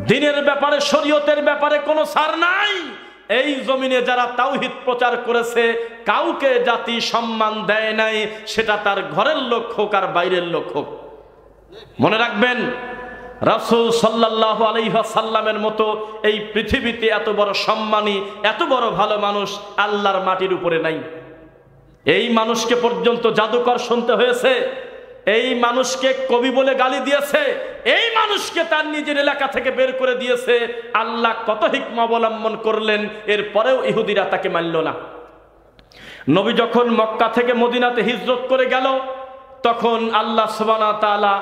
দিনের ব্যাপারে, শরীয়তের ব্যাপারে কোনো ছাড় নাই। এই জমিনে যারা তাওহীদ প্রচার করেছে, কাউকে জাতি সম্মান দেয় নাই, সেটা তার ঘরের লোক হোক আর বাইরের লোক হোক। মনে রাখবেন, রাসূল সাল্লাল্লাহু আলাইহি ওয়াসাল্লামের মতো এই পৃথিবীতে এত বড় সম্মানী, এত বড় ভালো মানুষ আল্লাহর মাটির উপরে নাই। এই মানুষকে পর্যন্ত জাদুকর শুনতে হয়েছে, এই মানুষকে কবি বলে গালি দিয়েছে, এই মানুষকে তার নিজের এলাকা থেকে বের করে দিয়েছে। আল্লাহ কত হিকমা অবলম্বন করলেন, এরপরেও ইহুদিরা তাকে মানল না। নবী যখন মক্কা থেকে মদিনাতে হিজরত করে গেল, তখন আল্লাহ সুবহানাহু ওয়া তাআলা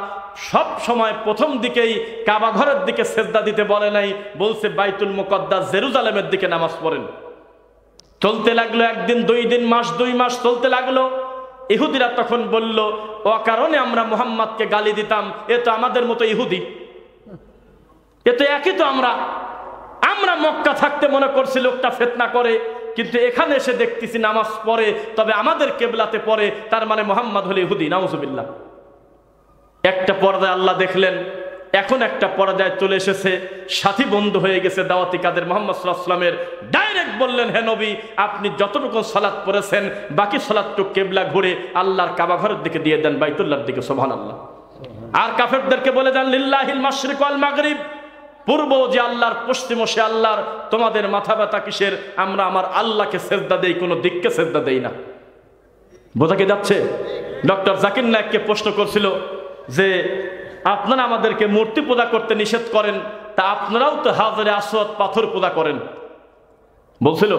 সব সময় প্রথম দিকেই কাবা ঘরের দিকে সেজদা দিতে বলে নাই, বলছে বাইতুল মুকদ্দাস জেরুজালেমের দিকে নামাজ পড়েন। চলতে লাগলো একদিন, 2 দিন, মাস 2 মাস চলতে লাগলো। ইহুদিরা তখন বলল, অকারণে আমরা মুহাম্মদকে গালি দিতাম, এ তো আমাদের মতো ইহুদি, এ তো একই তো। আমরা মক্কা থাকতে মনে করছি লোকটা ফিতনা করে, কিন্তু এখানে এসে দেখতেছি নামাজ পড়ে, তবে আমাদের কেবলাতে পড়ে, তার মানে মুহাম্মদ হলো ইহুদি। নাউজুবিল্লাহ। একটা পর্যায়ে আল্লাহ দেখলেন, এখন একটা পর্যায়ে চলে এসেছে, সাথী বন্ধু হয়ে গেছে দাওয়াতি কাদের। মুহাম্মদ সাল্লাল্লাহু আলাইহি ওয়াসাল্লামের ডাইরেক্ট বললেন, হে নবী, আপনি যতটুকু সালাত পড়েছেন বাকি সালাতটুকু কেবলা ঘুরে আল্লাহর কাবা ঘরের দিকে দিয়ে দেন, বাইতুল্লাহর দিকে। সুবহানাল্লাহ। আর কাফেরদেরকে বলে দেন, লিল্লাহিল মাশরিক ওয়াল মাগরিব, পূর্ব যে আল্লাহর, পশ্চিম সে আল্লাহর, তোমাদের মাথা ব্যথা কিসের? আমরা আমার আল্লাহকে সেজদা দেই, কোনো দিককে সেজদা দেই না। বোঝা কি যাচ্ছে? ডক্টর জাকির নায়েককে প্রশ্ন করছিল যে আপনারা আমাদেরকে মূর্তি পূজা করতে নিষেধ করেন, তা আপনারাও তো হাজারে আসওয়াদ পাথর পূজা করেন, বলছিল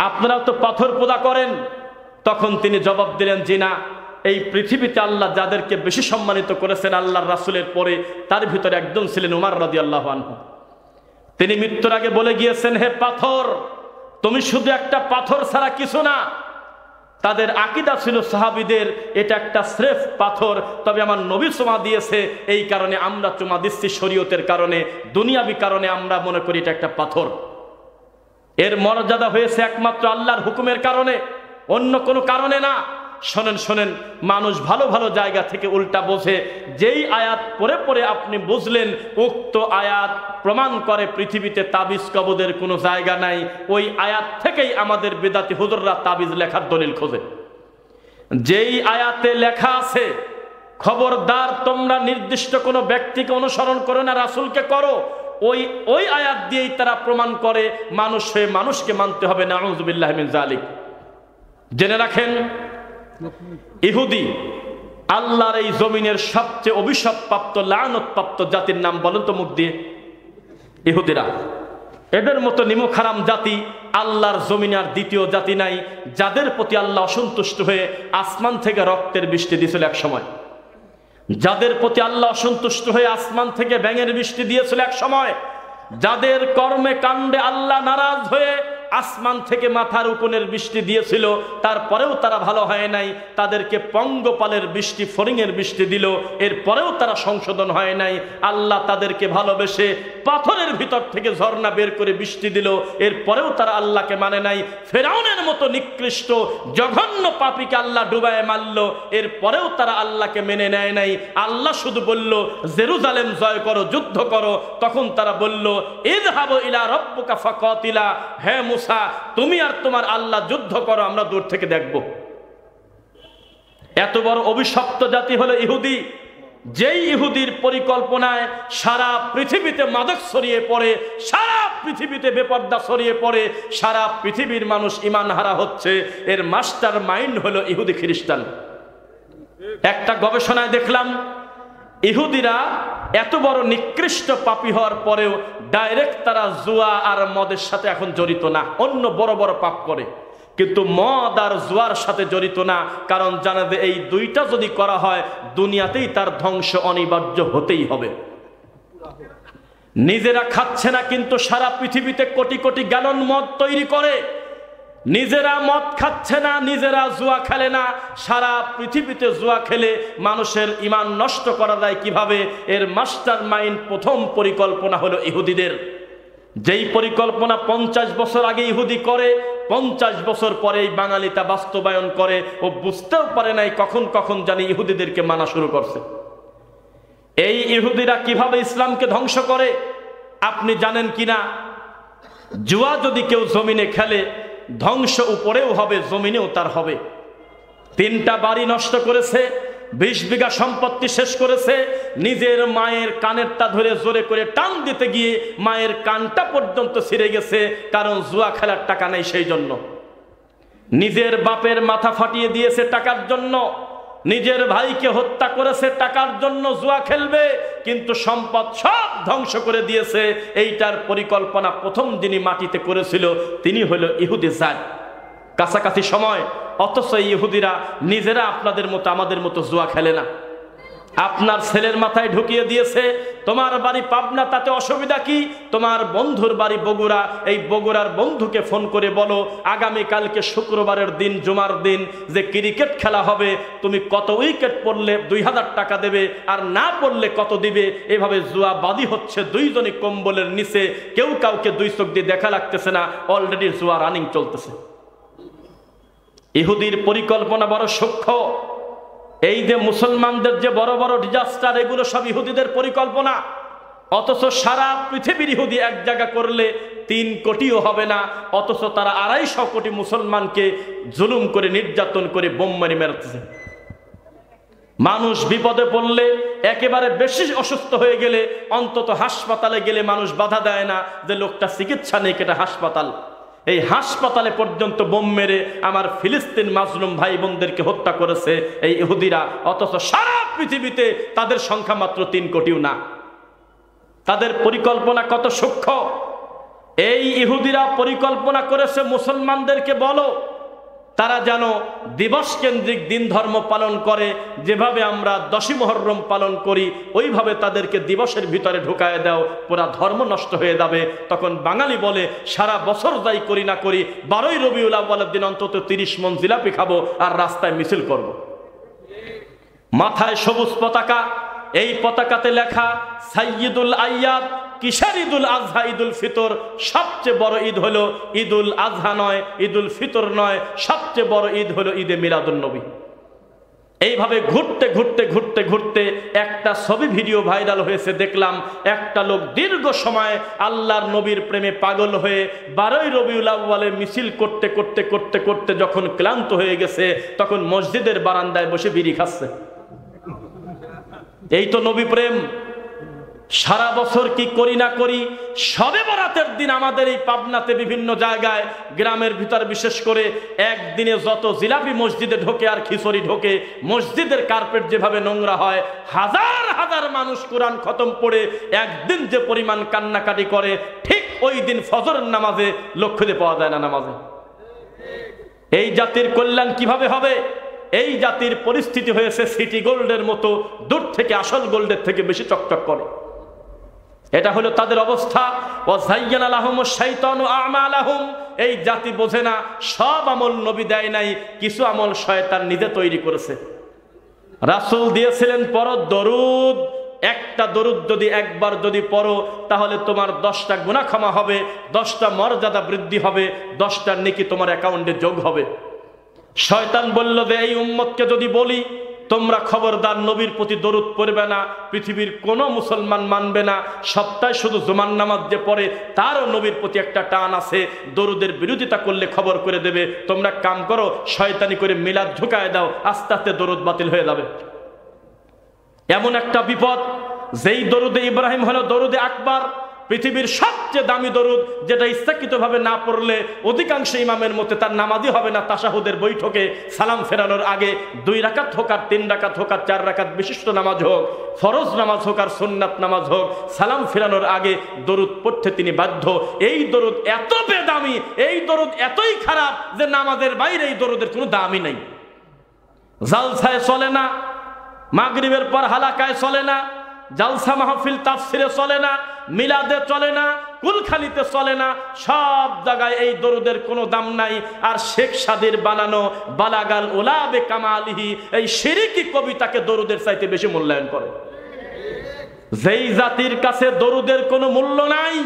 আপনারাও তো পাথর পূজা করেন। তখন তিনি জবাব দিলেন, জি না, এই পৃথিবীতে আল্লাহ যাদেরকে বেশি সম্মানিত করেছেন আল্লাহর রাসূলের পরে, তার ভিতরে একজন ছিলেন উমর রাদিয়াল্লাহু আনহু। তিনি মৃত্যুর আগে বলে গিয়েছেন, হে পাথর, তুমি শুধু একটা পাথর ছাড়া কিছু না। তাদের আকীদা ছিল সাহাবীদের, এটা একটা স্রেফ পাথর, তবে আমার নবী চুমা দিয়েছে, এই কারণে আমরা চুমা দিচ্ছি শরীয়তের কারণে, দুনিয়াবি কারণে আমরা মনে করি এটা একটা পাথর। এর মর্যাদা হয়েছে একমাত্র আল্লাহর হুকুমের কারণে, অন্য কোনো কারণে না। শোনেন শোনেন, মানুষ ভালো ভালো জায়গা থেকে উল্টা বোঝে। যেই আয়াত পড়ে পড়ে আপনি বুঝলেন উক্ত আয়াত প্রমাণ করে পৃথিবীতে তাবিজ কবদের কোনো জায়গা নাই, ওই আয়াত থেকেই আমাদের বেদাতি হুজুররা তাবিজ লেখার দলিল খোঁজে। যেই আয়াতে লেখা আছে, খবরদার তোমরা নির্দিষ্ট কোনো ব্যক্তিকে অনুসরণ করো না, রাসূলকে করো, ওই আয়াত দিয়েই তারা প্রমাণ করে মানুষ হয়ে মানুষকে মানতে হবে। নাউযুবিল্লাহি মিন যালিক। জেনে রাখেন, ইহুদি আল্লাহর এই জমিনের সবচেয়ে অভিশাপপ্রাপ্ত, লানত-প্রাপ্ত জাতির নাম বলেন তো মুখ দিয়ে? ইহুদিরা। এদের মতো নিমক হারাম জাতি আল্লাহর জমিনে আর দ্বিতীয় জাতি নাই, যাদের প্রতি আল্লাহ অসন্তুষ্ট হয়ে আসমান থেকে রক্তের বৃষ্টি দিয়েছিল এক সময়, যাদের প্রতি আল্লাহ অসন্তুষ্ট হয়ে আসমান থেকে ব্যাঙের বৃষ্টি দিয়েছিল এক সময়, যাদের কর্মে কাণ্ডে আল্লাহ নারাজ হয়ে আসমান থেকে মাথার উকুনের বৃষ্টি দিয়েছিল, তারপরেও তারা ভালো হয় নাই, তাদেরকে পঙ্গপালের বৃষ্টি, ফড়িংয়ের বৃষ্টি দিল, এরপরেও তারা সংশোধন হয় নাই। আল্লাহ তাদেরকে ভালোবেসে পাথরের ভিতর থেকে ঝর্ণা বের করে বৃষ্টি দিল, এরপরেও তারা আল্লাহকে মানে নাই। ফেরাউনের মতো নিকৃষ্ট জঘন্য পাপীকে আল্লাহ ডুবায় মারল, এরপরেও তারা আল্লাহকে মেনে নেয় নাই। আল্লাহ শুধু বলল জেরুজালেম জয় করো, যুদ্ধ করো, তখন তারা বলল ইযহাবু ইলা রাব্বিকা ফাকাতিলা, হে মুসা, তুমি আর তোমার আল্লাহ যুদ্ধ করো, আমরা দূর থেকে দেখব। এত বড় অভিশপ্ত জাতি হলো ইহুদি, যেই ইহুদির পরিকল্পনায় সারা পৃথিবীতে মাদক ছড়িয়ে পড়ে, সারা পৃথিবীতে বেপর্দা ছড়িয়ে পড়ে, সারা পৃথিবীর মানুষ ঈমান হারা হচ্ছে, এর মাস্টার মাইন্ড হলো ইহুদি খ্রিস্টান। একটা গবেষণায় দেখলাম, ইহুদিরা এত বড় নিকৃষ্ট পাপী হওয়ার পরেও ডাইরেক্ট তারা জুয়া আর মদের সাথে এখন জড়িত না, অন্য বড় বড় পাপ করে, কিন্তু মদ আর জুয়ার সাথে জড়িত না। কারণ জানে যে এই দুইটা যদি করা হয় দুনিয়াতেই তার ধ্বংস অনিবার্য হতেই হবে। নিজেরা খাচ্ছে না, কিন্তু সারা পৃথিবীতে কোটি কোটি গ্যালন মদ তৈরি করে। নিজেরা মদ খাচ্ছে না, নিজেরা জুয়া খেলে না, সারা পৃথিবীতে জুয়া খেলে মানুষের ঈমান নষ্ট করা যায় কিভাবে, এর মাস্টার মাইন্ড প্রথম পরিকল্পনা হলো ইহুদিদের। যেই পরিকল্পনা 50 বছর আগে ইহুদি করে, 50 বছর পরে এই বাঙালি তা বাস্তবায়ন করে। ও বুঝতেও পারে নাই কখন কখন জানি ইহুদিদেরকে মানা শুরু করছে। এই ইহুদিরা কিভাবে ইসলামকে ধ্বংস করে, আপনি জানেন কিনা, জুয়া যদি কেউ জমিনে খেলে ধ্বংস উপরেও হবে, জমিনেও তার হবে। 3টা বাড়ি নষ্ট করেছে, 20 বিঘা সম্পত্তি শেষ করেছে, নিজের মায়ের কানেরটা ধরে জোরে করে টান দিতে গিয়ে মায়ের কানটা পর্যন্ত ছিঁড়ে গেছে, কারণ জুয়া খেলার টাকা নেই সেই জন্য। নিজের বাপের মাথা ফাটিয়ে দিয়েছে টাকার জন্য, নিজের ভাইকে হত্যা করেছে টাকার জন্য, জুয়া খেলবে, কিন্তু সম্পদ সব ধ্বংস করে দিয়েছে। এইটার পরিকল্পনা প্রথম যিনি মাটিতে করেছিল তিনি হলো ইহুদি জাত, কাছাকাছি সময়। অথচ ইহুদিরা নিজেরা আপনাদের মতো আমাদের মতো জুয়া খেলে না। আপনার ছেলের মাথায় ঢুকিয়ে দিয়েছে তোমার বাড়ি পাবনা, তাতে অসুবিধা কি? তোমার বন্ধুর বাড়ি বগুড়া, এই বগুড়ার বন্ধুকে ফোন করে বলো আগামী কালকে শুক্রবারের দিন, জুমার দিন, যে ক্রিকেট খেলা হবে, তুমি কত উইকেট পড়লে 2000 টাকা দেবে, আর না পড়লে কত দিবে। এভাবে জুয়া বাদী হচ্ছে, দুইজনই কম্বলের নিচে, কেউ কাউকে 2 চোখ দিয়ে দেখা লাগতেছে না, অলরেডি জুয়া রানিং চলতেছে। ইহুদির পরিকল্পনা বড় সূক্ষ্ম। এই যে মুসলমানদের যে বড় বড় ডিজাস্টার, এগুলো সব ইহুদিদের পরিকল্পনা। অথচ সারা পৃথিবীর ইহুদি এক জায়গা করলে 3 কোটিও হবে না, অথচ তারা 250 কোটি মুসলমানকে জুলুম করে, নির্যাতন করে, বোম মারি মেরেছে। মানুষ বিপদে পড়লে, একেবারে বেশি অসুস্থ হয়ে গেলে, অন্তত হাসপাতালে গেলে মানুষ বাধা দেয় না যে লোকটা চিকিৎসা নেই, এটা হাসপাতাল। এই হাসপাতালে পর্যন্ত বোম মেরে আমার ফিলিস্তিন মাজলুম ভাই বোনদেরকে হত্যা করেছে এই ইহুদিরা, অথচ সারা পৃথিবীতে তাদের সংখ্যা মাত্র 3 কোটিও না। তাদের পরিকল্পনা কত সূক্ষ্ম। এই ইহুদিরা পরিকল্পনা করেছে মুসলমানদেরকে বলো তারা যেন দিবস কেন্দ্রিক দিন ধর্ম পালন করে, যেভাবে আমরা 10ই মুহররম পালন করি ওইভাবে তাদেরকে দিবসের ভিতরে ঢুকায় দাও, পুরা ধর্ম নষ্ট হয়ে যাবে। তখন বাঙালি বলে সারা বছর যাই করি না করি, 12ই রবিউল আউয়ালের দিন অন্তত 30 মণ জিলাপি খাবো আর রাস্তায় মিছিল করব। মাথায় সবুজ পতাকা, এই পতাকাতে লেখা সাইয়্যিদুল আইয়াদ। কিসের ঈদুল আজহা? ঈদুল ফিতর। সবচেয়ে বড় ঈদ হলো ঈদুল আজহা নয়, ঈদুল ফিতর নয়, সবচেয়ে বড় ঈদ হলো ঈদে মিলাদুন নবী। এইভাবে ঘুরতে ঘুরতে ঘুরতে ঘুরতে একটা ছবি ভিডিও ভাইরাল হয়েছে, দেখলাম একটা লোক দীর্ঘ সময় আল্লাহর নবীর প্রেমে পাগল হয়ে 12ই রবিউল আউয়ালে মিছিল করতে করতে করতে করতে যখন ক্লান্ত হয়ে গেছে, তখন মসজিদের বারান্দায় বসে বিড়ি খাচ্ছে। এই তো নবী প্রেম। সারা বছর কি করি না করি, শবে বরাতের দিন আমাদের এই পাবনাতে বিভিন্ন জায়গায়, গ্রামের ভিতর বিশেষ করে, একদিনে যত জিলাপি মসজিদে ঢোকে আর খিচুড়ি ঢোকে, মসজিদের কার্পেট যেভাবে নোংরা হয়, হাজার হাজার মানুষ কোরআন খতম পড়ে একদিন যে পরিমাণ কান্নাকাটি করে, ঠিক ওই দিন ফজরের নামাজে লক্ষ্য দিয়ে পাওয়া যায় না নামাজে। এই জাতির কল্যাণ কিভাবে হবে? এই জাতির পরিস্থিতি হয়েছে সিটি গোল্ডের মতো, দূর থেকে আসল গোল্ডের থেকে বেশি চকচক করে। এটা হলো তাদের অবস্থা। ওয়াযায়্যানা লাহুমুশ শাইতানু আমালাহুম। এই জাতি বোঝে না সব আমল নবী দেয় নাই, কিছু আমল শয়তান নিজে তৈরি করেছে। রাসূল দিয়েছিলেন পড়ো দরুদ, একটা দরুদ যদি একবার যদি পড়ো তাহলে তোমার 10টা গুনাহ ক্ষমা হবে, 10টা মর্যাদা বৃদ্ধি হবে, 10টা নেকি তোমার অ্যাকাউন্টে যোগ হবে। শয়তান বলল যে এই উম্মতকে যদি বলি তোমরা খবরদার নবীর প্রতি দরুদ পড়বে না, পৃথিবীর কোনো মুসলমান মানবে না। সপ্তাহে শুধু জুমার নামাজ যে পড়ে তারও নবীর প্রতি একটা টান আছে, দরুদের বিরোধিতা করলে খবর করে দেবে। তোমরা কাম করো, শয়তানি করে মিলাদ ঝুঁকায় দাও, আস্তে আস্তে দরুদ বাতিল হয়ে যাবে। এমন একটা বিপদ, যেই দরুদে ইব্রাহিম হলো দরুদে আকবার, পৃথিবীর সবচেয়ে দামি দরুদ, যেটা ইচ্ছাকৃতভাবে না পড়লে অধিকাংশ ইমামের মতে তার নামাজই হবে না। তাশাহুদের বৈঠকে সালাম ফেরানোর আগে 2 রাকাত হোক আর 3 রাকাত হোক আর 4 রাকাত বিশিষ্ট নামাজ হোক, ফরজ নামাজ হোক আর সুন্নাত নামাজ হোক, সালাম ফেরানোর আগে দরুদ পড়তে তিনি বাধ্য। এই দরুদ এত বেদামি, এই দরুদ এতই খারাপ যে নামাজের বাইরে এই দরুদের কোনো দামই নাই। জালসায় চলে না, মাগরিবের পর হালাকায় চলে না, জালসা মাহফিল তাফসিরে চলে না, মিলাদে চলে না, কুলখালিতে চলে না, সব জায়গায় এই দরুদের কোনো দাম নাই। আর শেখ সাদির বানানো বালাগাল উলা বে কামালিহি, এই শিরকি কবিতাকে দরুদের চাইতে বেশি মূল্যায়ন করে। যেই জাতির কাছে দরুদের কোনো মূল্য নাই,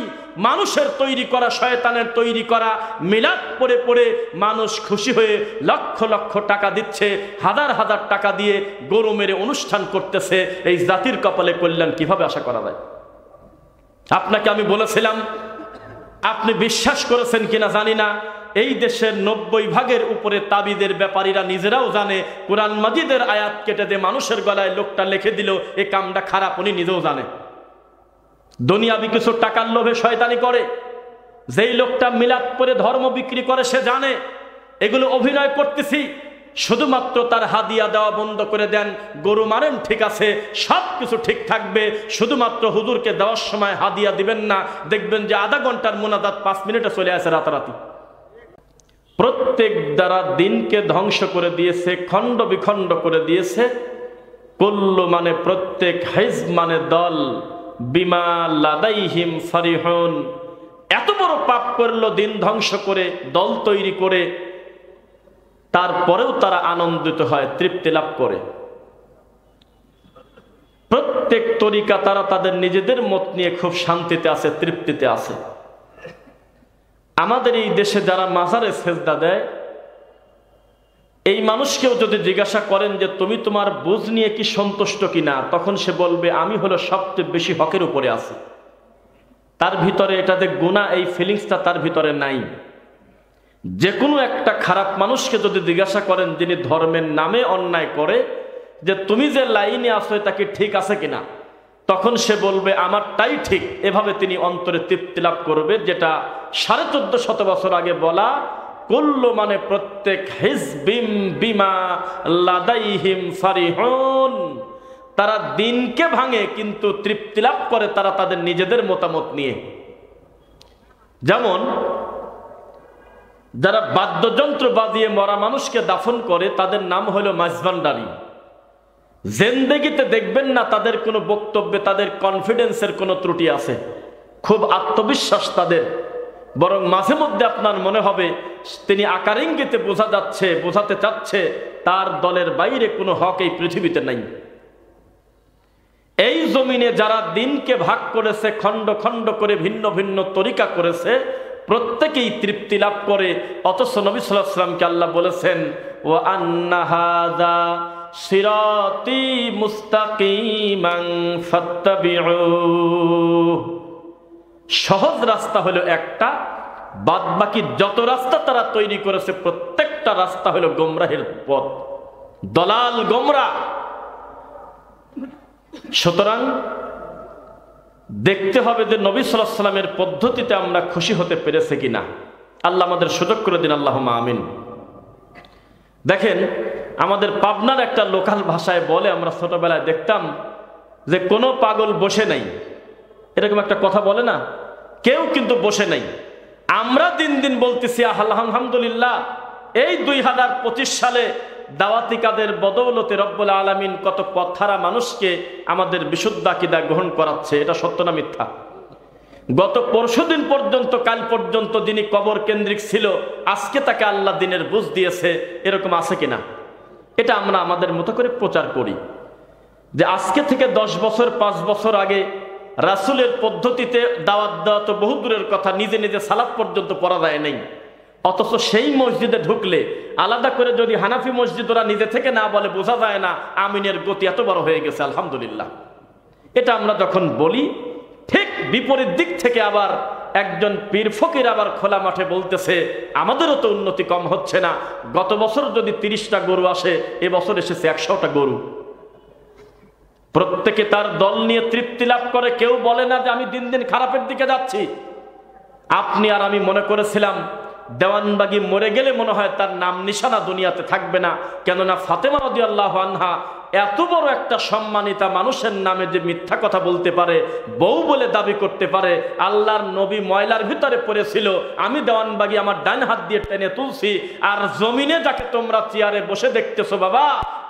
মানুষের তৈরি করা, শয়তানের তৈরি করা মিলাদ পড়ে পড়ে মানুষ খুশি হয়ে লক্ষ লক্ষ টাকা দিচ্ছে, হাজার হাজার টাকা দিয়ে গরু মেরে অনুষ্ঠান করতেছে, এই জাতির কপালে কল্যাণ কিভাবে আশা করা যায়? আপনাকে আমি বলেছিলাম, আপনি বিশ্বাস করেছেন কিনা জানি না, এই দেশের 90% উপরে তাবিদের ব্যাপারীরা নিজেরাও জানে কোরআন মাজিদের আয়াত কেটে দিয়ে মানুষের গলায় লোকটা লিখে দিল, এই কামটা খারাপ, উনি নিজেও জানে। দুনিয়াবি কিছু টাকার লোভে শয়তানি করে। যেই লোকটা মিলাদ করে ধর্ম বিক্রি করে সে জানে এগুলো অভিনয় করতেছি, শুধুমাত্র তার হাদিয়া দেওয়া বন্ধ করে দেন, গরু মারেন ঠিক আছে, সব কিছু ঠিক থাকবে, শুধুমাত্র হুজুরকে দেওয়ার সময় হাদিয়া দিবেন না, দেখবেন যে আধা ঘন্টার মুনাজাত 5 মিনিটে চলে আসে রাতারাতি। প্রত্যেক দ্বারা দিনকে ধ্বংস করে দিয়েছে, খণ্ড বিখণ্ড করে দিয়েছে। কুল্লু মানে প্রত্যেক, হিজব মানে দল, বিমা লাদাইহিম ফারিহুন, এত বড় পাপ করলো দিন ধ্বংস করে, দল তৈরি করে, তারপরেও তারা আনন্দিত হয়, তৃপ্তি লাভ করে। প্রত্যেক তরিকা তারা তাদের নিজেদের মত নিয়ে খুব শান্তিতে আছে, তৃপ্তিতে আছে। আমাদের এই দেশে যারা মাজারে সেজদা দেয়, এই মানুষকেও যদি জিজ্ঞাসা করেন যে তুমি তোমার বুঝ নিয়ে কি সন্তুষ্ট কিনা, তখন সে বলবে আমি হলো সবচেয়ে বেশি হকের উপরে আছি। তার ভিতরে এটাতে গুনাহ, এই ফিলিংসটা তার ভিতরে নাই। যে কোনো একটা খারাপ মানুষকে যদি জিজ্ঞাসা করেন যিনি ধর্মের নামে অন্যায় করে, যে তুমি যে লাইনে আসো এটা কি ঠিক আছে কিনা, তখন সে বলবে আমারটাই ঠিক। এভাবে তিনি অন্তরে তৃপ্তি লাভ করবে, যেটা 1450 বছর আগে বলা, কুল্লু মানে প্রত্যেক, হিজবিম বিমা লাদাইহিম ফারিহুন, তারা দিনকে ভাঙে কিন্তু তৃপ্তি লাভ করে তারা তাদের নিজেদের মতামত নিয়ে। যেমন যারা বাদ্যযন্ত্র বাজিয়ে মরা মানুষকে দাফন করে তাদের নাম হলো মাঝভান্ডারী। জিন্দেগিতে দেখবেন না তাদের কোনো বক্তব্যে তাদের কনফিডেন্সের কোনো ত্রুটি আছে, খুব আত্মবিশ্বাস তাদের, বরং মাঝে মধ্যে আপনার মনে হবে তিনি আকার ইঙ্গিতে বোঝাতে চাচ্ছে তার দলের বাইরে কোনো হক এই পৃথিবীতে নাই। এই জমিনে যারা দিনকে ভাগ করেছে, খণ্ড খণ্ড করে ভিন্ন ভিন্ন তরিকা করেছে, প্রত্যেকেই তৃপ্তি লাভ করে। অথচ নবী সাল্লাল্লাহু আলাইহি ওয়াসাল্লামকে আল্লাহ বলেছেন ওয়া আন্না হাযা সিরাতি মুস্তাকিমান ফাত্তাবিউ, সহজ রাস্তা হলো একটা, বাদ বাকি যত রাস্তা তারা তৈরি করেছে প্রত্যেকটা রাস্তা হলো গোমরাহের পথ, দলাল গোমরাহ। সুতরাং দেখতে হবে যে নবী সাল্লাল্লাহু আলাইহি ওয়াসাল্লামের পদ্ধতিতে আমরা খুশি হতে পেরেছি কিনা। আল্লাহ আমাদের সুযোগ করে দিন, আল্লাহুম্মা আমিন। দেখেন আমাদের পাবনার একটা লোকাল ভাষায় বলে, আমরা ছোটবেলায় দেখতাম যে কোনো পাগল বসে নাই, এরকম একটা কথা বলে না, কেউ কিন্তু বসে নাই। আমরা দিন দিন বলতেছি আলহামদুলিল্লাহ, এই 2025 সালে দাওয়াতি কাদের বদৌলতে রব্বুল আলামিন কত পথহারা মানুষকে আমাদের বিশুদ্ধ আকীদা গ্রহণ করাচ্ছে। এটা সত্য না মিথ্যা? গত পরশুদিন পর্যন্ত, কাল পর্যন্ত যিনি কবর কেন্দ্রিক ছিল, আজকে তাকে আল্লাহ দিনের বুঝ দিয়েছে, এরকম আছে কিনা? এটা আমরা আমাদের মতো করে প্রচার করি যে আজকে থেকে 10 বছর 5 বছর আগে রাসূলের পদ্ধতিতে দাওয়াত দেওয়া তো বহু দূরের কথা, নিজে নিজে সালাত পর্যন্ত পড়া যায় নাই। অথচ সেই মসজিদে ঢুকলে আলাদা করে যদি হানাফি মসজিদ ওরা নিজে থেকে না বলে, বোঝা যায় না আমিনের গতি এত বড় হয়ে গেছে, আলহামদুলিল্লাহ। এটা আমরা যখন বলি, ঠিক বিপরীত দিক থেকে আবার একজন পীর ফকির আবার খোলা মাঠে বলতেছে আমাদেরও তো উন্নতি কম হচ্ছে না, গত বছর যদি 30টা গরু আসে, এবছর এসেছে 100টা গরু। প্রত্যেকে তার দল নিয়ে তৃপ্তি লাভ করে, কেউ বলে না যে আমি দিন দিন খারাপের দিকে যাচ্ছি। আপনি আর আমি মনে করেছিলাম দেওয়ানবাগি মরে গেলে মনে হয় তার নাম নিশানা দুনিয়াতে থাকবে না, কেননা ফাতেমা রাদিয়াল্লাহু আনহা এত বড় একটা সম্মানিতা মানুষের নামে যে মিথ্যা কথা বলতে পারে, বউ বলে দাবি করতে পারে, আল্লাহর নবী ময়লার ভিতরে পড়েছিল, আমি দেওয়ানবাগি আমার ডান হাত দিয়ে টেনে তুলছি, আর জমিনে যাকে তোমরা চেয়ারে বসে দেখতেছো বাবা,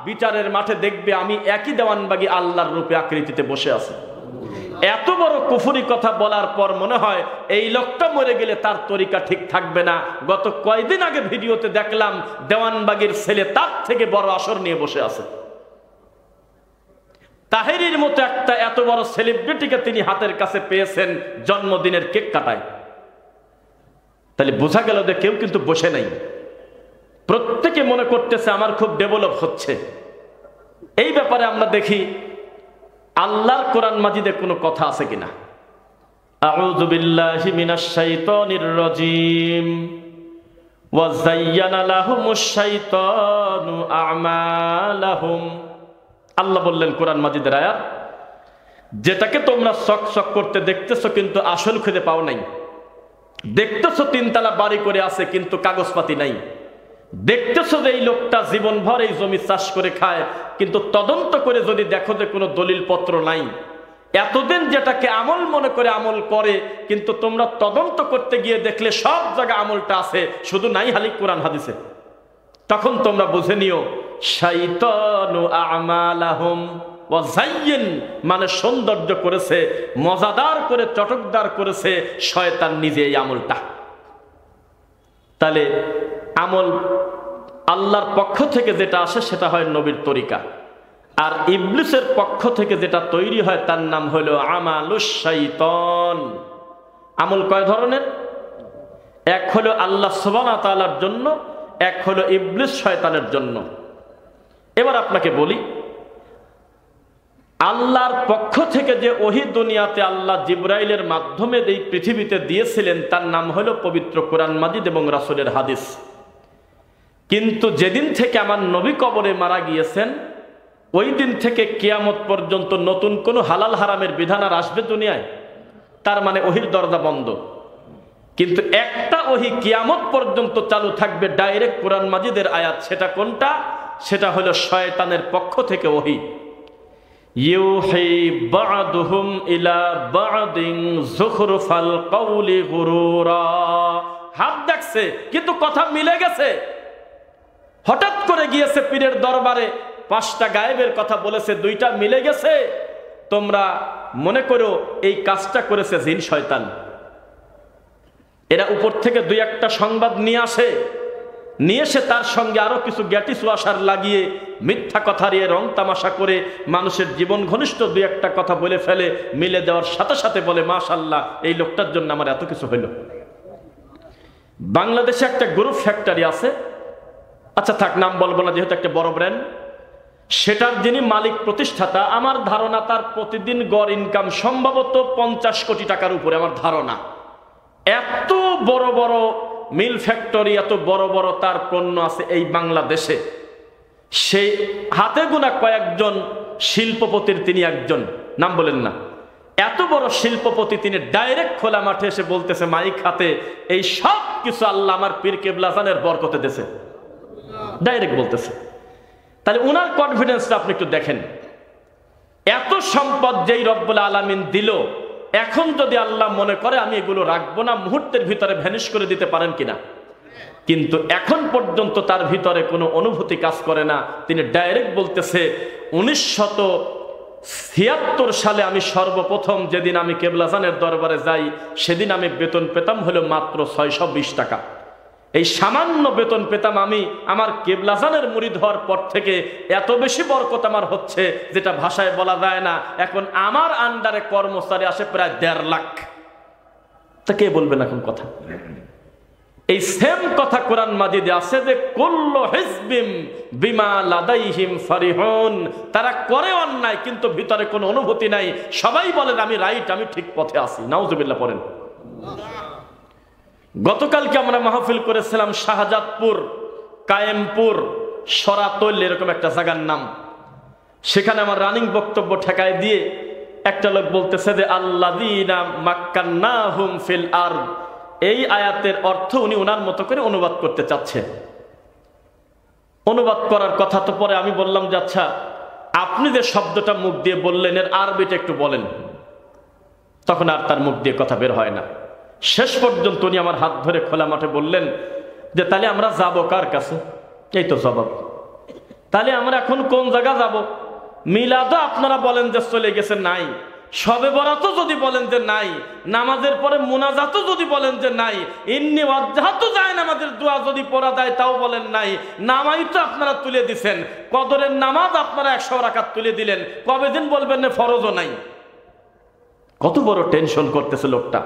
বিচারের মাঠে দেখবে আমি একই দেওয়ানবাগি আল্লাহর রূপে আকৃতিতে বসে আছি। এত বড় কুফরি কথা বলার পর মনে হয় এই লোকটা মরে গেলে তার তরিকা ঠিক থাকবে না। গত কয়েকদিন আগে ভিডিওতে দেখলাম দেওয়ানবাগির ছেলে তার থেকে বড় আসর নিয়ে বসে আছে। তাহেরির মতো একটা এত বড় সেলিব্রিটিকে তিনি হাতের কাছে পেয়েছেন জন্মদিনের কেক কাটায়। তাহলে বোঝা গেল যে কেউ কিন্তু বসে নাই, প্রত্যেকে মনে করতেছে আমার খুব ডেভেলপ হচ্ছে। এই ব্যাপারে আমরা দেখি আল্লাহর কোরআন মাজিদে কোনো কথা আছে কিনা। আউযু বিল্লাহি মিনাশ শাইতানির রাজীম ওয়া যায়্যানা লাহুমুশ শাইতানু আমালাহুম। আল্লাহ বললেন কোরআন মাজিদের আয়াত, যেটাকে তোমরা চকচক করতে দেখতেছো কিন্তু আসল খুঁজে পাও নাই। দেখতেছো তিনতলা বাড়ি করে আছে কিন্তু কাগজপাতি নাই। দেখতেছো যে এই লোকটা জীবনভর এই জমি চাষ করে খায়, কিন্তু তদন্ত করে যদি দেখো যে কোনো দলিল পত্র নাই। এতদিন যেটাকে আমল মনে করে আমল করে, কিন্তু তোমরা তদন্ত করতে গিয়ে দেখলে সব জায়গায় আমলটা আছে, শুধু নাই হালি কোরআন হাদিসে। তখন তোমরা বুঝে নিও শাইতানু আমালাহুম ওয়া যায়্যান, মানে সৌন্দর্য করেছে, মজাদার করে, চটকদার করেছে শয়তান নিজে এই আমলটা। তাহলে আমল আল্লাহর পক্ষ থেকে যেটা আসে সেটা হয় নবীর তরিকা, আর ইবলিসের পক্ষ থেকে যেটা তৈরি হয় তার নাম হলো আমালুশ শাইতান। আমল কয় ধরনের? এক হলো আল্লাহ সুবহানাহু ওয়া তাআলার জন্য, এক হলো ইবলিস শয়তানের জন্য। এবার আপনাকে বলি, আল্লাহর পক্ষ থেকে যে ওহী দুনিয়াতে আল্লাহ জিবরাইলের মাধ্যমে এই পৃথিবীতে দিয়েছিলেন তার নাম হলো পবিত্র কোরআন মাজিদ এবং রাসূলের হাদিস। কিন্তু যেদিন থেকে আমার নবী কবরে মারা গিয়েছেন, ওই দিন থেকে কিয়ামত পর্যন্ত নতুন কোনো হালাল হারামের বিধান আর আসবে দুনিয়ায়? তার মানে ওহীর দরজা বন্ধ। কিন্তু একটা ওহী কিয়ামত পর্যন্ত চালু থাকবে, ডাইরেক্ট কোরআন মাজিদের আয়াত। সেটা কোনটা? সেটা হলো শয়তানের পক্ষ থেকে ওহী। ইউহি বা'দুহুম ইলা বা'দিন যুখরুফাল কওলি গুরুরা। হাত দেখছে কিন্তু কথা মিলে গেছে। হঠাৎ করে গিয়েছে পীরের দরবারে, 5টা গায়েবের কথা বলেছে, 2টা মিলে গেছে। তোমরা মনে করো এই কাজটা করেছে জিন শয়তান। এরা উপর থেকে 2-1টা সংবাদ নিয়ে আসে, নিয়ে এসে তার সঙ্গে আরো কিছু গ্যাটিস ওয়াশার লাগিয়ে মিথ্যা কথা দিয়ে রং তামাশা করে মানুষের জীবন ঘনিষ্ঠ 2-1টা কথা বলে ফেলে। মিলে দেওয়ার সাথে সাথে বলে মাশাআল্লাহ, এই লোকটার জন্য আমার এত কিছু হইল। বাংলাদেশে একটা গ্রুপ ফ্যাক্টরি আছে, আচ্ছা থাক, নাম বলবো না যেহেতু একটা বড় ব্র্যান্ড। সেটার যিনি মালিক প্রতিষ্ঠাতা, আমার ধারণা তার প্রতিদিন গড় ইনকাম সম্ভবত 50 কোটি টাকার উপরে, আমার ধারণা। এত বড় বড় মিল ফ্যাক্টরি, এত বড় বড় তার পণ্য আছে এই বাংলাদেশে। সেই হাতে গোনা কয়েকজন শিল্পপতির তিনি একজন, নাম বলেন না। এত বড় শিল্পপতি তিনি ডাইরেক্ট খোলা মাঠে এসে বলতেছে মাইক হাতে, এই সব কিছু আল্লাহ আমার পীর কেবলা জানের বরকতে দেছে। ডাইরেক্ট বলতেছে। তাহলে উনার কনফিডেন্সটা আপনি একটু দেখেন। এত সম্পদ যেই রব্বুল আলামিন দিল, এখন যদি আল্লাহ মনে করে আমি এগুলো রাখবো না, মুহূর্তের ভিতরে ভ্যানিশ করে দিতে পারেন কিনা? কিন্তু এখন পর্যন্ত তার ভিতরে কোনো অনুভূতি কাজ করে না। তিনি ডাইরেক্ট বলতেছে 1976 সালে আমি সর্বপ্রথম যেদিন আমি কেবলাজানের দরবারে যাই, সেদিন আমি বেতন পেতাম হলো মাত্র 620 টাকা। এই সামান্য বেতন পেতাম আমি। আমার কেবলাজানের মুরিদ হওয়ার পর থেকে এত বেশি বরকত আমার হচ্ছে যেটা ভাষায় বলা যায় না। এখন আমার আন্ডারে কর্মচারী আসে প্রায় 1.5 লাখ। তা কে বলবেন এখন কথা? এই সেম কথা কোরআন মাজিদে আছে যে কুল্লু হিজবিম বিমা লাদাইহিম ফারিহুন। তারা করে অন্যায় কিন্তু ভিতরে কোনো অনুভূতি নাই। সবাই বলেন আমি রাইট, আমি ঠিক পথে আছি। নাউজুবিল্লাহ পড়েন। গতকালকে আমরা মাহফিল করেছিলাম শাহজাদপুর, কায়েমপুর, সরাতল, এরকম একটা জায়গার নাম। সেখানে আমার রানিং বক্তব্য ঠেকায় দিয়ে একটা লোক বলতেছে যে আল্লাযীনা মাক্কান্নাহুম ফিল আরদ, এই আয়াতের অর্থ উনি ওনার মতো করে অনুবাদ করতে চাচ্ছেন। অনুবাদ করার কথা তো পরে আমি বললাম যে আচ্ছা আপনি যে শব্দটা মুখ দিয়ে বললেন এর আরবিটা একটু বলেন। তখন আর তার মুখ দিয়ে কথা বের হয় না। শেষ পর্যন্ত উনি আমার হাত ধরে খোলা মাঠে বললেন যে তাহলে আমরা যাব কার কাছে? এই তো জবাব। তাহলে আমরা এখন কোন জায়গা যাব? মিলাদও আপনারা বলেন যে চলে গেছে, নাই। শবে বরাতও যদি বলেন যে নাই, নামাজের পরে মুনাজাতও যদি বলেন যে নাই, ইন্নী ওয়াজ্জাহাতু যায় নামাজের দোয়া যদি পড়া যায় তাও বলেন নাই। নামাই তো আপনারা তুলে দিছেন, কদরের নামাজ আপনারা 100 রাকাত তুলে দিলেন, কবে দিন বলবেন না ফরজও নাই? কত বড় টেনশন করতেছে লোকটা।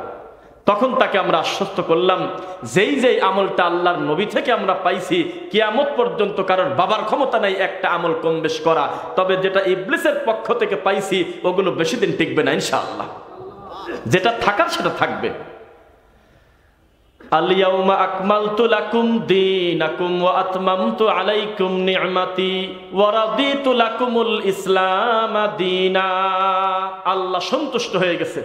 তখন তাকে আমরা আশ্বস্ত করলাম যেই আমলটা আল্লাহর নবী থেকে আমরা পাইছি, কিয়ামত পর্যন্ত কারোর বাবার ক্ষমতা নাই একটা আমল কম বেশ করা। তবে যেটা ইবলিসের পক্ষ থেকে পাইছি ওগুলো বেশি দিন টিকবে না ইনশাআল্লাহ। যেটা থাকার সেটা থাকবে। আল-ইয়াউমা আকমালতু লাকুম দীনাকুম ওয়া আতমামতু আলাইকুম নি'মাতি ওয়া রাদিতু লাকুমুল ইসলাম দীনা। আল্লাহ সন্তুষ্ট হয়ে গেছে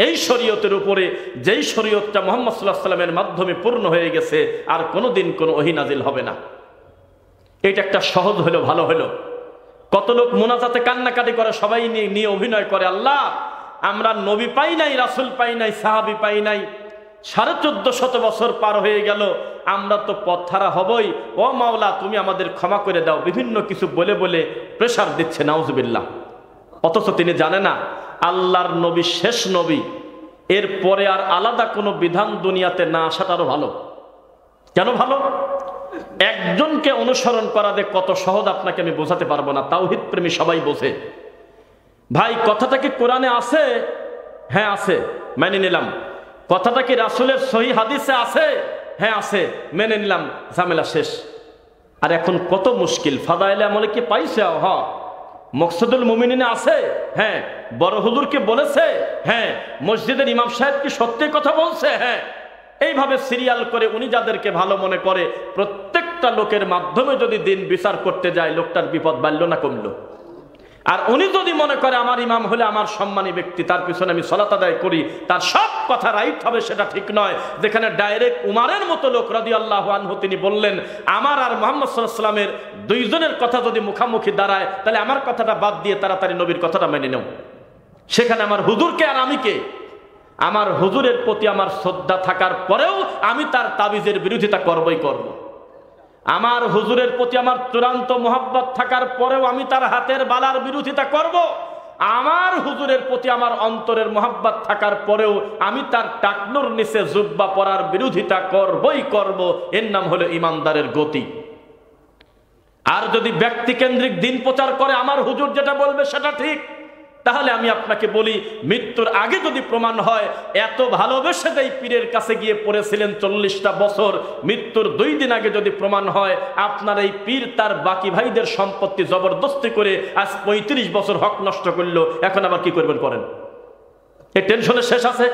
এই শরীয়তের উপরে, যেই শরীয়তটা মুহাম্মদ সাল্লাল্লাহু আলাইহি ওয়াসাল্লামের মাধ্যমে পূর্ণ হয়ে গেছে, আর কোনোদিন কোনো ওহী নাজিল হবে না। এটা একটা সহজ হলো, ভালো হলো। কত লোক মোনাজাতে কান্নাকাটি করে, সবাই নিয়ে অভিনয় করে, আল্লাহ আমরা নবী পাই নাই, রাসূল পাই নাই, সাহাবী পাই নাই, 1450 বছর পার হয়ে গেল, আমরা তো পথহারা হবই, ও মাওলা তুমি আমাদের ক্ষমা করে দাও, বিভিন্ন কিছু বলে বলে প্রেসার দিচ্ছে, নাউজুবিল্লাহ। অথচ তিনি জানে না আল্লাহর নবী শেষ নবী, এর পরে আর আলাদা কোনো বিধান দুনিয়াতে না আসাটা আরো ভালো। কেন ভালো? একজনকে অনুসরণ করা যে কত সহজ আপনাকে আমি বোঝাতে পারবো না, তাওহীদ প্রেমী সবাই বোঝে। ভাই কথাটা কি কোরআনে আছে? হ্যাঁ আছে, মেনে নিলাম। কথাটা কি রাসূলের সহিহ হাদিসে আছে? হ্যাঁ আছে, মেনে নিলাম, ঝামেলা শেষ। আর এখন কত মুশকিল, ফাদাইলে আমলে কি পাইছে? হ্যাঁ। মকসুদুল মুমিনিনে আছে? হ্যাঁ। বড় হুজুরকে বলেছে? হ্যাঁ। মসজিদের ইমাম সাহেব কি সত্যি কথা বলছে? হ্যাঁ। এইভাবে সিরিয়াল করে উনি যাদেরকে ভালো মনে করে, প্রত্যেকটা লোকের মাধ্যমে যদি দিন বিচার করতে যায়, লোকটার বিপদ বাড়লো না কমলো? আর উনি যদি মনে করে আমার ইমাম হলে আমার সম্মানী ব্যক্তি, তার পিছনে আমি সালাত আদায় করি, তার সব কথা রাইট হবে, সেটা ঠিক নয়। যেখানে ডাইরেক্ট উমারের মতো লোক রাদিয়াল্লাহু আনহু তিনি বললেন, আমার আর মুহাম্মদ সাল্লাল্লাহু আলাইহি ওয়াসাল্লামের দুইজনের কথা যদি মুখামুখি দাঁড়ায়, তাহলে আমার কথাটা বাদ দিয়ে তাড়াতাড়ি নবীর কথাটা মেনে নাও। সেখানে আমার হুজুরকে আর আমি কে? আমার হুজুরের প্রতি আমার শ্রদ্ধা থাকার পরেও আমি তার তাবিজের বিরোধিতা করবই করব। আমার হুজুরের প্রতি আমার চূড়ান্ত মোহাব্বত থাকার পরেও আমি তার হাতের বালার বিরোধিতা করব। আমার হুজুরের প্রতি আমার অন্তরের মোহাব্বত থাকার পরেও আমি তার টাকনুর নিচে জুব্বা পরার বিরোধিতা করবই করব। এর নাম হলো ইমানদারের গতি। আর যদি ব্যক্তিকেন্দ্রিক দিন প্রচার করে, আমার হুজুর যেটা বলবে সেটা ঠিক, তাহলে আমি আপনাকে বলি, মৃত্যুর আগে যদি প্রমাণ হয় এত ভালোবেসে যেই পীরের কাছে গিয়ে পড়েছিলেন 40টা বছর, মৃত্যুর 2 দিন আগে যদি প্রমাণ হয় আপনার এই পীর তার বাকি ভাইদের সম্পত্তি জবরদস্তি করে আজ 35 বছর হক নষ্ট করলো, এখন আবার কি করবেন করেন? এই টেনশনে শেষ আছে?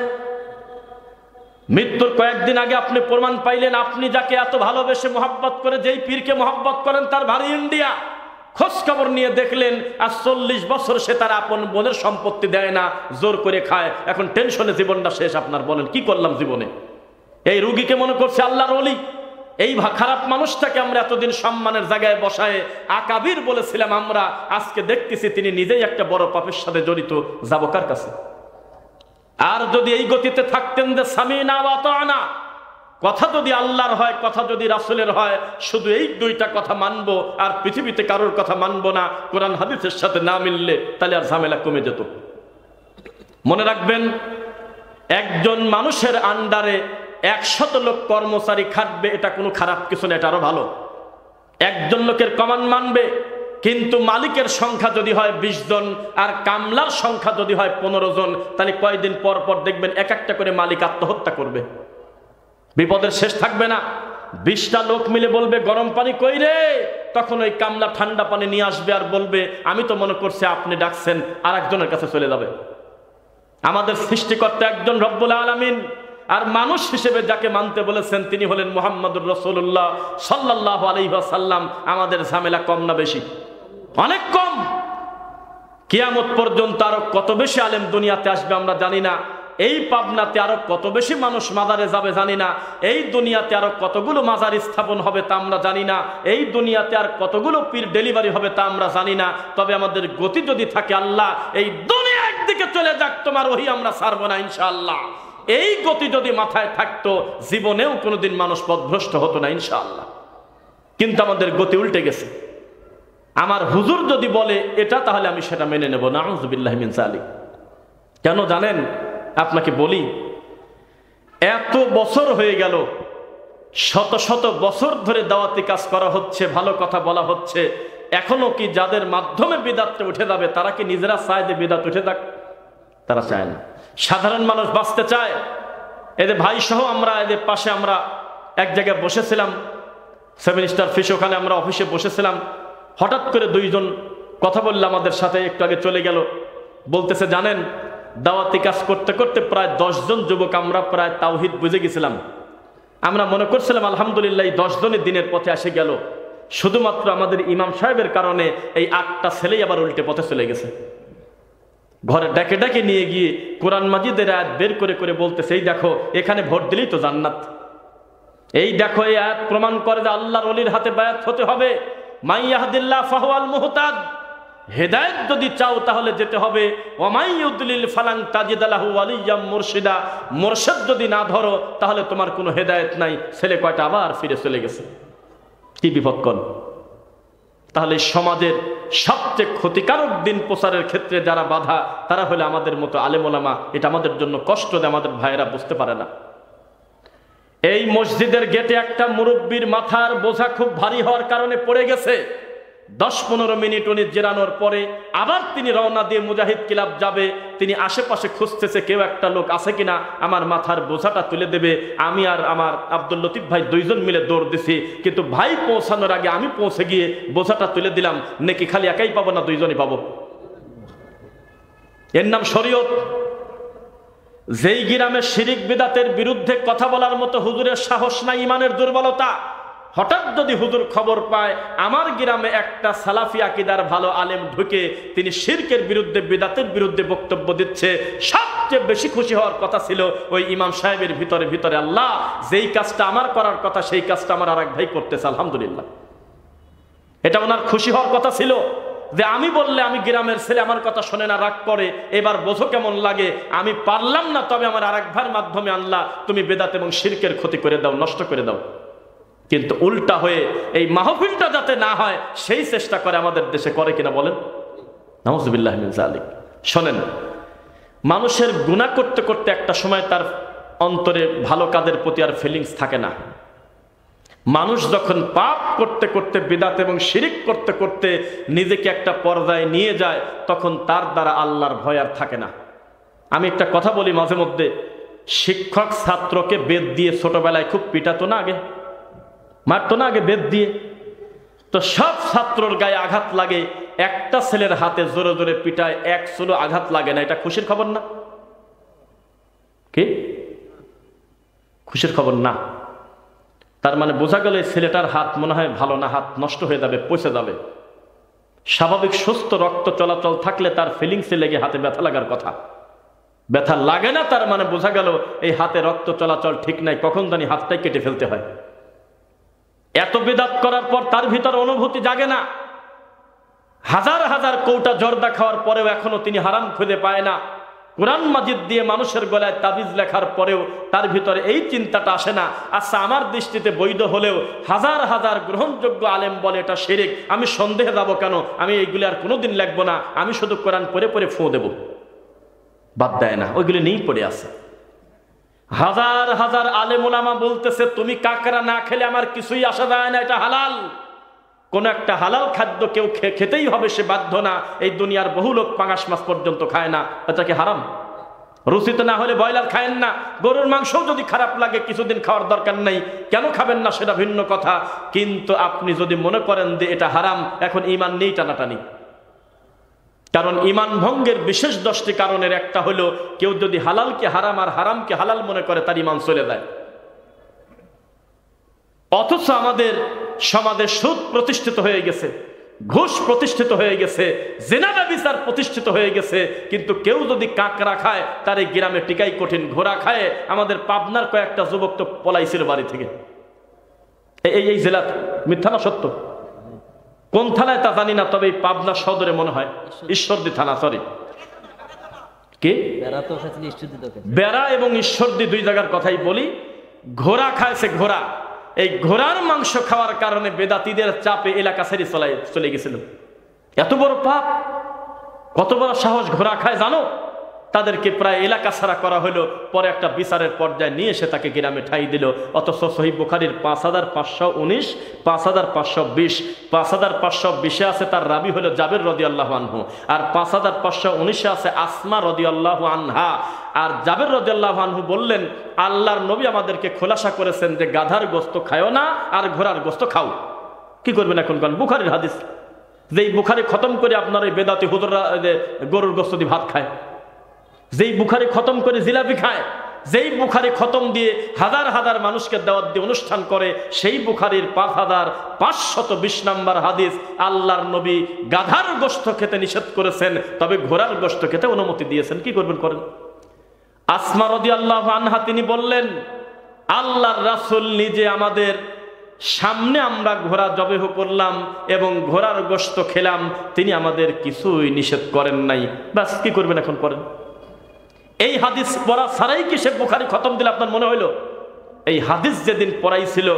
মৃত্যুর কয়েকদিন আগে আপনি প্রমাণ পাইলেন, আপনি যাকে এত ভালোবেসে মোহাব্বত করে, যেই পীরকে মোহাব্বত করেন, তার ভারী ইন্ডিয়া। খোঁজ খবর নিয়ে দেখলেন আর 40 বছর সে তার আপন বোনের সম্পত্তি দেয় না, জোর করে খায়। এখন টেনশনে জীবনটা শেষ আপনার। বলেন কি করলাম জীবনে? এই রুগীকে মনে করছে আল্লাহর ওলি, এই খারাপ মানুষটাকে আমরা এতদিন সম্মানের জায়গায় বসায় আকাবির বলেছিলাম, আমরা আজকে দেখতেছি তিনি নিজেই একটা বড় পাপের সাথে জড়িত, যাবো কার কাছে? আর যদি এই গতিতে থাকতেন যে সামিনা ওয়া আতানা, কথা যদি আল্লাহর হয়, কথা যদি রাসূলের হয়, শুধু এই 2টা কথা মানবো আর পৃথিবীতে কারোর কথা মানবো না, কোরআন হাদিসের সাথে না মিললে, তাহলে আর ঝামেলা কমে যেত। মনে রাখবেন, একজন মানুষের আন্ডারে 100 লোক কর্মচারী খাটবে, এটা কোনো খারাপ কিছু না, এটা আরো ভালো। একজন লোকের কমান্ড মানবে, কিন্তু মালিকের সংখ্যা যদি হয় 20 জন আর কামলার সংখ্যা যদি হয় 15 জন, তাহলে কয়েকদিন পর পর দেখবেন এক একটা করে মালিক আত্মহত্যা করবে। বিপদের শেষ থাকবে না। 20টা লোক মিলে বলবে গরম পানি কই রে, তখন ওই কামলা ঠান্ডা পানি নিয়ে আসবে আর বলবে আমি তো মনে করছি আপনি ডাকছেন, আর একজনের কাছে চলে যাবে। আমাদের সৃষ্টিকর্তা একজন রব্বুল আলামিন, আর মানুষ হিসেবে যাকে মানতে বলেছেন তিনি হলেন মুহাম্মদুর রাসূলুল্লাহ সাল্লাল্লাহু আলাইহি ওয়াসাল্লাম। আমাদের ঝামেলা কম না বেশি? অনেক কম। কিয়ামত পর্যন্ত আরো কত বেশি আলেম দুনিয়াতে আসবে আমরা জানি না। এই পাবনাতে আরো কত বেশি মানুষ মাজারে যাবে জানি না। এই দুনিয়াতে আরো কতগুলো মাজার স্থাপন হবে তা আমরা জানি না। এই দুনিয়াতে আর কতগুলো পীর ডেলিভারি হবে তা আমরা জানি না। তবে আমাদের গতি যদি থাকে, আল্লাহ এই দুনিয়া একদিকে চলে যাক, তোমার ওহী আমরা ছাড়বো না ইনশাআল্লাহ। এই গতি যদি মাথায় থাকতো, জীবনেও কোনোদিন মানুষ পথভ্রষ্ট হতো না ইনশাআল্লাহ। কিন্তু আমাদের গতি উল্টে গেছে। আমার হুজুর যদি বলে এটা, তাহলে আমি সেটা মেনে নেব, নাউযুবিল্লাহি মিন যালিক। কেন জানেন? আপনাকে বলি, এত বছর হয়ে গেল, শত শত বছর ধরে দাওয়াতি কাজ করা হচ্ছে, ভালো কথা বলা হচ্ছে, এখনো কি যাদের মাধ্যমে বিদআতটা উঠে যাবে তারা কি নিজেরা চায় যে বিদআত উঠে যাক? তারা চায় না। সাধারণ মানুষ বাঁচতে চায়। এদের ভাই সহ আমরা এদের পাশে আমরা এক জায়গায় বসেছিলাম, 7 স্টার ফিশ, ওখানে আমরা অফিসে বসেছিলাম। হঠাৎ করে 2 জন কথা বললে আমাদের সাথে, একটু আগে চলে গেল। বলতেছে জানেন দাওয়াতি কাজ করতে করতে প্রায় 10 জন যুবক আমরা প্রায় তাওহীদ বুঝে গেছিলাম। আমরা মনে করছিলাম আলহামদুলিল্লাহ 10 জনই দিনের পথে এসে গেল। শুধুমাত্র আমাদের ইমাম সাহেবের কারণে এই 8টা ছেলেই আবার উল্টে পথে চলে গেছে। ঘরে ডেকে ডেকে নিয়ে গিয়ে কোরআন মাজিদের আয়াত বের করে করে বলতেছে, এই দেখো এখানে ভোট দিলেই তো জান্নাত, এই দেখো এই আয়াত প্রমাণ করে যে আল্লাহর ওলির হাতে বায়াত হতে হবে। মাই ইয়াহদিল্লাহ ফাহুয়াল মুহতাদ, হেদায়েত যদি চাও তাহলে যেতে হবে। ওয়া মাই ইউদলিল ফালান তাজিদ লাহু ওয়ালিয়্যাম মুরশিদা, মুরশিদ যদি না ধরো তাহলে তোমার কোনো হেদায়েত নাই। ছেলে কয়টা আবার ফিরে চলে গেছে। কি বিপদকর! তাহলে সমাজের সবচেয়ে ক্ষতিকারক দিন প্রচারের ক্ষেত্রে যারা বাধা, তারা হলে আমাদের মতো আলেম ওলামা। এটা আমাদের জন্য কষ্ট যে আমাদের ভাইয়েরা বুঝতে পারে না। এই মসজিদের গেটে একটা মুরব্বীর মাথার বোঝা খুব ভারী হওয়ার কারণে পড়ে গেছে। 10-15 মিনিট উনি জেরানোর পরে আবার তিনি রওনা দিয়ে মুজাহিদ ক্লাব যাবে। তিনি আশেপাশে খুঁজতেছে কেউ একটা লোক আছে কিনা আমার মাথার বোঝাটা তুলে দেবে। আমি আর আমার আব্দুল লতিফ ভাই 2 জন মিলে দৌড় দিছি, কিন্তু ভাই পৌঁছানোর আগে আমি পৌঁছে গিয়ে বোঝাটা তুলে দিলাম। নাকি খালি একাই পাবো না 2 জনই পাবো? এর নাম শরীয়ত। যেই গ্রামে শিরিক বিদাতের বিরুদ্ধে কথা বলার মতো হুজুরের সাহস নাই, ইমানের দুর্বলতা, হঠাৎ যদি হুজুর খবর পায় আমার গ্রামে একটা সালাফি আকীদার ভালো আলেম ঢুকে তিনি শিরকের বিরুদ্ধে বিদাতের বিরুদ্ধে বক্তব্য দিচ্ছে, সবচেয়ে বেশি খুশি হওয়ার কথা ছিল ওই ইমাম সাহেবের ভিতরে আল্লাহ যেই কাজটা আমার করার কথা সেই কাজটা আমার আরেক ভাই করতেছে, আলহামদুলিল্লাহ। এটা ওনার খুশি হওয়ার কথা ছিল যে আমি বললে আমি গ্রামের ছেলে আমার কথা শোনে না, রাগ করে। এবার বোঝো কেমন লাগে, আমি পারলাম না, তবে আমার আরেক ভাইয়ের মাধ্যমে আল্লাহ তুমি বেদাত এবং শিরকের ক্ষতি করে দাও, নষ্ট করে দাও। কিন্তু উল্টা হয়ে এই মাহফিলটা যাতে না হয় সেই চেষ্টা করে আমাদের দেশে, করে কিনা বলেন? নাউজুবিল্লাহ মিন যালিক। শোনেন, মানুষের গুনাহ করতে করতে একটা সময় তার অন্তরে ভালো কাজের প্রতি আর ফিলিংস থাকে না। মানুষ যখন পাপ করতে করতে বিদাত এবং শিরিক করতে করতে নিজেকে একটা পর্যায়ে নিয়ে যায়, তখন তার দ্বারা আল্লাহর ভয় আর থাকে না। আমি একটা কথা বলি মাঝে মধ্যে, শিক্ষক ছাত্রকে বেদ দিয়ে ছোটবেলায় খুব পিটাতো না, আগে মারতো না, আগে বেদ দিয়ে। তো সব ছাত্রর গায়ে আঘাত লাগে, একটা ছেলের হাতে জোরে জোরে পিটায় 1 চুলো আঘাত লাগে না। এটা খুশির খবর না? কি খুশির খবর না? তার মানে বোঝা গেল এই ছেলেটার হাত মনে হয় ভালো না, হাত নষ্ট হয়ে যাবে, পচে যাবে। স্বাভাবিক সুস্থ রক্ত চলাচল থাকলে তার ফিলিংসে লেগে হাতে ব্যথা লাগার কথা, ব্যথা লাগে না। তার মানে বোঝা গেল এই হাতে রক্ত চলাচল ঠিক নাই, কখন জানি হাতটাই কেটে ফেলতে হয়। এত বিদাত করার পর তার ভিতরে অনুভূতি জাগে না। হাজার হাজার কৌটা জর্দা খাওয়ার পরেও এখনো তিনি হারাম খুঁজে পায় না। কোরআন মাজিদ দিয়ে মানুষের গলায় তাবিজ লেখার পরেও তার ভিতরে এই চিন্তাটা আসে না, আচ্ছা আমার দৃষ্টিতে বৈধ হলেও হাজার হাজার গ্রহণযোগ্য আলেম বলে এটা শিরক, আমি সন্দেহে যাব কেন? আমি এইগুলি আর কোনোদিন লিখবো না, আমি শুধু কোরআন পড়ে পড়ে ফুঁ দেব। বাদ দেয় না, ওইগুলি নেই পড়ে আছে। হাজার হাজার আলেম ওলামা বলতেছে তুমি কাকড়া না খেলে আমার কিছুই আসা যায় না, এটা হালাল। কোন একটা হালাল খাদ্য কেউ খেতেই হবে, সে বাধ্য না। এই দুনিয়ার বহু লোক পাঙাশ মাছ পর্যন্ত খায় না, এটা কি হারাম? রুচিতে না হলে ব্রয়লার খায়েন না, গরুর মাংসও যদি খারাপ লাগে কিছুদিন খাওয়ার দরকার নেই, কেন খাবেন না সেটা ভিন্ন কথা। কিন্তু আপনি যদি মনে করেন যে এটা হারাম, এখন ঈমান নেই টানাটানি। কারণ ঈমান ভঙ্গের বিশেষ 10টি কারণের একটা হলো কেউ যদি হালালকে হারাম আর হারামকে হালাল মনে করে তার ঈমান চলে যায়। অথচ আমাদের সমাজে সুদ প্রতিষ্ঠিত হয়ে গেছে, ঘুষ প্রতিষ্ঠিত হয়ে গেছে, জিনা ব্যভিচার প্রতিষ্ঠিত হয়ে গেছে, কিন্তু কেউ যদি কাকড়া খায় তার এই গ্রামে টিকাই কঠিন। ঘোড়া খায় আমাদের পাবনার কয়েকটা যুবক তো পলাইছিল বাড়ি থেকে, এই জেলা। মিথ্যা না সত্য? কোন থানায় তা জানি না, তবে পাবনা সদরে মনে হয় ঈশ্বরদী থানা, সরি কি বেড়া এবং ঈশ্বরদী 2 জায়গার কথাই বলি। ঘোড়া খায়ছে, ঘোড়া। এই ঘোড়ার মাংস খাওয়ার কারণে বেদাতীদের চাপে এলাকা ছেড়ে চলে গেছিল। এত বড় পাপ, কত বড় সাহস! ঘোড়া খায় জানো? তাদেরকে প্রায় এলাকা ছাড়া করা হলো, পরে একটা বিচারের পর্যায়ে নিয়ে এসে তাকে গ্রামে ঠাই দিল। অথচ সহিহ বুখারীর 5519, 5520, 5520 আছে তার রাবি হলো জাবের রাদিয়াল্লাহু আনহু, আর 5519 আছে আসমা রাদিয়াল্লাহু আনহা। আর জাবের রাদিয়াল্লাহু আনহু বললেন আল্লাহর নবী আমাদেরকে খোলাসা করেছেন যে গাধার গোস্ত খায়ও না আর ঘোড়ার গোস্ত খাও। কি করবেন এখন? কারণ বুখারীর হাদিস, যেই বুখারী খতম করে আপনার এই বেদাতি হুজুররা গরুর গোস্ত দিয়ে ভাত খায়। যেই বুখারি খতম করে জিলাপি খায়, যেই বুখারি খতম দিয়ে হাজার হাজার মানুষকে দাওয়াত দিয়ে অনুষ্ঠান করে, সেই বুখারির 5520 নম্বর হাদিস, আল্লাহর নবী গাধার গোশত খেতে নিষেধ করেছেন, তবে ঘোড়ার গোশত খেতে অনুমতি দিয়েছেন। কি করবেন করেন। আসমা রাদিয়াল্লাহু আনহা তিনি বললেন, আল্লাহর রাসূল নিজে আমাদের সামনে আমরা ঘোড়া জবেহ করলাম এবং ঘোড়ার গোশত খেলাম, তিনি আমাদের কিছুই নিষেধ করেন নাই। বাস কি করবেন এখন করেন। এই হাদিস পড়া ছাড়াই কি সে বুখারী খতম দিলে আপনার মনে হইল? এই হাদিস যেদিন পড়াইছিল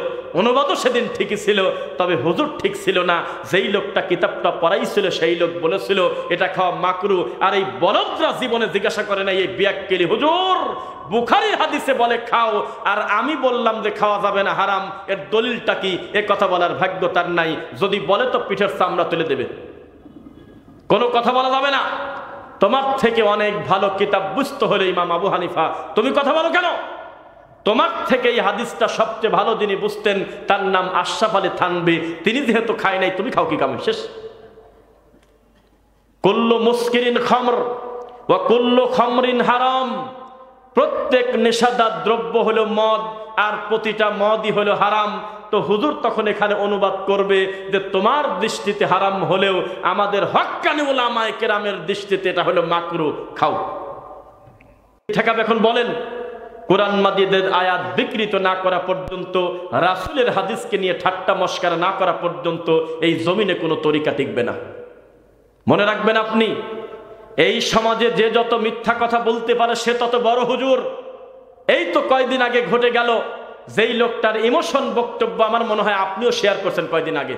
অনুবাদও সেদিন ঠিকই ছিল, তবে হুজুর ঠিক ছিল না। যেই লোকটা কিতাবটা পড়াইছিল সেই লোক বলেছিল এটা খাওয়া মাকরু, আর এই বলদরা জীবনে জিজ্ঞাসা করে না এই বিয়াক্কেলি হুজুর বুখারীর হাদিসে বলে খাও, আর আমি বললাম যে খাওয়া যাবে না হারাম, এর দলিলটা কি? এ কথা বলার ভাগ্য তার নাই। যদি বলে তো পিঠের চামড়া তুলে দেবে, কোনো কথা বলা যাবে না। তোমার থেকে অনেক ভালো কিতাব বুঝতে হলে ইমাম আবু হানিফা, তুমি কথা বলো কেন? তোমার থেকে এই হাদিসটা সবচেয়ে ভালো যিনি বুঝতেন তার নাম আশরাফ আলী থানভী, তিনি যেহেতু খায় নাই তুমি খাও কি কামে? শেষ। কুল্লু মুসকিরিন খামর ওয়া কুল্লু খামরিন হারাম, প্রত্যেক নেশাদার দ্রব্য হলো মদ, আর প্রতিটা মদই হলো হারাম। তো হুজুর তখন এখানে অনুবাদ করবে যে তোমার দৃষ্টিতে হারাম হলেও আমাদের হক্কানি উলামায়ে কেরামের দৃষ্টিতে এটা হলো মাকরু, খাও। ঠেকাবে এখন বলেন। কোরআন মাজিদের আয়াত বিকৃত না করা পর্যন্ত, রাসূলের হাদিসকে নিয়ে ঠাট্টা মশকরা না করা পর্যন্ত এই জমিনে কোনো তরিকা টিকবে না। মনে রাখবেন আপনি, এই সমাজে যে যত মিথ্যা কথা বলতে পারে সে তত বড় হুজুর। এই তো কয়দিন আগে ঘটে গেল, যেই লোকটার ইমোশন বক্তব্য আমার মনে হয় আপনিও শেয়ার করছেন কয়দিন আগে,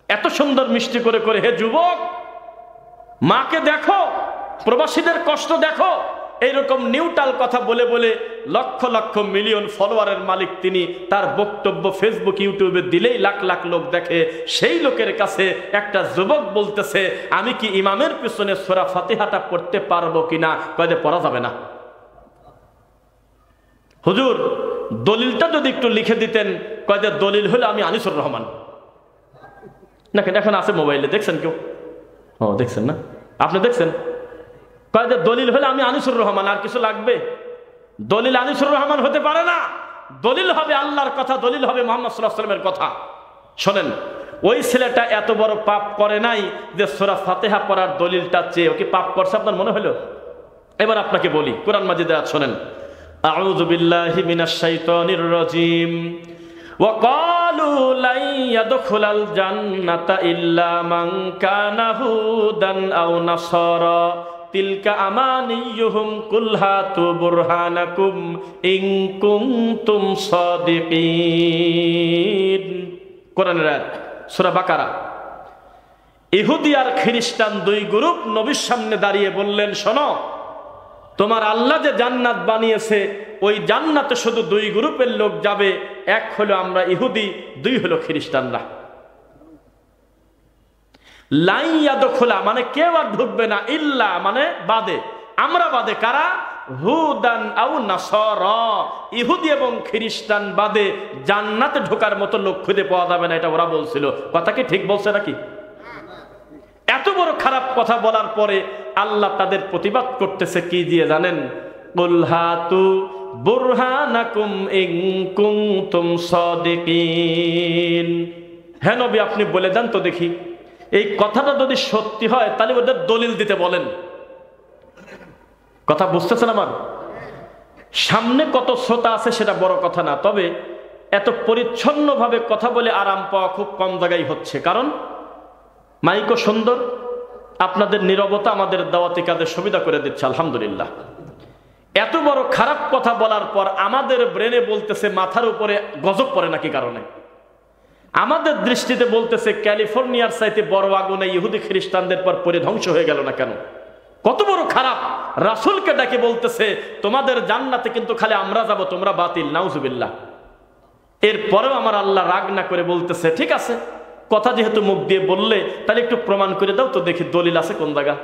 এত সুন্দর মিষ্টি করে করে, হে যুবক মাকে দেখো, প্রবাসীদের কষ্ট দেখো, এইরকম নিউট্রাল কথা বলে বলে লক্ষ লক্ষ মিলিয়ন ফলোয়ারের মালিক তিনি। তার বক্তব্য ফেসবুক ইউটিউবে দিলেই লাখ লাখ লোক দেখে। সেই লোকের কাছে একটা যুবক বলতেছে আমি কি ইমামের পিছনে সূরা ফাতিহাটা পড়তে পারবো কিনা? কয়দে পড়া যাবে না। হুজুর দলিলটা যদি একটু লিখে দিতেন। কয়দে দলিল হলো আমি আনিসুর রহমান। না এখন আছে মোবাইলে, দেখছেন কেউ? ও দেখছেন না, আপনি দেখছেন? কয়দে দলিল হলে আমি আনিসুর রহমান, আর কিছু লাগবে? দলিল আনিসুর রহমান হতে পারে না। দলিল হবে আল্লাহর কথা, দলিল হবে মুহাম্মদ সাল্লাল্লাহু আলাইহি ওয়াসাল্লামের কথা। শোনেন, ওই ছেলেটা এত বড় পাপ করে নাই যে সূরা ফাতিহা পড়ার দলিলটা চেয়ে ওকে পাপ করছে আপনার মনে হলো? এবার আপনাকে বলি, কোরআন মাজিদে আয়াত শোনেন। আউযু বিল্লাহি মিনাশ শাইতানির রাজীম। ওয়া ক্বালু লা ইয়াদখুলাল জান্নাতা ইল্লা মান কানা হুদান আও নাসারা তিলকা আমানিয়ুহুম কুল হাতু বুরহানাকুম ইন কুনতুম সাদিকিন। কোরআনের আয়াত, সূরা বাকারা। ইহুদি আর খ্রিস্টান দুই গ্রুপ নবীর সামনে দাঁড়িয়ে বললেন, শোনো, তোমার আল্লাহ যে জান্নাত বানিয়েছে ওই জান্নাতে শুধু দুই গ্রুপের লোক যাবে, এক হলো আমরা ইহুদি, দুই হলো খ্রিস্টানরা। লাইয়াদখুলা মানে কেউ আর ঢুকবে না, ইল্লা মানে বাদে, আমরা বাদে। কারা? হুদান আও নাসারা, ইহুদি এবং খ্রিস্টান বাদে জান্নাতে ঢোকার মতো লোক খুঁজে পাওয়া যাবে না। এটা ওরা বলছিল। কথা কি ঠিক বলছে নাকি? এত বড় খারাপ কথা বলার পরে আল্লাহ তাদের প্রতিবাদ করতেছে কি দিয়ে জানেন? কুল হাতু বুরহানাকুম ইন কুনতুম সাদিকিন। হে নবী আপনি বলে দেন তো দেখি, এই কথাটা যদি সত্যি হয় তাহলে ওদের দলিল দিতে বলেন। কথা বুঝতেছেন আমার? সামনে কত শ্রোতা আছে সেটা বড় কথা না, তবে এত পরিচ্ছন্নভাবে কথা বলে আরাম পাওয়া খুব কম জায়গায় হচ্ছে। কারণ মাইকও সুন্দর, আপনাদের নীরবতা আমাদের দাওয়াতি কাজে সুবিধা করে দিচ্ছে, আলহামদুলিল্লাহ। এত বড় খারাপ কথা বলার পর আমাদের ব্রেনে বলতেছে মাথার উপরে গজব পড়ে নাকি কারণে? আমাদের দৃষ্টিতে বলতেছে ক্যালিফোর্নিয়ার চাইতে বড় আগুনে ইহুদি খ্রিস্টানদের পর পরে ধ্বংস হয়ে গেল না কেন? কত বড় খারাপ! রাসূলকে ডাকে বলতেছে তোমাদের জান্নাতে কিন্তু খালি আমরা যাব, তোমরা বাতিল, নাউজুবিল্লাহ। এরপরেও আমার আল্লাহ রাগ না করে বলতেছে ঠিক আছে, কথা যেহেতু মুখ দিয়ে বললে তাহলে একটু প্রমাণ করে দাও তো দেখি দলিল আছে কোন জায়গা।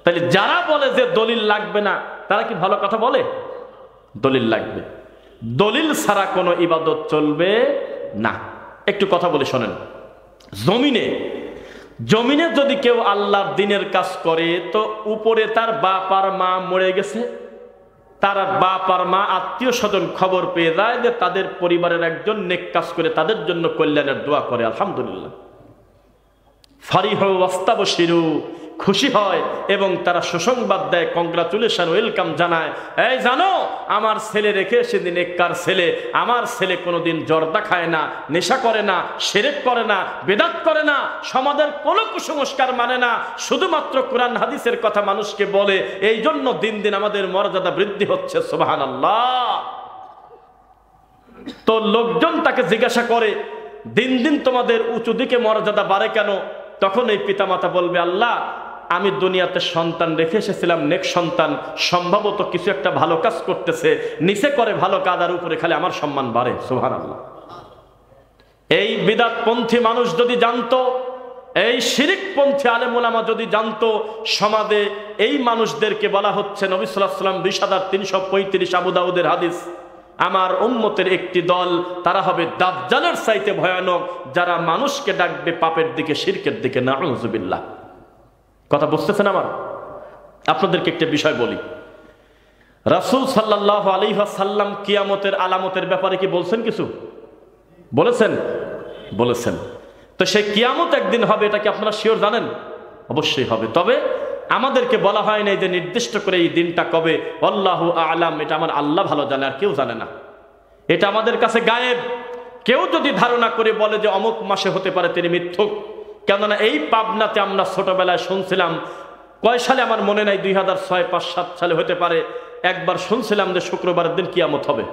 তাহলে যারা বলে যে দলিল লাগবে না তারা কি ভালো কথা বলে? দলিল লাগবে। দলিল ছাড়া কোনো ইবাদত চলবে না। একটু কথা বলে শোনেন। জমিনে জমিনে যদি কেউ আল্লাহর দ্বীনের কাজ করে, তো উপরে তার বাপ আর মা মরে গেছে, তার বাপ আর মা আত্মীয় স্বজন খবর পেয়ে যায় যে তাদের পরিবারের একজন নেক কাজ করে, তাদের জন্য কল্যাণের দোয়া করে, আলহামদুলিল্লাহ, ফারিহ ওয়াস্তাবশিরু, খুশি হয় এবং তারা সুসংবাদ দেয়, কংগ্রাচুলেশন, ওয়েলকাম জানায়। এই জানো, আমার ছেলে রেখে সেদিন নেককার ছেলে, আমার ছেলে কোনোদিন জর্দা খায় না, নেশা করে না, শিরক করে না, বেদাত করে না, সমাজের কোনো কুসংস্কার মানে না, শুধুমাত্র কোরআন হাদিসের কথা মানুষকে বলে। এই জন্য দিন দিন আমাদের মর্যাদা বৃদ্ধি হচ্ছে, সুবহানাল্লাহ। তো লোকজন তাকে জিজ্ঞাসা করে, দিন দিন তোমাদের উঁচু দিকে মর্যাদা বাড়ে কেন? তখন এই পিতামাতা বলবে, আল্লাহ, আমি দুনিয়াতে সন্তান রেখে এসেছিলাম, নেক সন্তান, সম্ভবত কিছু একটা ভালো কাজ করতেছে, নিচে করে ভালো কাজ, আর উপরে খালি আমার সম্মান বাড়ে, সুবহানাল্লাহ। এই বিদআতপন্থী মানুষ যদি জানতো, এই শিরকপন্থী আলেম ওলামা যদি জানতো, সমাজে এই মানুষদেরকে বলা হচ্ছে, নবী সাল্লাল্লাহু আলাইহি ওয়াসাল্লাম ২০৩৩ আবু দাউদের হাদিস, আমার উম্মতের একটি দল, তারা হবে দাজ্জালের চাইতে ভয়ানক, যারা মানুষকে ডাকবে পাপের দিকে, শিরকের দিকে, নাউযুবিল্লাহ। কথা বুঝতেছেন আমার? আপনাদেরকে একটা বিষয় বলি, রাসূল সাল্লাল্লাহু আলাইহি ওয়াসাল্লাম কিয়ামতের আলামতের ব্যাপারে কি বলছেন? কিছু বলেছেন? বলেছেন। তো সেই কিয়ামত একদিন হবে, এটা কি আপনারা শিওর জানেন? অবশ্যই হবে। তবে আমাদেরকে বলা হয় নাই যে নির্দিষ্ট করে এই দিনটা কবে, আল্লাহু আ'লাম, এটা আমার আল্লাহ ভালো জানে, আর কেউ জানে না, এটা আমাদের কাছে গায়েব। কেউ যদি ধারণা করে বলে যে অমুক মাসে হতে পারে, তিনি মিথ্যুক। কেননা এই পাবনাতে আমরা ছোটবেলায় শুনছিলাম, কয় সালে আমার মনে নাই, 2006, 5, 7 সালে হতে পারে, একবার শুনছিলাম যে শুক্রবারের দিন কিয়ামত হবে।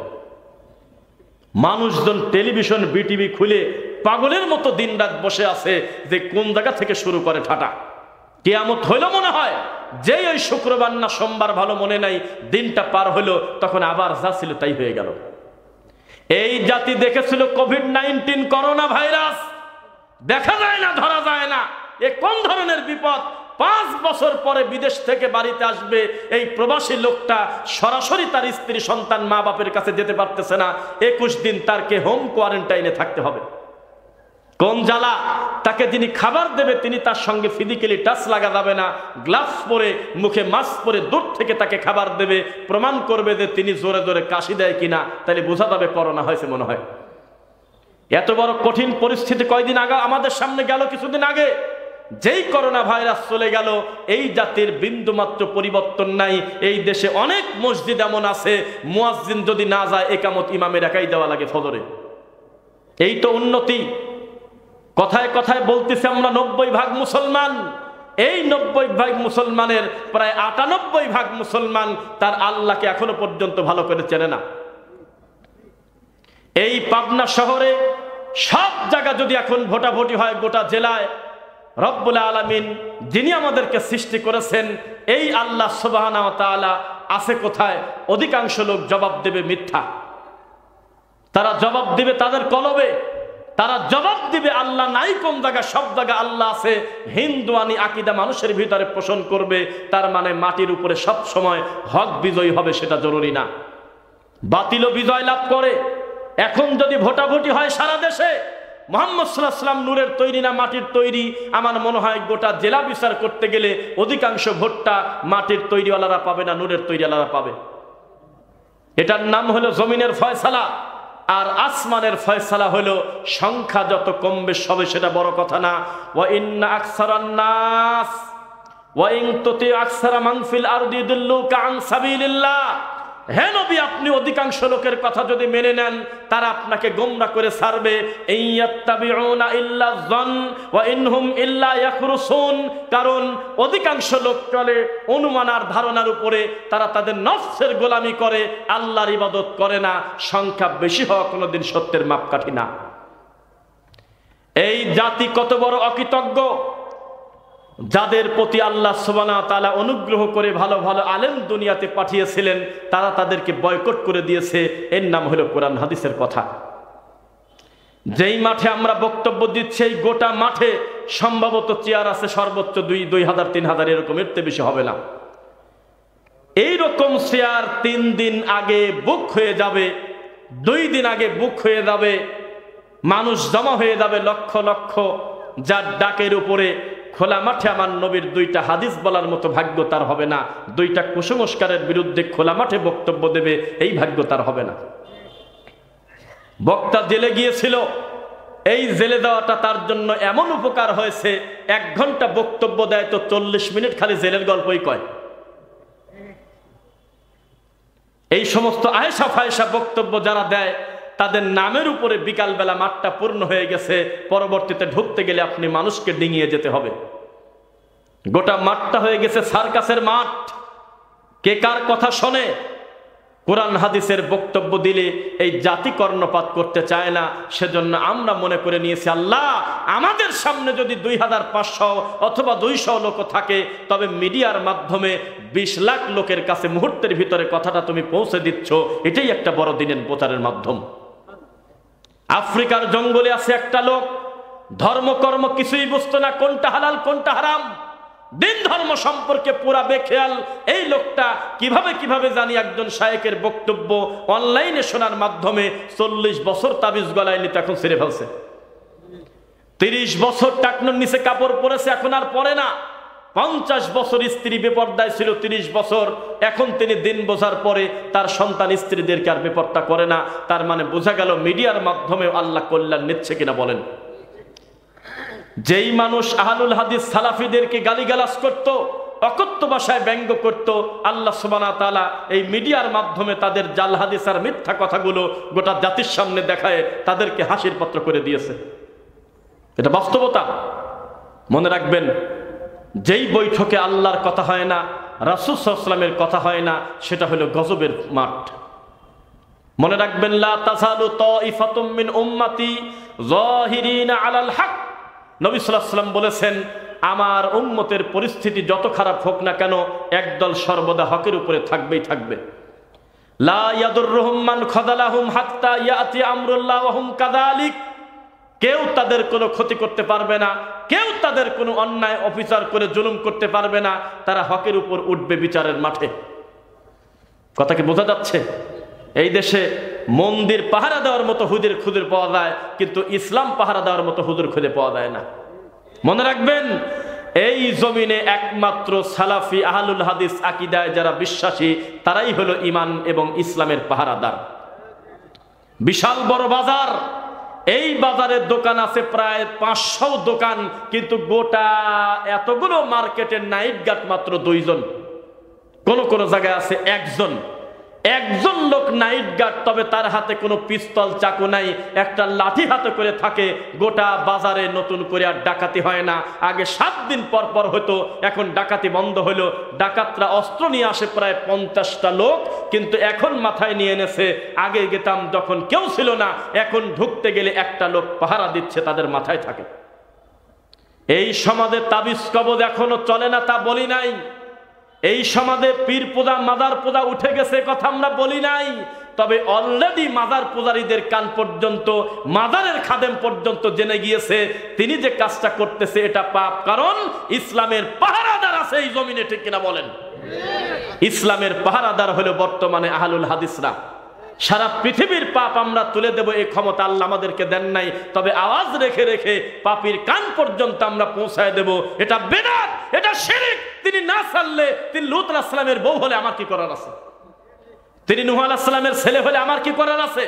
মানুষজন টেলিভিশন, বিটিভি খুলে পাগলের মতো দিন রাত বসে আছে যে কোন জায়গা থেকে শুরু করে ঠাটা। কিয়ামত হইল মনে হয়, যেই ওই শুক্রবার না সোমবার ভালো মনে নাই, দিনটা পার হলো, তখন আবার যা ছিল তাই হয়ে গেল। এই জাতি দেখেছিল কোভিড-19, করোনা ভাইরাস, দেখা যায় না, ধরা যায় না, এ কোন ধরনের বিপদ। 5 বছর পরে বিদেশ থেকে বাড়িতে আসবে এই প্রবাসী লোকটা, সরাসরি তার স্ত্রী, সন্তান, মা বাপের কাছে যেতে পারতেছে না, 21 দিন তারকে হোম কোয়ারেন্টাইনে থাকতে হবে। কোন জ্বালা! তাকে যিনি খাবার দেবে, তিনি তার সঙ্গে ফিজিক্যালি টাচ লাগা যাবে না, গ্লাভস পরে, মুখে মাস্ক পরে দূর থেকে তাকে খাবার দেবে, প্রমাণ করবে যে তিনি জোরে জোরে কাশি দেয় কিনা, তাহলে বোঝা যাবে করোনা হয়েছে মনে হয়। এত বড় কঠিন পরিস্থিতি কয়দিন আগে আমাদের সামনে গেল, কিছুদিন আগে। যেই করোনা ভাইরাস চলে গেল, এই জাতির বিন্দুমাত্র পরিবর্তন নাই। এই দেশে অনেক মসজিদ এমন আছে, মুয়াজ্জিন যদি না যায়, একামত ইমামের একাই দেওয়া লাগে ফজরে। এই তো উন্নতি। কথায় কথায় বলতেছি আমরা 90% মুসলমান। এই 90% মুসলমানের প্রায় 98% মুসলমান তার আল্লাহকে এখনো পর্যন্ত ভালো করে চেনে না। এই পাবনা শহরে সব জায়গা যদি এখন ভোটাভুটি হয়, গোটা জেলায়, রব্বুল আলামিন যিনি আমাদেরকে সৃষ্টি করেছেন, এই আল্লাহ সুবহানাহু ওয়া তাআলা আছে কোথায়? অধিকাংশ লোক জবাব দেবে মিথ্যা। তারা জবাব দিবে তাদের কলবে, তারা জবাব দিবে আল্লাহ নাই কোন জায়গা, সব জায়গা আল্লাহ আছে। হিন্দুয়ানি আকীদা মানুষের ভিতরে পোষণ করবে, তার মানে মাটির উপরে সব সময় হক বিজয়ী হবে, সেটা জরুরি না, বাতিলও বিজয় লাভ করে। এখন যদি ভোটাভুটি হয় সারা দেশে, মুহাম্মদ সাল্লাল্লাহু আলাইহি ওয়াসাল্লাম নূরের তৈরি না মাটির তৈরি? আমার মনে হয় গোটা জেলা বিচার করতে গেলে অধিকাংশ ভোটটা মাটির তৈরিওয়ালারা পাবে না, নূরের তৈরিওয়ালারা পাবে। এটার নাম হলো জমিনের ফয়সালা। আর আসমানের ফয়সালা হলো সংখ্যা যত কমবে সবে, সেটা বড় কথা না। ওয়া ইন্না আকসারান নাস ওয়া ইন তুতি আকসারা মান ফিল আরদি ইউদিল্লুকা আন সাবিলিল্লাহ। হে নবী, আপনি অধিকাংশ লোকের কথা যদি মেনে নেন, তারা আপনাকে গোমরা করে ছাড়বে। ইয়াত্তাবিউনা ইল্লা যন ওয়া ইনহুম ইল্লা ইয়াখরুসুন। কারণ অধিকাংশ লোক চলে অনুমান আর ধারণার উপরে, তারা তাদের নফসের গোলামি করে, আল্লাহর ইবাদত করে না। সংখ্যা বেশি হওয়া কোনোদিন সত্যের মাপকাঠি না। এই জাতি কত বড় অকৃতজ্ঞ! যাদের প্রতি আল্লাহ সুবহানাহু ওয়া তাআলা অনুগ্রহ করে ভালো ভালো আলেম দুনিয়াতে পাঠিয়েছিলেন, তারা তাদেরকে বয়কট করে দিয়েছে। এর নাম হলো কোরআন হাদিসের কথা। যেই মাঠে আমরা বক্তব্য দিচ্ছি, এই গোটা মাঠে সম্ভবত চেয়ার আছে সর্বোচ্চ 2000-3000, এরকম, এর চেয়ে বেশি হবে না। এইরকম চেয়ার 3 দিন আগে বুক হয়ে যাবে, 2 দিন আগে বুক হয়ে যাবে, মানুষ জমা হয়ে যাবে লক্ষ লক্ষ, যার ডাকের উপরে খোলা মাঠে আমার নবীর দুইটা হাদিস বলার মতো ভাগ্য তার হবে না, দুইটা কুসংস্কারের বিরুদ্ধে খোলা মাঠে বক্তব্য দেবে এই ভাগ্য তার হবে না। বক্তা জেলে গিয়েছিল, এই জেলে দেওয়াটা তার জন্য এমন উপকার হয়েছে, 1 ঘন্টা বক্তব্য দেয় তো 40 মিনিট খালি জেলের গল্পই কয়। এই সমস্ত আয়েশা ফায়েশা বক্তব্য যারা দেয় তাদের নামের উপরে বিকালবেলা মাঠটা পূর্ণ হয়ে গেছে, পরবর্তীতে ঢুকতে গেলে আপনি মানুষকে ডিঙিয়ে যেতে হবে। গোটা মাঠটা হয়ে গেছে সার্কাসের মাঠ। কে কার কথা শোনে? কোরআন হাদিসের বক্তব্য দিলে এই জাতি কর্ণপাত করতে চায় না, সেজন্য আমরা মনে করে নিয়েছি আল্লাহ আমাদের সামনে যদি 2500 অথবা 200 লোক থাকে, তবে মিডিয়ার মাধ্যমে 20 লাখ লোকের কাছে মুহূর্তের ভিতরে কথাটা তুমি পৌঁছে দিচ্ছ, এটাই একটা বড় দিনের প্রচারের মাধ্যম। আফ্রিকার জঙ্গলে আছে একটা লোক, ধর্মকর্ম কিছুই বুঝতো না, কোনটা হালাল কোনটা হারাম, দিন ধর্ম সম্পর্কে পুরা বেখেয়াল। এই লোকটা কিভাবে জানি একজন শায়েকের বক্তব্য অনলাইনে শোনার মাধ্যমে 40 বছর তাবিজ গলায় নিতে এখন ছেড়ে ফেলছে। 30 বছর টাকনোর নিচে কাপড় পরেছে, এখন আর পরে না। 50 বছর স্ত্রী বেপর্দায় ছিল, 30 বছর এখন তিনি দিন বোঝার পরে তার সন্তান স্ত্রীদেরকে আর বেপর্দা করে না। তার মানে বোঝা গেল মিডিয়ার মাধ্যমে আল্লাহ কল্যাণ নিচ্ছে কিনা বলেন। যেই মানুষ আহলুল হাদিস সালাফিদেরকে গালিগালাজ করত, অকথ্য ভাষায় ব্যঙ্গ করত, আল্লাহ সুবহানাহু ওয়া তাআলা এই মিডিয়ার মাধ্যমে তাদের জাল হাদিস আর মিথ্যা কথাগুলো গোটা জাতির সামনে দেখায় তাদেরকে হাসির পাত্র করে দিয়েছে। এটা বাস্তবতা। মনে রাখবেন, যেই বৈঠকে আল্লাহর কথা হয় না, রাসূল সাল্লাল্লাহু আলাইহি ওয়াসাল্লামের কথা হয় না, সেটা হলো গজবের মাঠ। মনে রাখবেন, লা তাযালু তাইফাতুম মিন উম্মতি যাহিরিনা আলাল হক। নবী সাল্লাল্লাহু আলাইহি ওয়াসাল্লাম বলেছেন, আমার উম্মতের পরিস্থিতি যত খারাপ হোক না কেন, একদল সর্বদা হকের উপরে থাকবেই থাকবে। লা ইয়াদুররুহুম মান খাযালাহুম হাত্তা ইয়াতি আমরুল্লাহ ওয়া হুম কাযালিক। কেউ তাদের কোনো ক্ষতি করতে পারবে না, কেউ তাদের কোনো অন্যায় অবিচার করে জুলুম করতে পারবে না, তারা হকের উপর উঠবে বিচারের মাঠে। কথা কি বোঝা যাচ্ছে? এই দেশে মন্দির পাহারা দেওয়ার মতো হুজুর খুদে পাওয়া যায়, কিন্তু ইসলাম পাহারা দেওয়ার মতো হুজুর খুদে পাওয়া যায় না। মনে রাখবেন, এই জমিনে একমাত্র সালাফি আহলুল হাদিস আকীদায় যারা বিশ্বাসী, তারাই হলো ঈমান এবং ইসলামের পাহারাদার। বিশাল বড় বাজার, এই বাজারের দোকান আছে প্রায় 500 দোকান, কিন্তু গোটা এতগুলো মার্কেটের নাইট গার্ড মাত্র 2 জন, কোন কোন জায়গায় আছে 1 জন। একজন লোক নাইট গার্ড, তবে তার হাতে কোনো পিস্তল চাকু নাই, একটা লাঠি হাতে করে থাকে। গোটা বাজারে নতুন করে আর ডাকাতি হয় না। আগে 7 দিন পর পর হতো, এখন ডাকাতি বন্ধ হলো। ডাকাতরা অস্ত্র নিয়ে আসে প্রায় 50টা লোক, কিন্তু এখন মাথায় নিয়ে এনেছে, আগে গেতাম যখন কেউ ছিল না, এখন ঢুকতে গেলে একটা লোক পাহারা দিচ্ছে, তাদের মাথায় থাকে। এই সমাজে তাবিজ কবজ এখনো চলে না, তা বলি নাই। এই সমাজে পীর পূজা মাজার পূজা উঠে গেছে, কথা আমরা বলি নাই। তবে অলরেডি মাজার পূজারীদের কান পর্যন্ত, মাজারের খাদেম পর্যন্ত জেনে গিয়েছে তিনি যে কাজটা করতেছে এটা পাপ, কারণ ইসলামের পাহারাদার আছে এই জমিনে, ঠিক কিনা বলেন? ইসলামের পাহারাদার হলো বর্তমানে আহলুল হাদিসরা। সারা পৃথিবীর পাপ আমরা তুলে দেব, এই ক্ষমতা আল্লাহ আমাদেরকে দেন নাই। তবে আওয়াজ রেখে রেখে পাপীর কান পর্যন্ত আমরা পৌঁছায় দেব। এটা বেদাত, এটা শিরক। তিনি না ছাড়লে, তিনি লূত আলাইহিস সালামের বউ হলে আমার কি করার আছে? তিনি নূহ আলাইহিস সালামের ছেলে হলে আমার কি করার আছে?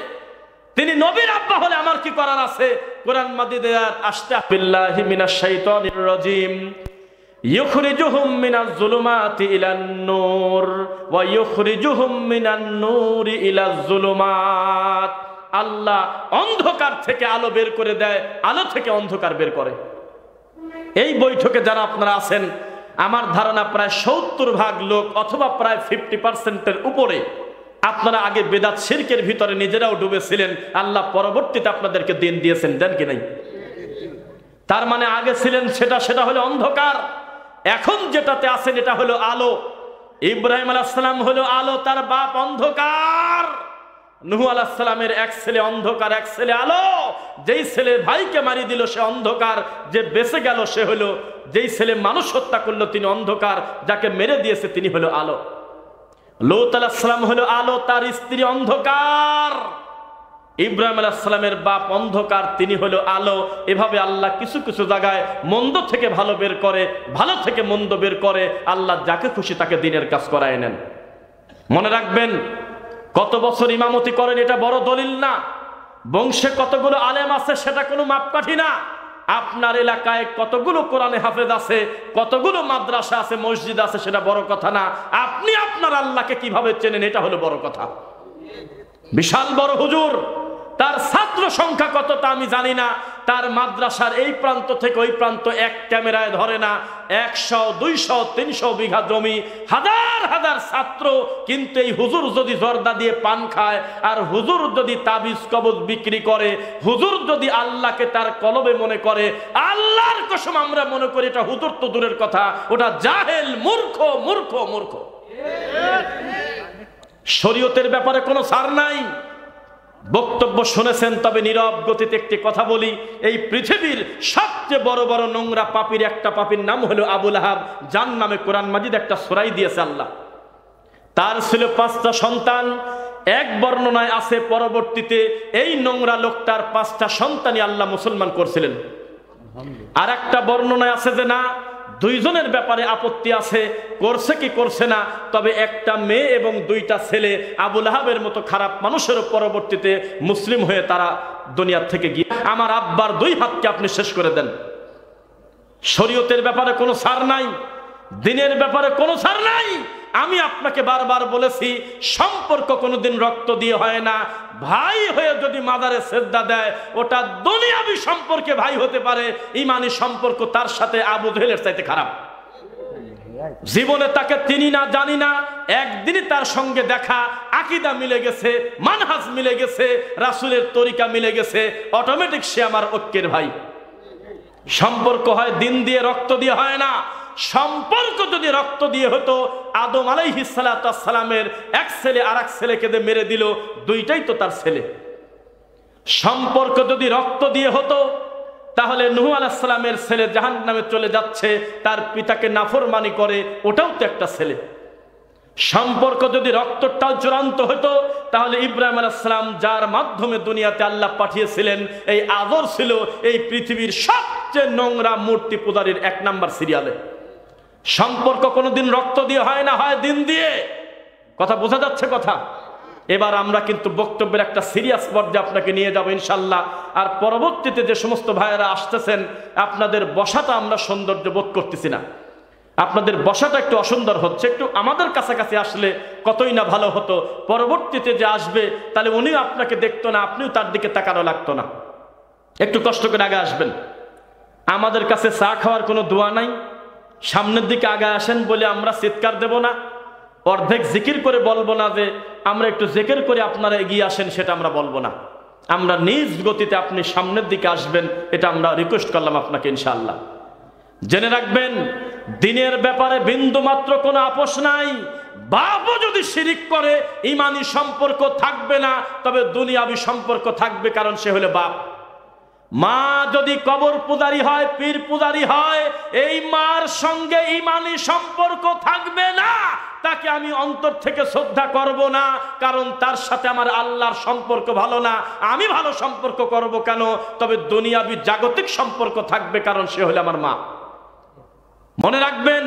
তিনি নবীর আব্বা হলে আমার কি করার আছে? কোরআন মাজিদে আস্তাগফিরুল্লাহি মিনাশ শাইতানির রাজিম। ইউখরিজুহুম মিনাজ যুলুমাতি ইলান নূর ওয়া ইউখরিজুহুম মিনান নূরি ইলাজ যুলুমাত। আল্লাহ অন্ধকার থেকে আলো বের করে দেয়, আলো থেকে অন্ধকার বের করে। এই বৈঠকে যারা আপনারা আছেন, আমার ধারণা প্রায় 70% লোক অথবা প্রায় 50%-এর উপরে আপনারা আগে বেদাত শিরকের ভিতরে নিজেরাও ডুবেছিলেন। আল্লাহ পরবর্তীতে আপনাদেরকে দিন দিয়েছেন, দেন কি নাই? তার মানে আগে ছিলেন সেটা হলো অন্ধকার, এখন যেটাতে আছেন এটা হলো আলো। ইব্রাহিম আলাইহিস সালাম হলো আলো, তার বাপ অন্ধকার। নূহ আলাইহিস সালামের এক ছেলে অন্ধকার, এক ছেলে আলো। যেই ছেলে ভাইকে মারি দিল সে অন্ধকার, যে বেঁচে গেল সে হলো, যেই ছেলে মানুষ হত্যা করলো তিনি অন্ধকার, যাকে মেরে দিয়েছে তিনি হলো আলো। লূত আলাইহিস সালাম হলো আলো, তার স্ত্রী অন্ধকার। ইব্রাহিম আলাইহিস সালামের বাপ অন্ধকার, তিনি হলো আলো। এভাবে আল্লাহ কিছু কিছু জায়গায় মন্দ থেকে ভালো বের করে, ভালো থেকে মন্দ বের করে। আল্লাহ যাকে খুশি তাকে দিনের কাজ করায় নেন। মনে রাখবেন, কত বছর ইমামতি করেন এটা বড় দলিল না, বংশে কতগুলো আলেম আছে সেটা কোনো মাপকাঠি না, আপনার এলাকায় কতগুলো কোরআনে হাফেজ আছে, কতগুলো মাদ্রাসা আছে, মসজিদ আছে, সেটা বড় কথা না। আপনি আপনার আল্লাহকে কিভাবে চেনেন এটা হলো বড় কথা। বিশাল বড় হুজুর, তার ছাত্র সংখ্যা কত তা আমি জানি না, তার মাদ্রাসার এই প্রান্ত থেকে ওই প্রান্ত এক ক্যামেরায় ধরে না, 100, 200, 300 বিঘা জমি, হাজার হাজার ছাত্র। কিন্তু এই হুজুর যদি জর্দা দিয়ে পান খায়, আর হুজুর যদি তাবিজ কবজ বিক্রি করে, হুজুর যদি আল্লাহকে তার কলবে মনে করে, আল্লাহর কসম আমরা মনে করি এটা হুজুর তো দূরের কথা, ওটা জাহেল, মূর্খ মূর্খ মূর্খ। শরীয়তের ব্যাপারে কোনো ছাড় নাই। বক্তব্য শুনেছেন, তবে নীরব গতিতে একটি কথা বলি। এই পৃথিবীর সবচেয়ে বড় বড় নোংরা পাপীর একটা পাপীর নাম হলো আবু লাহাব, যার নামে কোরআন মাজিদ একটা সূরাই দিয়েছে আল্লাহ। তার ছিল 5টা সন্তান। এক বর্ণনায় আছে পরবর্তীতে এই নোংরা লোকটার 5টা সন্তানই আল্লাহ মুসলমান করছিলেন। আর একটা বর্ণনায় আছে যে না, 2 জনের ব্যাপারে আপত্তি আছে, করছে কি করছে না, তবে একটা মেয়ে এবং 2টা ছেলে আবু লাহাবের মতো খারাপ মানুষেরও পরবর্তীতে মুসলিম হয়ে তারা দুনিয়ার থেকে গিয়ে, আমার আব্বার 2 হাতকে আপনি শেষ করে দেন। শরীয়তের ব্যাপারে কোনো ছাড় নাই, দিনের ব্যাপারে কোনো ছাড় নাই। আমি আপনাকে বারবার বলেছি, সম্পর্ক কোনোদিন রক্ত দিয়ে হয় না। ভাই হয়ে যদি মাজারে সেজদা দেয়, ওটা দুনিয়াবি সম্পর্কে ভাই হতে পারে, ইমানি সম্পর্ক তার সাথে আবু জেহেলের চাইতে খারাপ। জীবনে তাকে চিনি না, জানি না, একদিনই তার সঙ্গে দেখা, আকীদা মিলে গেছে, মানহাজ মিলে গেছে, রাসূলের তরিকা মিলে গেছে, অটোমেটিক সে আমার ঐক্যের ভাই। সম্পর্ক হয় দিন দিয়ে, রক্ত দিয়ে হয় না। সম্পর্ক যদি রক্ত দিয়ে হতো, আদম আলাইহিস সালামের এক ছেলে আর এক ছেলেকে মেরে দিল, 2টাই তো তার ছেলে। সম্পর্ক যদি রক্ত দিয়ে হতো, তাহলে নূহ আলাইহিস সালামের ছেলে জাহান্নামে চলে যাচ্ছে, তার পিতাকে নাফরমানি করে, ওটাও তো একটা ছেলে। সম্পর্ক যদি রক্তটাও চূড়ান্ত হতো, তাহলে ইব্রাহিম আলাইহিস সালাম যার মাধ্যমে দুনিয়াতে আল্লাহ পাঠিয়েছিলেন, এই আদর ছিল এই পৃথিবীর সবচেয়ে নোংরা মূর্তি পূজারীর 1 নাম্বার সিরিয়ালে। সম্পর্ক কোনোদিন রক্ত দিয়ে হয় না, হয় দিন দিয়ে। কথা বোঝা যাচ্ছে কথা? এবার আমরা কিন্তু বক্তব্যের একটা সিরিয়াস পর্যায়ে আপনাকে নিয়ে যাব ইনশাল্লাহ। আর পরবর্তীতে যে সমস্ত ভাইয়েরা আসতেছেন, আপনাদের বসাটা আমরা সৌন্দর্য বোধ করতেছি না, আপনাদের বসাটা একটু অসুন্দর হচ্ছে। একটু আমাদের কাছাকাছি আসলে কতই না ভালো হতো। পরবর্তীতে যে আসবে, তাহলে উনিও আপনাকে দেখতো না, আপনিও তার দিকে তাকানো লাগতো না। একটু কষ্ট করে আগে আসবেন। আমাদের কাছে চা খাওয়ার কোনো দোয়া নাই, সামনের দিকে আগে আসেন বলে আমরা চিৎকার দেব না, অর্ধেক জিকির করে বলবো না যে আমরা একটু জিকির করে আপনারা এগিয়ে আসেন, সেটা আমরা বলবো না। আমরা নিজ গতিতে আপনি সামনের দিকে আসবেন, এটা আমরা রিকোয়েস্ট করলাম আপনাকে ইনশাআল্লাহ। জেনে রাখবেন, দিনের ব্যাপারে বিন্দু মাত্র কোনো আপোষ নাই। বাপও যদি শিরিক করে, ইমানি সম্পর্ক থাকবে না, তবে দুনিয়াবি সম্পর্ক থাকবে, কারণ সে হলো বাপ। মা যদি কবর পূজারী হয়, পীর পূজারী হয়, এই মার সঙ্গে ইমানি সম্পর্ক থাকবে না, তাকে আমি অন্তর থেকে শ্রদ্ধা করব না, কারণ তার সাথে আমার আল্লাহর সম্পর্ক ভালো না। আমি ভালো সম্পর্ক করব কেন? তবে দুনিয়াবি জাগতিক সম্পর্ক থাকবে, কারণ সে হলো আমার মা। মনে রাখবেন,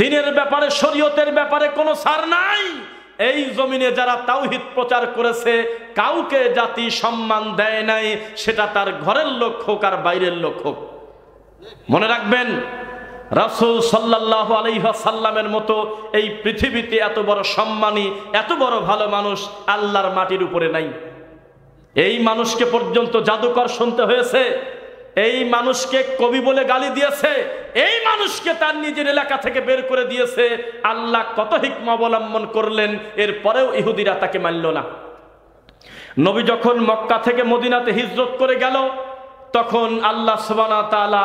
দিনের ব্যাপারে, শরীয়তের ব্যাপারে কোনো ছাড় নাই। এই জমিনে যারা তাওহীদ প্রচার করেছে, কাউকে জাতি সম্মান দেয় নাই, সেটা তার ঘরের লোক হোক আর বাইরের লোক হোক। মনে রাখবেন, রাসূল সাল্লাল্লাহু আলাইহি ওয়াসাল্লামের মতো এই পৃথিবীতে এত বড় সম্মানী, এত বড় ভালো মানুষ আল্লাহর মাটির উপরে নাই। এই মানুষকে পর্যন্ত জাদুকর শুনতে হয়েছে, এই মানুষকে কবি বলে গালি দিয়েছে, এই মানুষকে তার নিজের এলাকা থেকে বের করে দিয়েছে। আল্লাহ কত হিকমা অবলম্বন করলেন, এরপরেও ইহুদিরা তাকে মানল না। নবী যখন মক্কা থেকে মদিনাতে হিজরত করে গেল, তখন আল্লাহ সুবহানাহু ওয়া তাআলা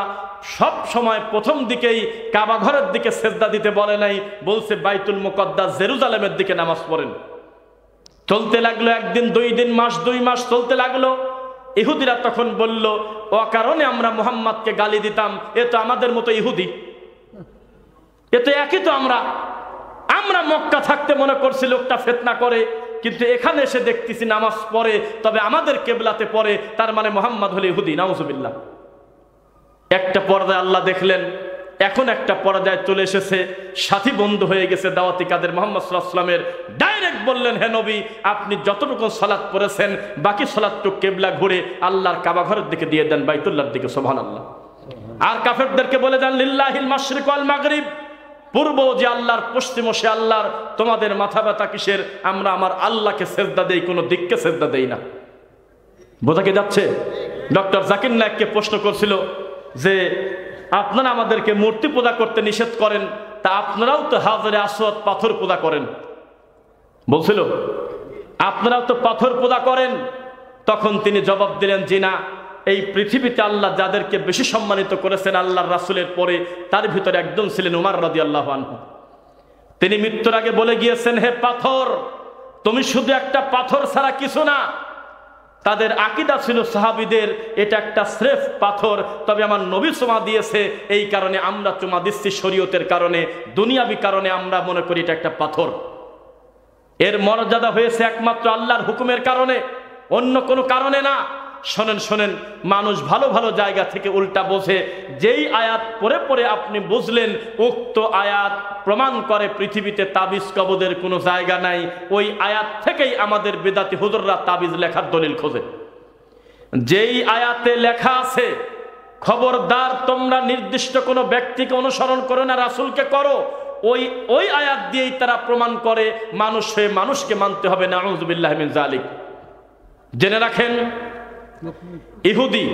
সব সময় প্রথম দিকেই কাবা ঘরের দিকে সেজদা দিতে বলে নাই, বলছে বাইতুল মুকদ্দাস জেরুজালেমের দিকে নামাজ পড়েন। চলতে লাগলো, 1 দিন 2 দিন, মাস 2 মাস চলতে লাগলো। ইহুদিরা তখন বলল, অকারণে আমরা মুহাম্মদকে গালি দিতাম, এ তো আমাদের মতো ইহুদি, এ তো একই তো। আমরা মক্কা থাকতে মনে করছি লোকটা ফিতনা করে, কিন্তু এখানে এসে দেখতেছি নামাজ পড়ে, তবে আমাদের কেবলাতে পড়ে, তার মানে মুহাম্মদ হলো ইহুদি। নাউজুবিল্লাহ। একটা পর্দায় আল্লাহ দেখলেন, এখন একটা পর্যায়ে চলে এসেছে, সাথী বন্ধু হয়ে গেছে দাওয়াতি কাদের। মুহাম্মদ সাল্লাল্লাহু আলাইহি ওয়াসাল্লামের ডাইরেক্ট বললেন, হে নবী, আপনি যতটুকু সালাত পড়েছেন বাকি সালাতটুকু কিবলা ঘুরে আল্লাহর কাবা ঘরের দিকে দিয়ে দেন, বাইতুল্লাহর দিকে। সুবহানাল্লাহ। আর কাফেরদেরকে বলে দেন, লিল্লাহিল মাশরিক ওয়াল মাগরিব, পূর্ব যে আল্লাহর, পশ্চিম সে আল্লাহর, তোমাদের মাথা ব্যথা কিসের? আমরা আমার আল্লাহকে সেজদা দেই, কোনো দিককে সেজদা দেই না। বোঝা কি যাচ্ছে? ডক্টর জাকির নায়েককে প্রশ্ন করছিল যে আপনারা আমাদেরকে মূর্তি পূজা করতে নিষেধ করেন, তা আপনারাও তো হাজারে আসওয়াদ পাথর পূজা করেন, বলছিল আপনারাও তো পাথর পূজা করেন। তখন তিনি জবাব দিলেন, জি না, এই পৃথিবীতে আল্লাহ যাদেরকে বেশি সম্মানিত করেছেন আল্লাহর রাসূলের পরে, তার ভিতরে একজন ছিলেন উমর রাদিয়াল্লাহু আনহু। তিনি মৃত্যুর আগে বলে গিয়েছেন, হে পাথর, তুমি শুধু একটা পাথর ছাড়া কিছু না। তাদের আকীদা ছিল সাহাবীদের, এটা একটা স্রেফ পাথর, তবে আমার নবী চুমা দিয়েছে, এই কারণে আমরা চুমা দিচ্ছি, শরীয়তের কারণে, দুনিয়াবি কারণে আমরা মনে করি এটা একটা পাথর। এর মর্যাদা হয়েছে একমাত্র আল্লাহর হুকুমের কারণে, অন্য কোনো কারণে না। শোনেন শোনেন, মানুষ ভালো ভালো জায়গা থেকে উল্টা বোঝে। যেই আয়াত পড়ে পড়ে আপনি বুঝলেন উক্ত আয়াত প্রমাণ করে পৃথিবীতে তাবিজ কবদের কোনো জায়গা নাই, ওই আয়াত থেকেই আমাদের বেদাতি হুজুররা তাবিজ লেখার দলিল খোঁজে। যেই আয়াতে লেখা আছে, খবরদার তোমরা নির্দিষ্ট কোনো ব্যক্তিকে অনুসরণ করো না, রাসূলকে করো, ওই আয়াত দিয়েই তারা প্রমাণ করে মানুষ হয়ে মানুষকে মানতে হবে। নাউযুবিল্লাহি মিন যালিক। জেনে রাখেন, ইহুদি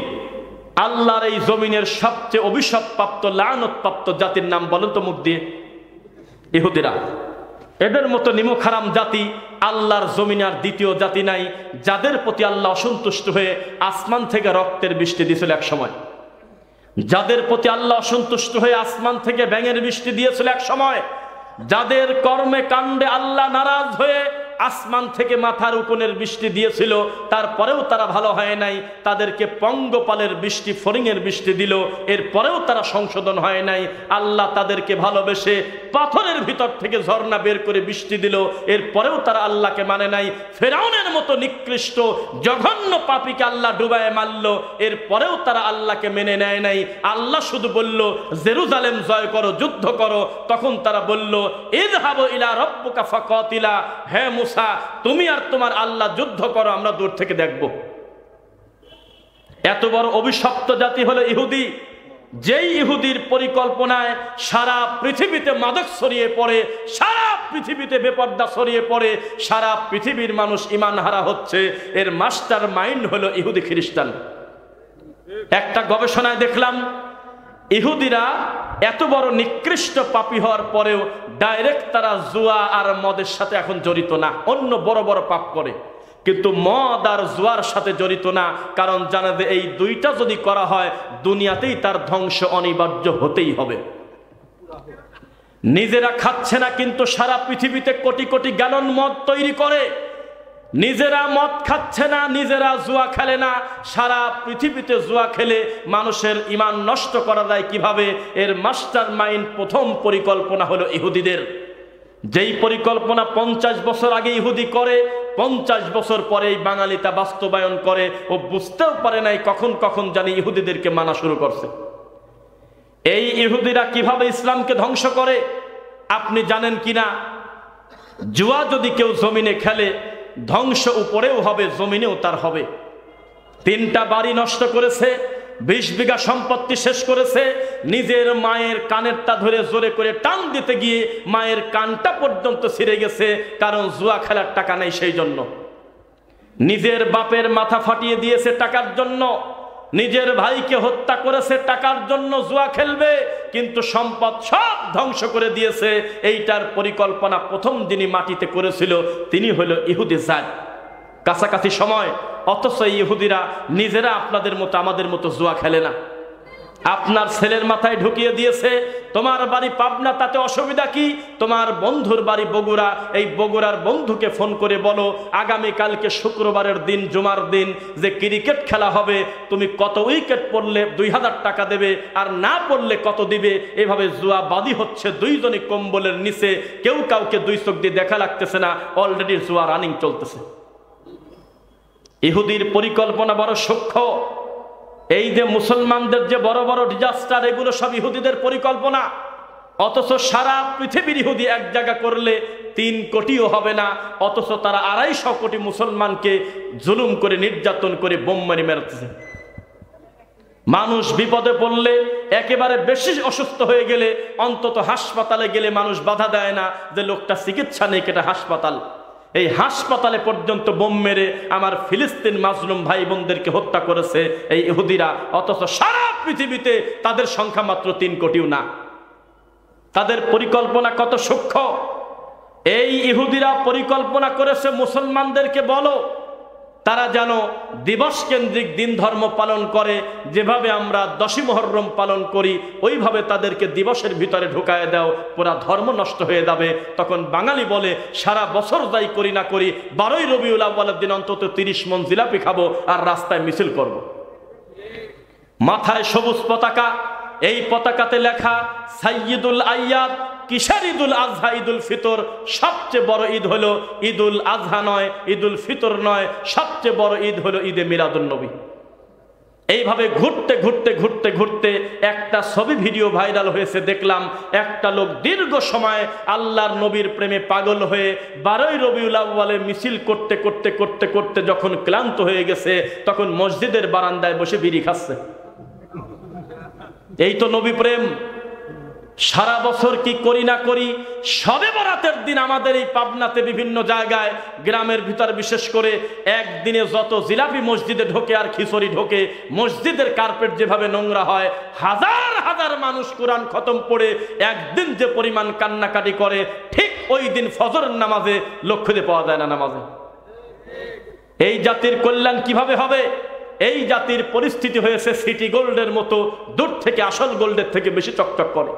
আল্লাহর এই জমিনের সবচেয়ে অভিশাপপ্রাপ্ত, লানত-প্রাপ্ত জাতির নাম বলেন তো মুখ দিয়ে? ইহুদিরা। এদের মতো নিমক হারাম জাতি আল্লাহর জমিনে আর দ্বিতীয় জাতি নাই, যাদের প্রতি আল্লাহ অসন্তুষ্ট হয়ে আসমান থেকে রক্তের বৃষ্টি দিয়েছিল এক সময়, যাদের প্রতি আল্লাহ অসন্তুষ্ট হয়ে আসমান থেকে ব্যাঙের বৃষ্টি দিয়েছিল এক সময়, যাদের কর্মে কাণ্ডে আল্লাহ নারাজ হয়ে আসমান থেকে মাথার উপনের বৃষ্টি দিয়েছিল, তারপরেও তারা ভালো হয় নাই, তাদেরকে পঙ্গপালের বৃষ্টি, ফড়িংয়ের বৃষ্টি দিল, এরপরেও তারা সংশোধন হয় নাই। আল্লাহ তাদেরকে ভালোবেসে পাথরের ভিতর থেকে ঝর্ণা বের করে বৃষ্টি দিল, এরপরেও তারা আল্লাহকে মানে নাই। ফেরাউনের মতো নিকৃষ্ট জঘন্য পাপীকে আল্লাহ ডুবায় মারল, এরপরেও তারা আল্লাহকে মেনে নেয় নাই। আল্লাহ শুধু বলল জেরুজালেম জয় করো, যুদ্ধ করো, তখন তারা বলল ইযহাবু ইলা রাব্বিকা ফাকাতিলা, হে মুসা তুমি আর তোমার আল্লাহ যুদ্ধ করো, আমরা দূর থেকে দেখব। এত বড় অভিশপ্ত জাতি হলো ইহুদি, যেই ইহুদির পরিকল্পনায় সারা পৃথিবীতে মাদক ছড়িয়ে পড়ে, সারা পৃথিবীতে বেপর্দা ছড়িয়ে পড়ে, সারা পৃথিবীর মানুষ ঈমান হারা হচ্ছে, এর মাস্টার মাইন্ড হলো ইহুদি খ্রিস্টান। একটা গবেষণায় দেখলাম, ইহুদিরা এত বড় নিকৃষ্ট পাপী হওয়ার পরেও ডাইরেক্ট তারা জুয়া আর মদের সাথে এখন জড়িত না, অন্য বড় বড় পাপ করে, কিন্তু মদ আর জুয়ার সাথে জড়িত না। কারণ জানে যে এই দুইটা যদি করা হয় দুনিয়াতেই তার ধ্বংস অনিবার্য হতেই হবে। নিজেরা খাচ্ছে না, কিন্তু সারা পৃথিবীতে কোটি কোটি গ্যালন মদ তৈরি করে। নিজেরা মদ খাচ্ছে না, নিজেরা জুয়া খেলে না, সারা পৃথিবীতে জুয়া খেলে মানুষের ঈমান নষ্ট করা যায় কিভাবে, এর মাস্টার মাইন্ড, প্রথম পরিকল্পনা হলো ইহুদিদের। যেই পরিকল্পনা 50 বছর আগে ইহুদি করে, 50 বছর পরে এই বাঙালি তা বাস্তবায়ন করে। ও বুঝতেও পারে নাই কখন কখন জানি ইহুদিদেরকে মানা শুরু করছে। এই ইহুদিরা কিভাবে ইসলামকে ধ্বংস করে আপনি জানেন কিনা? জুয়া যদি কেউ জমিনে খেলে, ধ্বংস উপরেও হবে, জমিনেও তার হবে। 3টা বাড়ি নষ্ট করেছে, 20 বিঘা সম্পত্তি শেষ করেছে, নিজের মায়ের কানেরটা ধরে জোরে করে টান দিতে গিয়ে মায়ের কানটা পর্যন্ত ছিঁড়ে গেছে, কারণ জুয়া খেলার টাকা নেই সেই জন্য। নিজের বাপের মাথা ফাটিয়ে দিয়েছে টাকার জন্য, নিজের ভাইকে হত্যা করেছে টাকার জন্য, জুয়া খেলবে, কিন্তু সম্পদ সব ধ্বংস করে দিয়েছে। এইটার পরিকল্পনা প্রথম যিনি মাটিতে করেছিল তিনি হলো ইহুদি জাত, কাছাকাছি সময়। অথচ ইহুদিরা নিজেরা আপনাদের মতো আমাদের মতো জুয়া খেলে না। আপনার ছেলের মাথায় ঢুকিয়ে দিয়েছে তোমার বাড়ি পাবনা, তাতে অসুবিধা কি? তোমার বন্ধুর বাড়ি বগুড়া, এই বগুড়ার বন্ধুকে ফোন করে বলো আগামীকালকে শুক্রবারের দিন, জুমার দিন যে ক্রিকেট খেলা হবে, তুমি কত উইকেট পড়লে 2000 টাকা দেবে, আর না পড়লে কত দিবে। এভাবে জুয়াবাদী হচ্ছে, দুইজনই কম্বলের নিচে, কেউ কাউকে দুই চোখ দিয়ে দেখা লাগতেছে না, অলরেডি জুয়া রানিং চলতেছে। ইহুদির পরিকল্পনা বড় সূক্ষ্ম। এই যে মুসলমানদের যে বড় বড় ডিজাস্টার, এগুলো সব ইহুদিদের পরিকল্পনা। অথচ সারা পৃথিবীর ইহুদি এক জায়গা করলে 3 কোটিও হবে না, অথচ তারা 250 কোটি মুসলমানকে জুলুম করে, নির্যাতন করে, বোম মেরে মেরেছে। মানুষ বিপদে পড়লে, একেবারে বেশি অসুস্থ হয়ে গেলে, অন্তত হাসপাতালে গেলে মানুষ বাধা দেয় না যে লোকটা চিকিৎসা নেই, এটা হাসপাতাল। এই হাসপাতালে পর্যন্ত বোম মেরে আমার ফিলিস্তিন মাজলুম ভাই বোনদেরকে হত্যা করেছে এই ইহুদিরা, অথচ সারা পৃথিবীতে তাদের সংখ্যা মাত্র 3 কোটিও না। তাদের পরিকল্পনা কত সূক্ষ্ম। এই ইহুদিরা পরিকল্পনা করেছে মুসলমানদেরকে বলো তারা যেন দিবস কেন্দ্রিক দিন ধর্ম পালন করে, যেভাবে আমরা 10ই মুহররম পালন করি ওইভাবে তাদেরকে দিবসের ভিতরে ঢুকায় দাও, পুরা ধর্ম নষ্ট হয়ে যাবে। তখন বাঙালি বলে সারা বছর যাই করি না করি, 12ই রবিউল আউয়ালের দিন অন্তত 30 মণ জিলাপি খাবো আর রাস্তায় মিছিল করব। মাথায় সবুজ পতাকা, এই পতাকাতে লেখা সাইয়্যিদুল আইয়াদ। কিসের ঈদুল আজহা? ঈদুল ফিতর। সবচেয়ে বড় ঈদ হলো ঈদুল আজহা নয়, ঈদুল ফিতর নয়, সবচেয়ে বড় ঈদ হলো ঈদে মিলাদুন নবী। এইভাবে ঘুরতে ঘুরতে ঘুরতে ঘুরতে একটা ছবি ভিডিও ভাইরাল হয়েছে, দেখলাম একটা লোক দীর্ঘ সময় আল্লাহর নবীর প্রেমে পাগল হয়ে 12ই রবিউল আউয়ালে মিছিল করতে করতে করতে করতে যখন ক্লান্ত হয়ে গেছে, তখন মসজিদের বারান্দায় বসে বিড়ি খাচ্ছে। এই তো নবী প্রেম। সারা বছর কি করি না করি, শবে বরাতের দিন আমাদের এই পাবনাতে বিভিন্ন জায়গায়, গ্রামের ভিতর বিশেষ করে, একদিনে যত জিলাপি মসজিদে ঢোকে আর খিচুড়ি ঢোকে, মসজিদের কার্পেট যেভাবে নোংরা হয়, হাজার হাজার মানুষ কোরআন খতম পড়ে একদিন যে পরিমাণ কান্নাকাটি করে, ঠিক ওই দিন ফজরের নামাজে লক্ষ্য দিয়ে পাওয়া যায় না নামাজে। এই জাতির কল্যাণ কিভাবে হবে? এই জাতির পরিস্থিতি হয়েছে সিটি গোল্ডের মতো, দূর থেকে আসল গোল্ডের থেকে বেশি চকচক করে।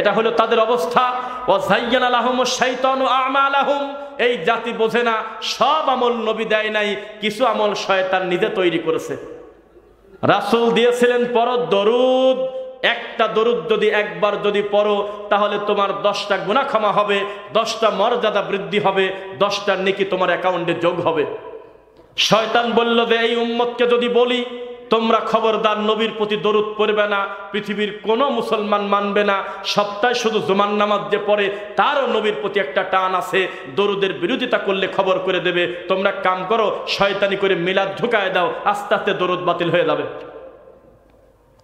এটা হলো তাদের অবস্থা। ওয়াযায়্যানা লাহুমুশ শাইতানু আ'মালাহুম। এই জাতি বোঝে না সব আমল নবী দেয় নাই, কিছু আমল শয়তান নিজে তৈরি করেছে। রাসূল দিয়েছিলেন পড়ো দরুদ। একটা দরুদ যদি একবার যদি পড়ো, তাহলে তোমার 10টা গুনাহ ক্ষমা হবে, 10টা মর্যাদা বৃদ্ধি হবে, 10টা নেকি তোমার অ্যাকাউন্টে যোগ হবে। শয়তান বলল যে এই উম্মতকে যদি বলি তোমরা খবরদার নবীর প্রতি দরুদ পড়বে না, পৃথিবীর কোনো মুসলমান মানবে না। সপ্তাহে শুধু জুমার নামাজ যে পড়ে তারও নবীর প্রতি একটা টান আছে, দরুদের বিরোধিতা করলে খবর করে দেবে। তোমরা কাম করো, শয়তানি করে মিলাদ ঢুকায় দাও, আস্তে আস্তে দরুদ বাতিল হয়ে যাবে।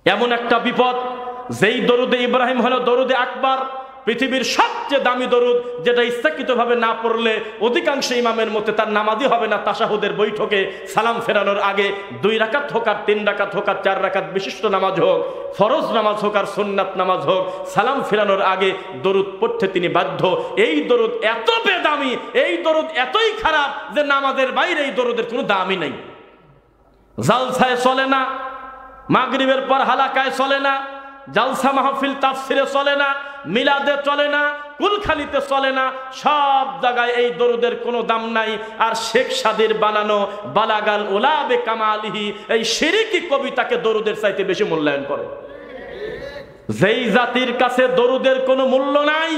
এমন একটা বিপদ। যেই দরুদে ইব্রাহিম হলো দরুদে আকবার, পৃথিবীর সবচেয়ে দামি দরুদ, যেটা ইচ্ছাকৃতভাবে না পড়লে অধিকাংশ ইমামের মতে তার নামাজই হবে না। তাশাহুদের বৈঠকে সালাম ফেরানোর আগে 2 রাকাত হোক আর 3 রাকাত হোক আর 4 রাকাত বিশিষ্ট নামাজ হোক, ফরজ নামাজ হোক আর সুন্নাত নামাজ হোক, সালাম ফেরানোর আগে দরুদ পড়তে তিনি বাধ্য। এই দরুদ এত বেদামি, এই দরুদ এতই খারাপ যে নামাজের বাইরে এই দরুদের কোনো দামই নাই। জালসায় চলে না, মাগরিবের পর হালাকায় চলে না, জালসা মাহফিল তাফসিরে চলে না, মিলাদে চলে না, কুলখালিতে চলে না, সব জায়গায় এই দরুদের কোনো দাম নাই। আর শেখ সাদির বানানো বালাগাল উলা বে কামালিহি, এই শিরকি কবিতাকে দরুদের চাইতে বেশি মূল্যায়ন করে। যেই জাতির কাছে দরুদের কোনো মূল্য নাই,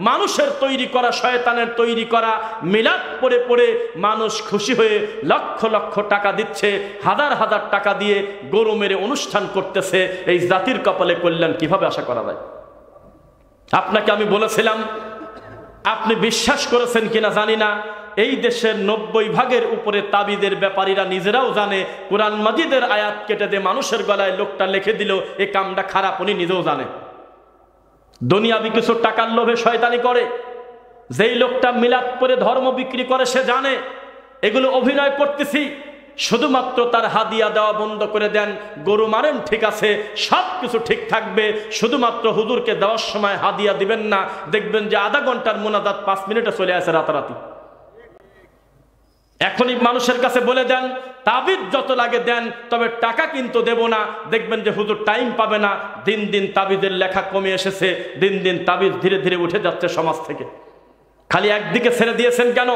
মানুষের তৈরি করা, শয়তানের তৈরি করা মিলাদ পড়ে পড়ে মানুষ খুশি হয়ে লক্ষ লক্ষ টাকা দিচ্ছে, হাজার হাজার টাকা দিয়ে গরু মেরে অনুষ্ঠান করতেছে, এই জাতির কপালে কল্যাণ কিভাবে আশা করা যায়? আপনাকে আমি বলেছিলাম, আপনি বিশ্বাস করেছেন কিনা জানি না, এই দেশের 90% উপরে তাবিদের ব্যাপারীরা নিজেরাও জানে, কোরআন মাজিদের আয়াত কেটে দিয়ে মানুষের গলায় লোকটা লিখে দিল, এই কামটা খারাপ, উনি নিজেও জানে। দুনিয়াবি কিছু টাকার লোভে শয়তানি করে। যেই লোকটা মিলাদ পরে ধর্ম বিক্রি করে সে জানে এগুলো অভিনয় করতেছি, শুধুমাত্র তার হাদিয়া দেওয়া বন্ধ করে দেন, গরু মারেন ঠিক আছে, সব কিছু ঠিক থাকবে, শুধুমাত্র হুজুরকে দেওয়ার সময় হাদিয়া দিবেন না, দেখবেন যে আধা ঘন্টার মুনাজাত 5 মিনিটে চলে আসে রাতারাতি। এখনই মানুষের কাছে বলে দেন তাবিজ যত লাগে দেন, তবে টাকা কিন্তু দেব না। দেখবেন যে হুজুর টাইম পাবে না। দিন দিন তাবিজের লেখা কমে এসেছে, দিন দিন তাবিজ ধীরে ধীরে উঠে যাচ্ছে সমাজ থেকে। খালি একদিকে ছেড়ে দিয়েছেন কেন?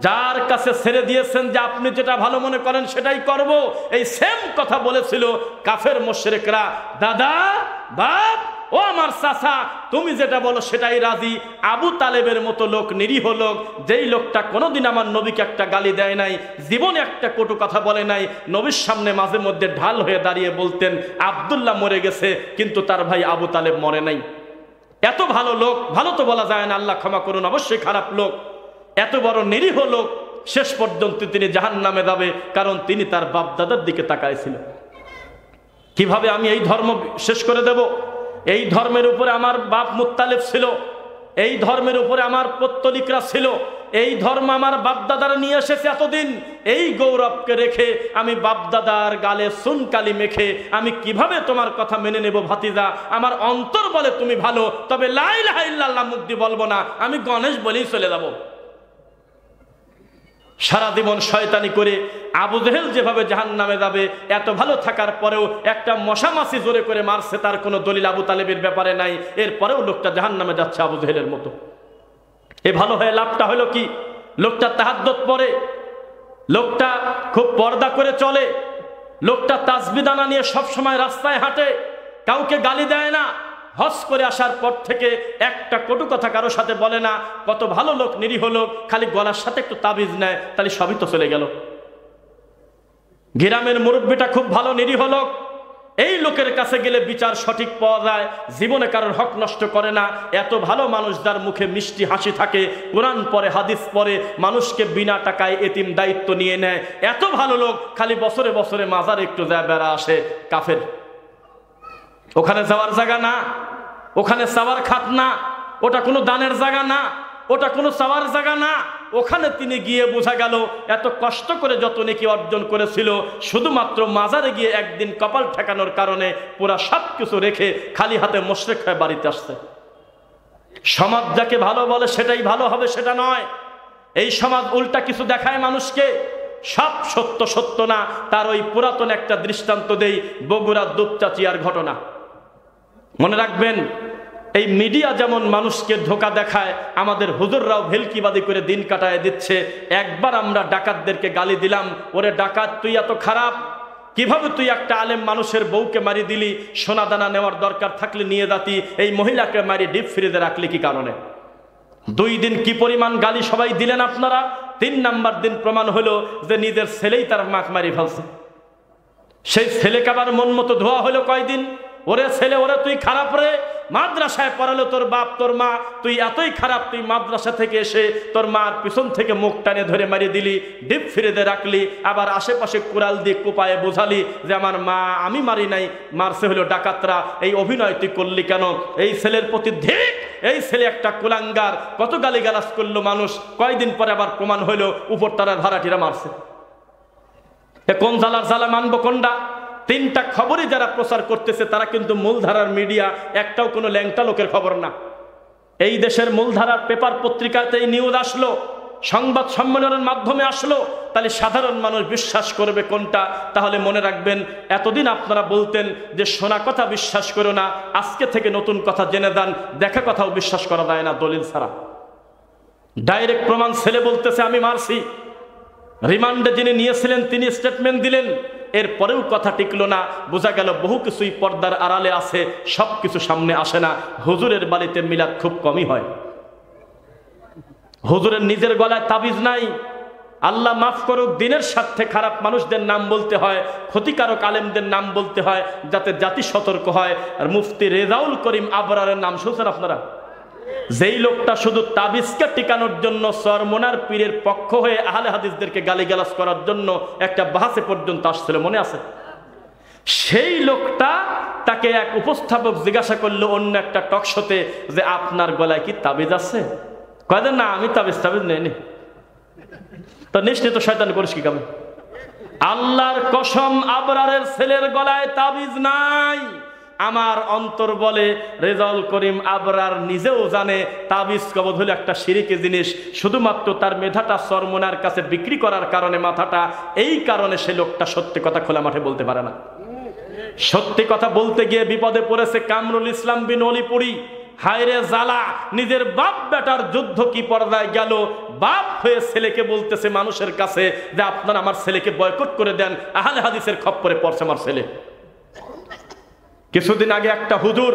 যার কাছে ছেড়ে দিয়েছেন যে আপনি যেটা ভালো মনে করেন সেটাই করব, এই সেম কথা বলেছিল কাফের মুশরিকরা। দাদা, বাপ, ও আমার চাচা, তুমি যেটা বলো সেটাই রাজি। আবু তালেবের মতো লোক, নিরীহ লোক, যেই লোকটা কোনোদিন আমার নবীকে একটা গালি দেয় নাই, জীবনে একটা কটু কথা বলে নাই, নবীর সামনে মাঝে মধ্যে ঢাল হয়ে দাঁড়িয়ে বলতেন আব্দুল্লাহ মরে গেছে কিন্তু তার ভাই আবু তালেব মরে নাই। এত ভালো লোক, ভালো তো বলা যায় না, আল্লাহ ক্ষমা করুন, অবশ্যই খারাপ লোক। এত বড় নিরীহ লোক, শেষ পর্যন্ত তিনি জাহান্নামে যাবে, কারণ তিনি তার বাপ দাদার দিকে তাকাইছিল। কিভাবে আমি এই ধর্ম শেষ করে দেব? এই ধর্মের উপরে আমার বাপ মুত্তালিব ছিল, এই ধর্মের উপরে আমার পত্তলিকরা ছিল, এই ধর্ম আমার বাপদাদারা নিয়ে এসেছে এতদিন। এই গৌরবকে রেখে আমি বাপদাদার গালে সুনকালি মেখে আমি কিভাবে তোমার কথা মেনে নেব ভাতিজা? আমার অন্তর বলে তুমি ভালো, তবে লা ইলাহা ইল্লাল্লাহ মুখ দিয়ে বলবো না, আমি গণেশ বলেই চলে যাব। সারা জীবন শয়তানি করে আবু জেহেল যেভাবে জাহান্নামে যাবে, এত ভালো থাকার পরেও একটা মশা মাছি জোরে করে মারছে, তার কোনো দলিল আবু তালেবের ব্যাপারে নাই, এরপরেও লোকটা জাহান্নামে যাচ্ছে আবু জেহেলের মতো। এ ভালো হয়ে লাভটা হলো কি? লোকটা তাহাজ্জুদ পড়ে, লোকটা খুব পর্দা করে চলে, লোকটা তাসবিহ দানা নিয়ে সবসময় রাস্তায় হাঁটে, কাউকে গালি দেয় না, হজ করে আসার পর থেকে একটা কটু কথা কারো সাথে বলে না। কত ভালো লোক, নিরীহ লোক, খালি গলার সাথে একটু তাবিজ নেয়, তাহলে সবই তো চলে গেল। গ্রামের মুরব্বীটা খুব ভালো, নিরীহ লোক, এই লোকের কাছে গেলে বিচার সঠিক পাওয়া যায়, জীবনে কারোর হক নষ্ট করে না। এত ভালো মানুষ, যার মুখে মিষ্টি হাসি থাকে, কোরআন পড়ে, হাদিস পড়ে, মানুষকে বিনা টাকায় এতিম দায়িত্ব নিয়ে নেয়, এত ভালো লোক, খালি বছরে বছরে মাজারে একটু যায় বেড়া আসে। কাফের। ওখানে যাওয়ার জায়গা না, ওখানে চাওয়ার খাত না, ওটা কোনো দানের জায়গা না, ওটা কোনো চাওয়ার জায়গা না। ওখানে তিনি গিয়ে বোঝা গেল এত কষ্ট করে যত নেকি অর্জন করেছিল, শুধুমাত্র মাজারে গিয়ে একদিন কপাল ঠেকানোর কারণে পুরা সব কিছু রেখে খালি হাতে মুশরিক হয়ে বাড়িতে আসছে। সমাজ যাকে ভালো বলে সেটাই ভালো হবে সেটা নয়। এই সমাজ উল্টা কিছু দেখায় মানুষকে, সব সত্য সত্য না। তার ওই পুরাতন একটা দৃষ্টান্ত দেই, বগুড়ার দুপচাচিয়ার ঘটনা। মনে রাখবেন, এই মিডিয়া যেমন মানুষকে ধোঁকা দেখায়, আমাদের হুজুররাও ভেলকিবাদী করে দিন কাটায় দিচ্ছে। একবার আমরা ডাকাতদেরকে গালি দিলাম, ওরে ডাকাত তুই এত খারাপ, কিভাবে তুই একটা আলেম মানুষের বউকে মারি দিলি, সোনা দানা নেওয়ার দরকার থাকলে নিয়ে যাতি, এই মহিলাকে মারি ডিপ ফ্রিজে রাখলি কি কারণে? 2 দিন কি পরিমাণ গালি সবাই দিলেন আপনারা। 3 নাম্বার দিন প্রমাণ হলো যে নিজের ছেলেই তার মাক মারি ফেলছে। সেই ছেলেকে আবার মন মতো ধোয়া হলো কয়দিন, ওরে ছেলে, ওরে তুই খারাপ রে, মাদ্রাসায় পড়ালো তোর বাপ তোর মা, তুই এতই খারাপ, তুই মাদ্রাসা থেকে এসে তোর মার পিছন থেকে মুখ টানে ধরে মারিয়ে দিলি, ডিপ ফ্রিজে রাখলি, আবার আশেপাশে কুড়াল দিয়ে কোপায়ে বোঝালি যে আমার মা আমি মারি নাই, মারছে হলো ডাকাতরা, এই অভিনয় তুই করলি কেন? এই ছেলের প্রতি ধিক, এই ছেলে একটা কুলাঙ্গার, কত গালিগালাজ করলো মানুষ। কয়দিন পরে আবার প্রমাণ হইলো উপর তারা ভাড়াটিরা মারছে। কোন জ্বালার জ্বালা মানবো কোনটা? 3টা খবরই যারা প্রচার করতেছে তারা কিন্তু মূলধারার মিডিয়া, একটাও কোনো ল্যাংটা লোকের খবর না। এই দেশের মূলধারার পেপার পত্রিকাতে এই নিউজ আসলো, সংবাদ সম্মেলনের মাধ্যমে আসলো, তাহলে সাধারণ মানুষ বিশ্বাস করবে কোনটা? তাহলে মনে রাখবেন, এতদিন আপনারা বলতেন যে শোনা কথা বিশ্বাস করো না, আজকে থেকে নতুন কথা জেনে যান, দেখা কথাও বিশ্বাস করা যায় না দলিল ছাড়া। ডাইরেক্ট প্রমাণ, ছেলে বলতেছে আমি মারছি, রিমান্ডে যিনি নিয়েছিলেন তিনি স্টেটমেন্ট দিলেন, এরপরেও কথা টিকলো না। বোঝা গেল বহু কিছুই পর্দার আড়ালে আছে, সব কিছু সামনে আসে না। হুজুরের বাড়িতে মিলাদ খুব কমই হয়, হুজুরের নিজের গলায় তাবিজ নাই। আল্লাহ মাফ করুক, দিনের স্বার্থে খারাপ মানুষদের নাম বলতে হয়, ক্ষতিকারক আলেমদের নাম বলতে হয়, যাতে জাতি সতর্ক হয়। আর মুফতি রেজাউল করিম আবরারের নাম শুনছেন আপনারা? যেই লোকটা শুধু তাবিজকে টিকানোর জন্য চরমোনার পীরের পক্ষ হয়ে আহলে হাদিসদেরকে গালিগালাজ করার জন্য একটা বাহাসে পর্যন্ত আসছিল, মনে আছে? সেই লোকটা, তাকে এক উপস্থাপক জিজ্ঞাসা করলো অন্য একটা টক শোতে যে আপনার গলায় কি তাবিজ আছে? কয়দিন না আমি তাবিজ নেইনি। তো নিশ্চিত শয়তান করিস কি কামে? আল্লাহর কসম, আবরারের ছেলের গলায় তাবিজ নাই। আমার অন্তর বলে রেজাউল করিম আবরার নিজেও জানে তাবিজ কবজ হলো একটা শিরকি জিনিস, শুধুমাত্র তার মেধাটা চরমনার কাছে বিক্রি করার কারণে মাথাটা, এই কারণে সে লোকটা সত্যি কথা খোলা মাঠে বলতে পারে না। সত্যি কথা বলতে গিয়ে বিপদে পড়েছে কামরুল ইসলাম বিন অলিপুরি। হায়রে জ্বালা, নিজের বাপ বেটার যুদ্ধ কি পর্যায়ে গেল, বাপ হয়ে ছেলেকে বলতেছে মানুষের কাছে যে আপনারা আমার ছেলেকে বয়কট করে দেন, আহলে হাদিসের খপ্পরে পড়ছে আমার ছেলে। কিছুদিন আগে একটা হুজুর,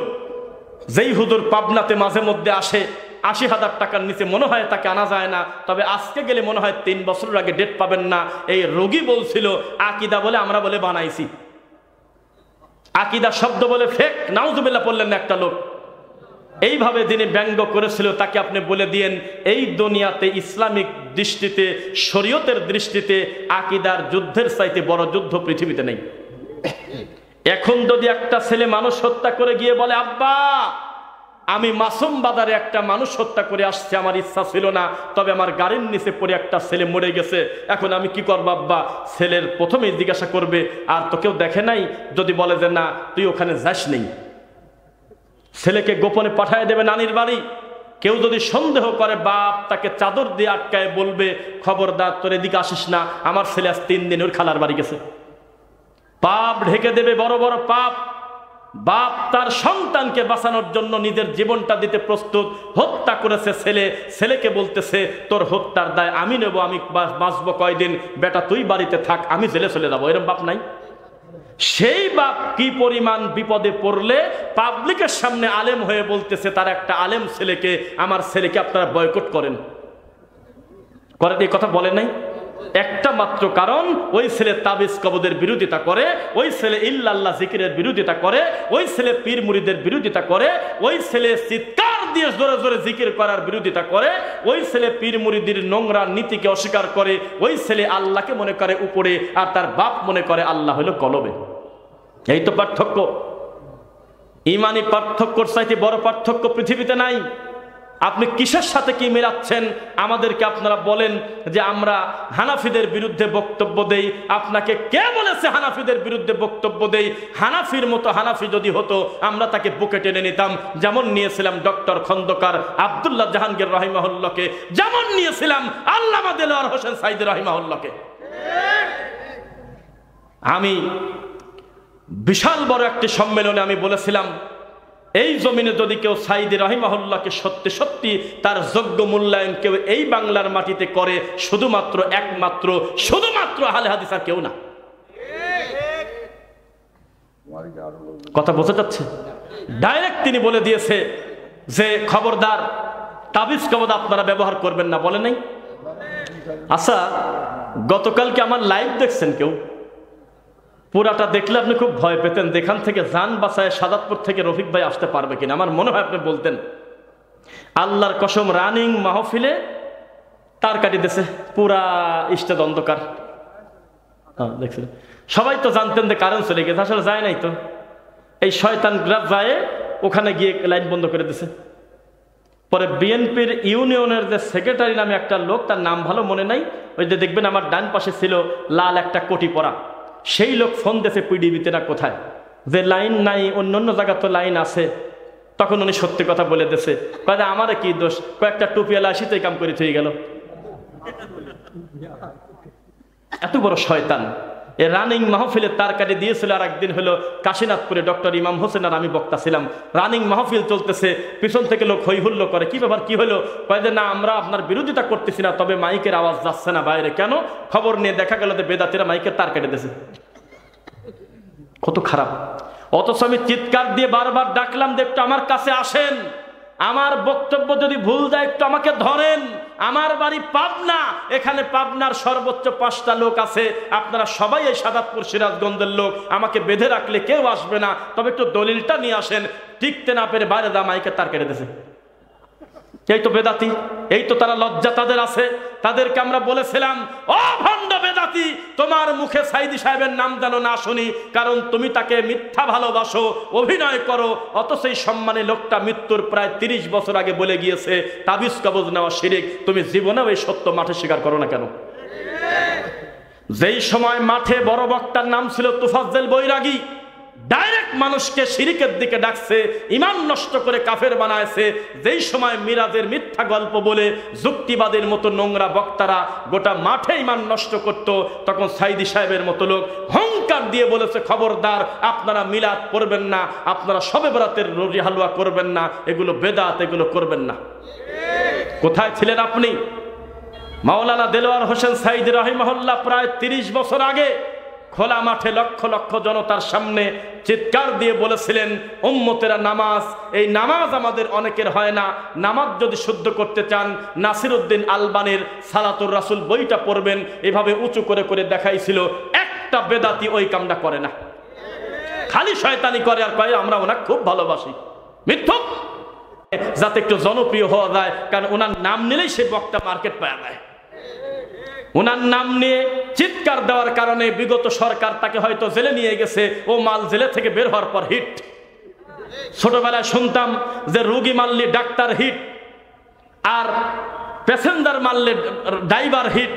যেই হুজুর পাবনাতে মাঝে মধ্যে আসে, ৮০,০০০ টাকার নিচে মনে হয় তাকে আনা যায় না, তবে আজকে গেলে মনে হয় ৩ বছরের আগে ডেট পাবেন না, এই রোগী বলছিল আকিদা বলে আমরা বলে বানাইছি, আকিদা শব্দ বলে ফেক, নাউজুবিল্লাহ পড়লেন না একটা লোক। এইভাবে যিনি ব্যঙ্গ করেছিল তাকে আপনি বলে দিয়েন এই দুনিয়াতে ইসলামিক দৃষ্টিতে, শরীয়তের দৃষ্টিতে আকিদার যুদ্ধের চাইতে বড় যুদ্ধ পৃথিবীতে নেই। এখন যদি একটা ছেলে মানুষ হত্যা করে গিয়ে বলে আব্বা আমি মাসুম বাজারে একটা মানুষ হত্যা করে আসছে, আমার ইচ্ছা ছিল না, তবে আমার গাড়ির নিচে পড়ে একটা ছেলে মরে গেছে, এখন আমি কি করবো আব্বা? ছেলের প্রথমেই জিজ্ঞাসা করবে আর তো কেউ দেখে নাই? যদি বলে যে না তুই ওখানে যাস নেই, ছেলেকে গোপনে পাঠিয়ে দেবে নানির বাড়ি। কেউ যদি সন্দেহ করে বাপ তাকে চাদর দিয়ে আটকায় বলবে খবরদার তোর এদিকে আসিস না, আমার ছেলে আজ 3 দিন ওর খালার বাড়ি গেছে। পাপ ঢেকে দেবে, বড় বড় পাপ। বাপ তার সন্তানকে বাঁচানোর জন্য নিজের জীবনটা দিতে প্রস্তুত, হত্যা করেছে ছেলে, ছেলেকে বলতেছে তোর হত্যার দায় আমি নেব, আমি বাঁচবো কয়দিন, বেটা তুই বাড়িতে থাক, আমি জেলে চলে যাবো। এরকম বাপ নাই? সেই বাপ কি পরিমাণ বিপদে পড়লে পাবলিকের সামনে আলেম হয়ে বলতেছে তার একটা আলেম ছেলেকে, আমার ছেলেকে আপনারা বয়কট করেন। এই কথা বলে নাই? একটা মাত্র কারণ, ওই ছেলে তাবিজ কবজের বিরোধিতা করে, ওই ছেলে ইল্লাল্লাহ জিকিরের বিরোধিতা করে, ওই ছেলে পীর মুরিদের বিরোধিতা করে, ওই ছেলে চিৎকার দিয়ে জোরে জোরে জিকির করার বিরোধিতা করে, ওই ছেলে পীর মুরিদের নোংরা নীতিকে অস্বীকার করে, ওই ছেলে আল্লাহকে মনে করে উপরে আর তার বাপ মনে করে আল্লাহ হলো কলবে। এই তো পার্থক্য। ইমানি পার্থক্যর চাইতে বড় পার্থক্য পৃথিবীতে নাই। আপনি কিসের সাথে কি মেলাচ্ছেন? আমাদেরকে আপনারা বলেন যে আমরা হানাফিদের বিরুদ্ধে বক্তব্য দেই। আপনাকে কে বলেছে হানাফিদের বিরুদ্ধে বক্তব্য দেই? হানাফির মতো হানাফি যদি হতো আমরা তাকে বুকে টেনে নিতাম, যেমন নিয়েছিলাম ডক্টর খন্দকার আব্দুল্লাহ জাহাঙ্গীর রাহিমাহুল্লাহকে, যেমন নিয়েছিলাম আল্লামা দেলোয়ার হোসেন সাইদি রাহিমাহুল্লাহকে। আমি বিশাল বড় একটি সম্মেলনে আমি বলেছিলাম এই জমিনে যদি কেউ সাইদি রাহিমাহুল্লাহকে সত্যি সত্যি তার যোগ্য মূল্যায়ন কেউ এই বাংলার মাটিতে করে, শুধুমাত্র শুধুমাত্র আহলে হাদিস, আর কেউ না। কথা বোঝা যাচ্ছে? ডাইরেক্ট তিনি বলে দিয়েছে যে খবরদার তাবিজ কবজ আপনারা ব্যবহার করবেন না, বলে নাই? আচ্ছা, গতকালকে আমার লাইভ দেখছেন কেউ? পুরাটা দেখলে আপনি খুব ভয় পেতেন, যেখান থেকে যান বাঁচায় সাদাতপুর থেকে রফিক ভাই আসতে পারবে কিনা। আমার মনে হয় আপনি বলতেন। আল্লাহর কসম, রানিং মাহফিলে তার কাটি দিয়েছে, পুরা স্টেজ অন্ধকার। দেখছিলেন সবাই তো জানতেন যে কারেন্ট চলে গেছে, আসলে যায় নাই তো। এই শয়তান গ্রাফ যায় ওখানে গিয়ে লাইন বন্ধ করে দিছে। পরে বিএনপির ইউনিয়নের যে সেক্রেটারি নামে একটা লোক, তার নাম ভালো মনে নাই, ওই যে দেখবেন আমার ডান পাশে ছিল লাল একটা কোটি পরা, সেই লোক ফোন দিয়েছে পিডিবিতে না কোথায়, যে লাইন নাই, অন্য জায়গা তো লাইন আছে। তখন উনি সত্যি কথা বলে দিয়েছে, কয়ে আমার কি দোষ, কয়েকটা টুপিওয়ালা আসি তো এই কাম করে থয়ে গেল। এত বড় শয়তান। এ রানিং মাহফিলে তার কাটে দিয়েছিল। আর একদিন হলো কাশীনাথপুরে ডক্টর ইমাম হোসেন আর আমি বক্তা ছিলাম, রানিং মাহফিল চলতেছে, পিছন থেকে লোক হই হুল্লো করে, কি ব্যাপার কি হলো? কয়ে যে না আমরা আপনার বিরোধিতা করতেছি না, তবে মাইকের আওয়াজ যাচ্ছে না বাইরে। কেন? খবর নিয়ে দেখা গেল যে বেদাতিরা মাইকের তার কেটে দিয়েছে। কত খারাপ! অথচ আমি চিৎকার দিয়ে বারবার ডাকলাম যে একটু আমার কাছে আসেন, আমার বক্তব্য যদি ভুল যায় একটু আমাকে ধরেন। আমার বাড়ি পাবনা, এখানে পাবনার সর্বোচ্চ 5টা লোক আছে, আপনারা সবাই এই সাদাতপুর সিরাজগঞ্জের লোক, আমাকে বেঁধে রাখলে কেউ আসবে না, তবে একটু দলিলটা নিয়ে আসেন। টিকতে না পেরে বাইরে দা মাইকে তার কেটে দিয়েছে। এই তো বেদাতি, এই তো তারা লজ্জা তাদের আছে। তাদেরকে আমরা বলেছিলাম, ও ভণ্ড বেদাতি, তোমার মুখে সাইদি সাহেবের নাম যেন না শুনি, কারণ তুমি তাকে মিথ্যা ভালোবাসো, অভিনয় করো। অথচ এই সম্মানী লোকটা মৃত্যুর প্রায় 30 বছর আগে বলে গিয়েছে তাবিজ কবজ নেওয়া শিরিক। তুমি জীবনেও এই সত্য মাঠে স্বীকার করো না কেন? যেই সময় মাঠে বড় বক্তার নাম ছিল তুফাজ্জল বৈরাগী, ডাইরেক্ট মানুষকে শিরিকের দিকে ডাকছে, ঈমান নষ্ট করে কাফের বানায়ছে। যেই সময় মিরাজের মিথ্যা গল্প বলে যুক্তিবাদের মতো নোংরা বক্তারা গোটা মাঠে ঈমান নষ্ট করত, তখন সাইদি সাহেবের মতো লোক হুঙ্কার দিয়ে বলেছে, খবরদার, আপনারা মিলাদ পড়বেন না, আপনারা শবে বরাতের রুটি হালুয়া করবেন না, এগুলো বেদাত, এগুলো করবেন না। কোথায় ছিলেন আপনি? মাওলানা দেলোয়ার হোসেন সাইদি রাহিমাহুল্লাহ প্রায় 30 বছর আগে খোলা মাঠে লক্ষ লক্ষ জনতার সামনে চিৎকার দিয়ে বলেছিলেন, উম্মতেরা নামাজ, এই নামাজ আমাদের অনেকের হয় না, নামাজ যদি শুদ্ধ করতে চান নাসিরউদ্দিন আলবানির সালাতুর রাসূল বইটা পড়বেন। এভাবে উঁচু করে করে দেখাইছিল। একটা বেদাতি ওই কামটা করে না, খালি শয়তানি করে আর কয় আমরা ওনাকে খুব ভালোবাসি। মিথ্যক, যাতে একটু জনপ্রিয় হওয়া যায়, কারণ ওনার নাম নিলেই সে বক্তা মার্কেট পাওয়া যায়। ওনার নাম নিয়ে চিৎকার দেওয়ার কারণে বিগত সরকার তাকে হয়তো জেলে নিয়ে গেছে, ও মাল জেলে থেকে বের হওয়ার পর হিট। ছোটবেলায় শুনতাম যে রোগী মারলে ডাক্তার হিট, আর প্যাসেঞ্জার মারলে ড্রাইভার হিট।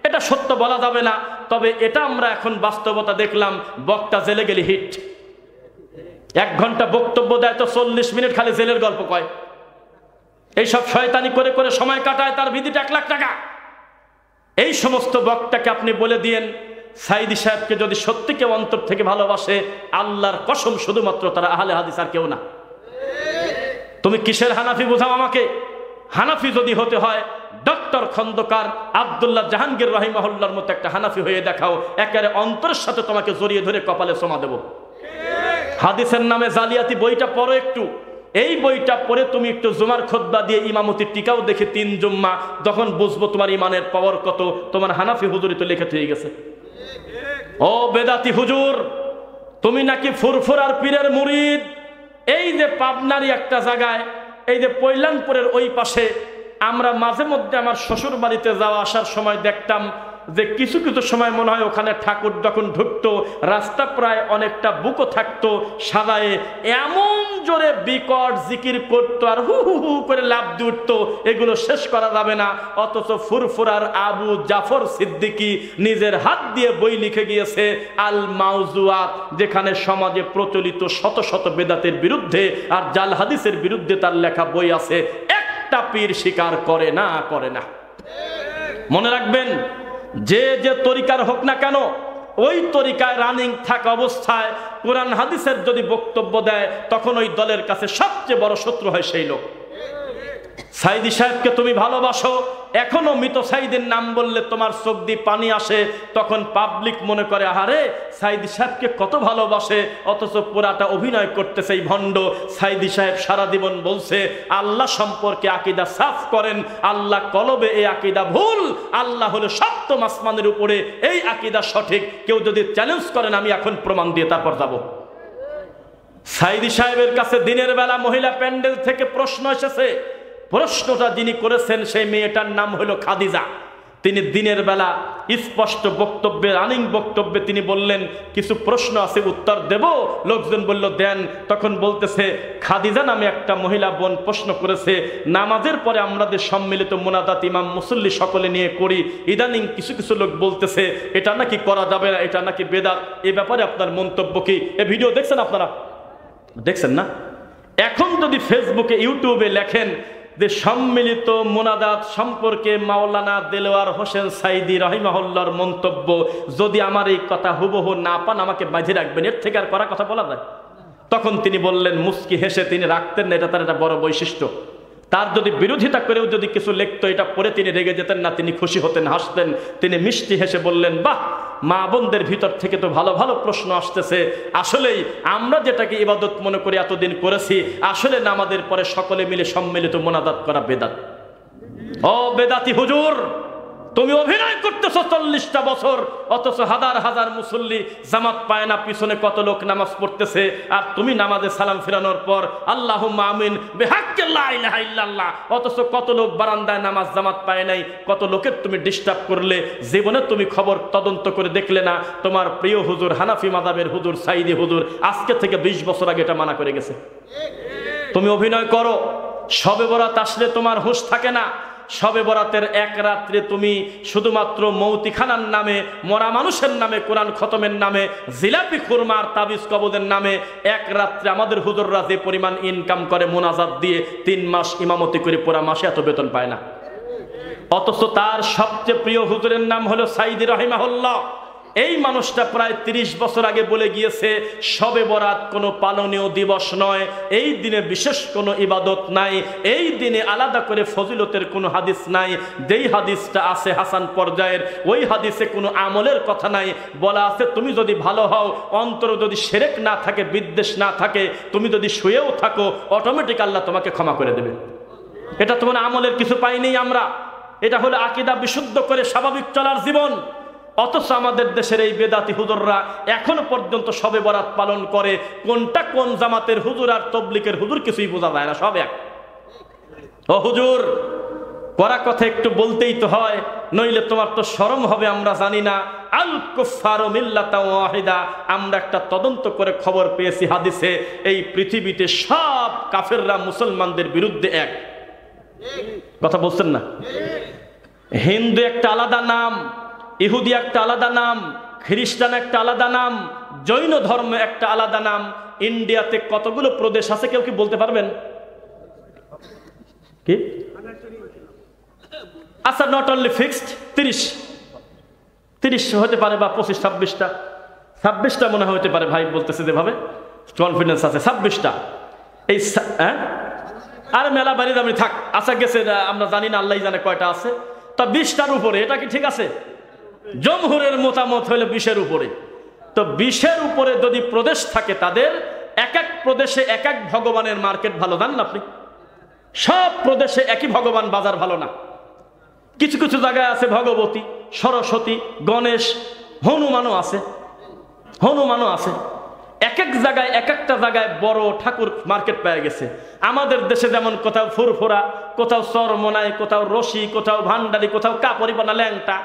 এটা সত্য বলা যাবে না, তবে এটা আমরা এখন বাস্তবতা দেখলাম, বক্তা জেলে গেলে হিট। 1 ঘন্টা বক্তব্য দেয় তো 40 মিনিট খালি জেলের গল্প কয়। এইসব শয়তানি করে করে সময় কাটায়, তার বিধিটা 1 লাখ টাকা। এই সমস্ত বক্তাকে আপনি বলে দিয়েন, সাইদি সাহেবকে যদি সত্যি কেউ অন্তর থেকে ভালোবাসে, আল্লাহর কসম শুধুমাত্র তারা আহলে হাদিস, আর কেউ না। তুমি কিসের হানাফি বোঝাও আমাকে? হানাফি যদি হতে হয় ডক্টর খন্দকার আব্দুল্লাহ জাহাঙ্গীর রাহিমাহুল্লাহর মতো একটা হানাফি হয়ে দেখাও, একেবারে অন্তরের সাথে তোমাকে জড়িয়ে ধরে কপালে চুমা দেব। হাদিসের নামে জালিয়াতি বইটা পড়ো একটু। এই বইটা পড়ে তুমি একটু জুমার খুতবা দিয়ে ইমামতির টিকাও দেখে 3 জুম্মা, তখন বুঝবো তোমার ইমানের পাওয়ার কত। তোমার হানাফি হুজুরি তো লিখে হয়ে গেছে। ও বেদাতি হুজুর, তুমি নাকি ফুরফুরার পীরের মুরিদ। এই যে পাবনারই একটা জায়গায়, এই যে পৈলানপুরের ওই পাশে, আমরা মাঝে মধ্যে আমার শ্বশুর বাড়িতে যাওয়া আসার সময় দেখতাম যে কিছু কিছু সময় মনে হয় ওখানে ঠাকুর যখন ঢুকতো, রাস্তা প্রায় অনেকটা বুকো থাকতো সাজায়ে, এমন জোরে বিকট জিকির করতো আর হু হু হু করে লাফ দিয়ে উঠতো, এগুলো শেষ করা যাবে না। অথচ ফুরফুরার আবু জাফর সিদ্দিকী নিজের হাত দিয়ে বই লিখে গিয়েছে আল মাউজুয়াত, যেখানে সমাজে প্রচলিত শত শত বেদাতের বিরুদ্ধে আর জাল হাদিসের বিরুদ্ধে তার লেখা বই আছে। একটা পীর স্বীকার করে না, করে না। মনে রাখবেন, যে যে তরিকার হোক না কেন, ওই তরিকায় রানিং থাকা অবস্থায় কোরআন হাদিসের যদি বক্তব্য দেয়, তখন ওই দলের কাছে সবচেয়ে বড় শত্রু হয় সেই লোক। সাইদি সাহেবকে তুমি ভালোবাসো, এখনো মৃত সাইদের নাম বললে তোমার চোখ দিয়ে পানি আসে, তখন পাবলিক মনে করে আহারে সাইদি সাহেবকে কত ভালোবাসে, অথচ পুরাটা অভিনয় করতেছে এই ভণ্ড। সাইদি সাহেব সারা জীবন বলছে আল্লাহ সম্পর্কে আকীদা সাফ করেন, আল্লাহ কলবে এই আকীদা ভুল, আল্লাহ হলো সপ্তম আসমানের উপরে, এই আকীদা সঠিক। কেউ যদি চ্যালেঞ্জ করেন আমি এখন প্রমাণ দিয়ে তারপর যাব। সাইদি সাহেবের কাছে দিনের বেলা মহিলা প্যান্ডেল থেকে প্রশ্ন এসেছে। প্রশ্নটা যিনি করেছেন সেই মেয়েটার নাম হলো খাদিজা। তিনি দিনের বেলা স্পষ্ট বক্তব্যে, রানিং বক্তব্যে তিনি বললেন কিছু প্রশ্ন আছে, উত্তর দেব। লোকজন বলল দেন। তখন বলতেছে খাদিজা নামে একটা মহিলা বোন প্রশ্ন করেছে, নামাজের পরে আমাদের সম্মিলিত মুনাজাত ইমাম মুসল্লি সকলে নিয়ে করি, ইদানিং কিছু কিছু লোক বলতেছে এটা নাকি করা যাবে না, এটা নাকি বেদাত, এ ব্যাপারে আপনার মন্তব্য কি? এ ভিডিও দেখছেন আপনারা? দেখছেন না? এখন যদি ফেসবুকে ইউটিউবে লেখেন যে সম্মিলিত মুনাজাত সম্পর্কে মাওলানা দেলোয়ার হোসেন সাইদি রাহিমাহুল্লাহর মন্তব্য, যদি আমার এই কথা হুবহু না পান আমাকে বাঁধে রাখবেন, এর থেকে আর করা কথা বলা যায়? তখন তিনি বললেন, মুস্কি হেসে, তিনি রাখতেন না, এটা তার একটা বড় বৈশিষ্ট্য। তার যদি বিরোধিতা করেও যদি কিছু লিখতো, এটা পড়ে তিনি রেগে যেতেন না, তিনি খুশি হতেন, হাসতেন। তিনি মিষ্টি হেসে বললেন, বাহ, মা বোনদের ভিতর থেকে তো ভালো ভালো প্রশ্ন আসতেছে। আসলেই আমরা যেটাকে ইবাদত মনে করে এতদিন করেছি, আসলে নামাজের পরে সকলে মিলে সম্মিলিত মুনাজাত করা বেদাত। ও বেদাতি হুজুর, তুমি অভিনয় করতেছ 40টা বছর, অথচ হাজার হাজার মুসল্লি জামাত পায় না, পিছনে কত লোক নামাজ পড়তেছে, আর তুমি নামাজে সালাম ফিরানোর পর আল্লাহুম্মা আমিন বিহাক্কি লা ইলাহা ইল্লাল্লাহ, অথচ কত লোক বারান্দায় নামাজ জামাত পায় নাই, কত লোকের তুমি ডিস্টার্ব করলে। জীবনে তুমি খবর তদন্ত করে দেখলে না তোমার প্রিয় হুজুর হানাফি মাযহাবের হুজুর সাইদি হুজুর আজকে থেকে 20 বছর আগে এটা মানা করে গেছে। তুমি অভিনয় করো, শবে বরাত আসলে তোমার হুঁশ থাকে না, শবে বরাতের এক রাত্রে তুমি শুধুমাত্র মৌতিখানার নামে, মরা মানুষের নামে, কোরআন খতমের নামে, জিলাপি খুরমার তাবিজ কবদের নামে এক রাত্রে আমাদের হুজুররা যে পরিমাণ ইনকাম করে মুনাজাত দিয়ে 3 মাস ইমামতি করে পুরা মাসে এত বেতন পায় না। অথচ তার সবচেয়ে প্রিয় হুজুরের নাম হলো সাইদি রাহিমাহুল্লাহ। এই মানুষটা প্রায় 30 বছর আগে বলে গিয়েছে, শবে বরাত কোনো পালনীয় দিবস নয়, এই দিনে বিশেষ কোনো ইবাদত নাই, এই দিনে আলাদা করে ফজিলতের কোনো হাদিস নাই। যেই হাদিসটা আছে হাসান পর্যায়ের, ওই হাদিসে কোনো আমলের কথা নাই। বলা আছে তুমি যদি ভালো হও, অন্তর যদি শিরক না থাকে, বিদ্বেষ না থাকে, তুমি যদি শুয়েও থাকো, অটোমেটিক আল্লাহ তোমাকে ক্ষমা করে দেবে। এটা তোমার আমলের কিছু পাইনি আমরা। এটা হলো আকীদা বিশুদ্ধ করে স্বাভাবিক চলার জীবন। অথচ আমাদের দেশের এই বেদাতি হুজুররা এখনো পর্যন্ত শবে বরাত পালন করে। কোনটা কোন জামাতের হুজুর আর তবলিগের হুজুর কিছুই বোঝা যায় না, সব এক। ও হুজুর, পড়া কথা একটু বলতেই তো হয়, নইলে তোমার তো শরম হবে। আমরা জানি না আল কুফফারু মিল্লাতান ওয়াহিদা। আমরা একটা তদন্ত করে খবর পেয়েছি হাদিসে, এই পৃথিবীতে সব কাফেররা মুসলমানদের বিরুদ্ধে এক। কথা বলছেন না? হিন্দু একটা আলাদা নাম, ইহুদি একটা আলাদা নাম, খ্রিস্টান একটা আলাদা নাম, জৈন ধর্ম একটা আলাদা নাম। ইন্ডিয়াতে কতগুলো প্রদেশ আছে কেউ কি বলতে পারবেন? কি? আচ্ছা, নট অনলি ফিক্সড, 30 হতে পারে, বা 25-26টা, 26টা মনে হতে পারে। ভাই বলতেছে যেভাবে কনফিডেন্স আছে 26টা। এই আর মেলা বাড়ি দামি থাক, আচ্ছা গেছে, আমরা জানি না, আল্লাহ জানে কয়টা আছে। তা 20টার উপরে, এটা কি ঠিক আছে? জমহুরের মতামত হলো 20-এর উপরে। তো 20-এর উপরে যদি প্রদেশ থাকে, তাদের এক এক প্রদেশে এক এক ভগবানের মার্কেট ভালো। জানেন আপনি, সব প্রদেশে একই ভগবান বাজার ভালো না। কিছু কিছু জায়গায় আছে ভগবতী, সরস্বতী, গণেশ, হনুমানও আছে। এক এক জায়গায় এক একটা জায়গায় বড় ঠাকুর মার্কেট পেয়ে গেছে। আমাদের দেশে যেমন কোথাও ফুরফুরা, কোথাও চরমনাই, কোথাও রশি, কোথাও ভান্ডারি, কোথাও কাপড়িপানা ল্যাংটা,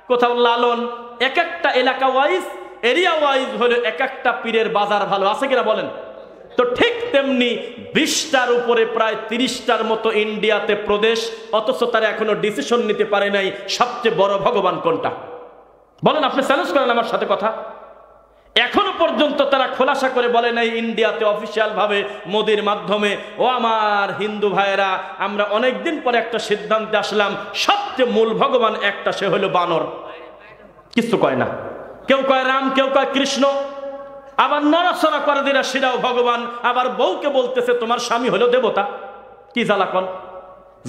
কোথাও লালন। এক একটা এলাকা ওয়াইজ, এরিয়া ওয়াইজ হলো এক একটা পীরের বাজার ভালো। আছে কিনা বলেন? তো ঠিক তেমনি 20টার উপরে প্রায় 30টার মতো ইন্ডিয়াতে প্রদেশ, অথচ তারা এখনো ডিসিশন নিতে পারে নাই সবচেয়ে বড় ভগবান কোনটা। বলেন, আপনি চ্যালেঞ্জ করেন আমার সাথে কথা। এখনো পর্যন্ত তারা খোলাসা করে বলে নাই ইন্ডিয়াতে অফিসিয়াল ভাবে মোদির মাধ্যমে, ও আমার হিন্দু ভাইয়েরা, আমরা অনেকদিন পরে একটা সিদ্ধান্তে আসলাম, সবচেয়ে মূল ভগবান একটা, সে হলো বানর। কিছু কয় না, কেউ কয় রাম, কেউ কয় কৃষ্ণ, আবার নড়াচড়া করে দিরা সেটাও ভগবান। আবার বউকে বলতেছে তোমার স্বামী হলো দেবতা। কি জ্বালাকন!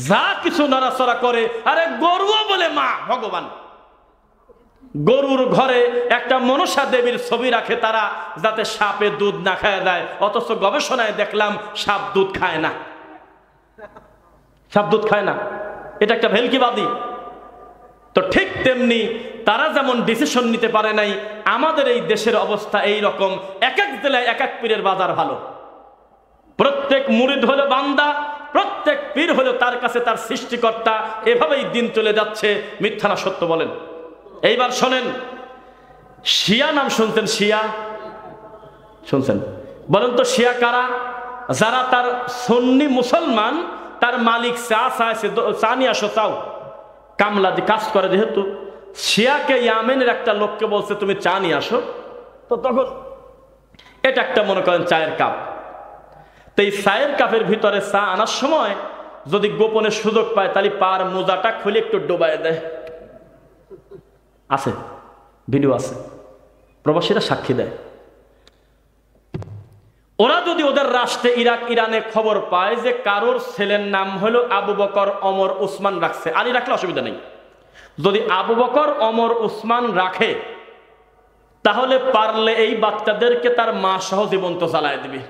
যা কিছু নড়াচড়া করে, আরে গরুও বলে মা ভগবান। গরুর ঘরে একটা মনসা দেবীর ছবি রাখে তারা, যাতে সাপে দুধ না খায় দেয়। অথচ গবেষণায় দেখলাম সাপ দুধ খায় না, সাপ দুধ খায় না। এটা একটা ভেলকিবাদী। তো ঠিক তেমনি তারা যেমন ডিসিশন নিতে পারে নাই, আমাদের এই দেশের অবস্থা এই রকম। এক এক জেলায় এক এক পীরের বাজার ভালো। প্রত্যেক মুরিদ হলো বান্দা, প্রত্যেক পীর হলো তার কাছে তার সৃষ্টিকর্তা। এভাবেই দিন চলে যাচ্ছে। মিথ্যা না সত্য বলেন? এইবার শোনেন, শিয়া নাম শুনছেন? শিয়া শুনছেন? বলেন তো শিয়া কারা? যারা তার সুন্নি মুসলমান, তার মালিক চা নিয়ে আসো, চাও কামলা দিয়ে কাজ করে। যেহেতু শিয়াকে ইয়ামেনের একটা লোককে বলছে তুমি চা নিয়ে আসো, তো তখন এটা একটা মনে করেন চায়ের কাপ। তো এই চায়ের কাপের ভিতরে চা আনার সময় যদি গোপনে সুযোগ পায়, তাহলে পার মোজাটা খুলে একটু ডোবায় দেয়। আছে, ভিডিও আছে, প্রবাসীরা সাক্ষী দেয়। ওরা যদি ওদের রাষ্ট্রে ইরানে খবর পায় যে কারোর ছেলের নাম হলো আবু বকর, ওমর, উসমান রাখছে, আলী রাখলে অসুবিধা নেই। যদি আবু বকর, ওমর, উসমান রাখে, তাহলে পারলে এই বাচ্চাদেরকে তার মা সহ জীবন্ত জ্বালায় দিবে।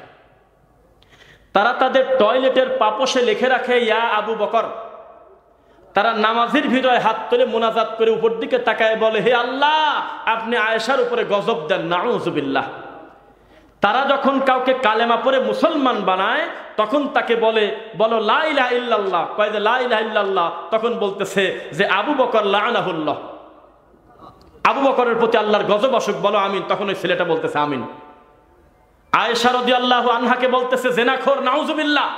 তারা তাদের টয়লেটের পাপোশে লিখে রাখে ইয়া আবু বকর। তারা নামাজের ভিতরে হাত তুলে মোনাজাত করে উপর দিকে তাকায় বলে, হে আল্লাহ, আপনি আয়েশার উপরে গজব দেন, নাউযুবিল্লাহ। তারা যখন কাউকে কালেমা পড়ে মুসলমান বানায়, তখন তাকে বলে, বলো লা ইলাহা ইল্লাল্লাহ। কয় যে লা ইলাহা ইল্লাল্লাহ, তখন বলতেছে যে আবু বকর লাআনাহুল্লাহ, আবু বকরের প্রতি আল্লাহর গজব আসুক, বলো আমিন। তখন ওই ছেলেটা বলতেছে আমিন। আয়েশা রাদিয়াল্লাহু আনহাকে বলতেছে জেনাখোর, নাউযুবিল্লাহ।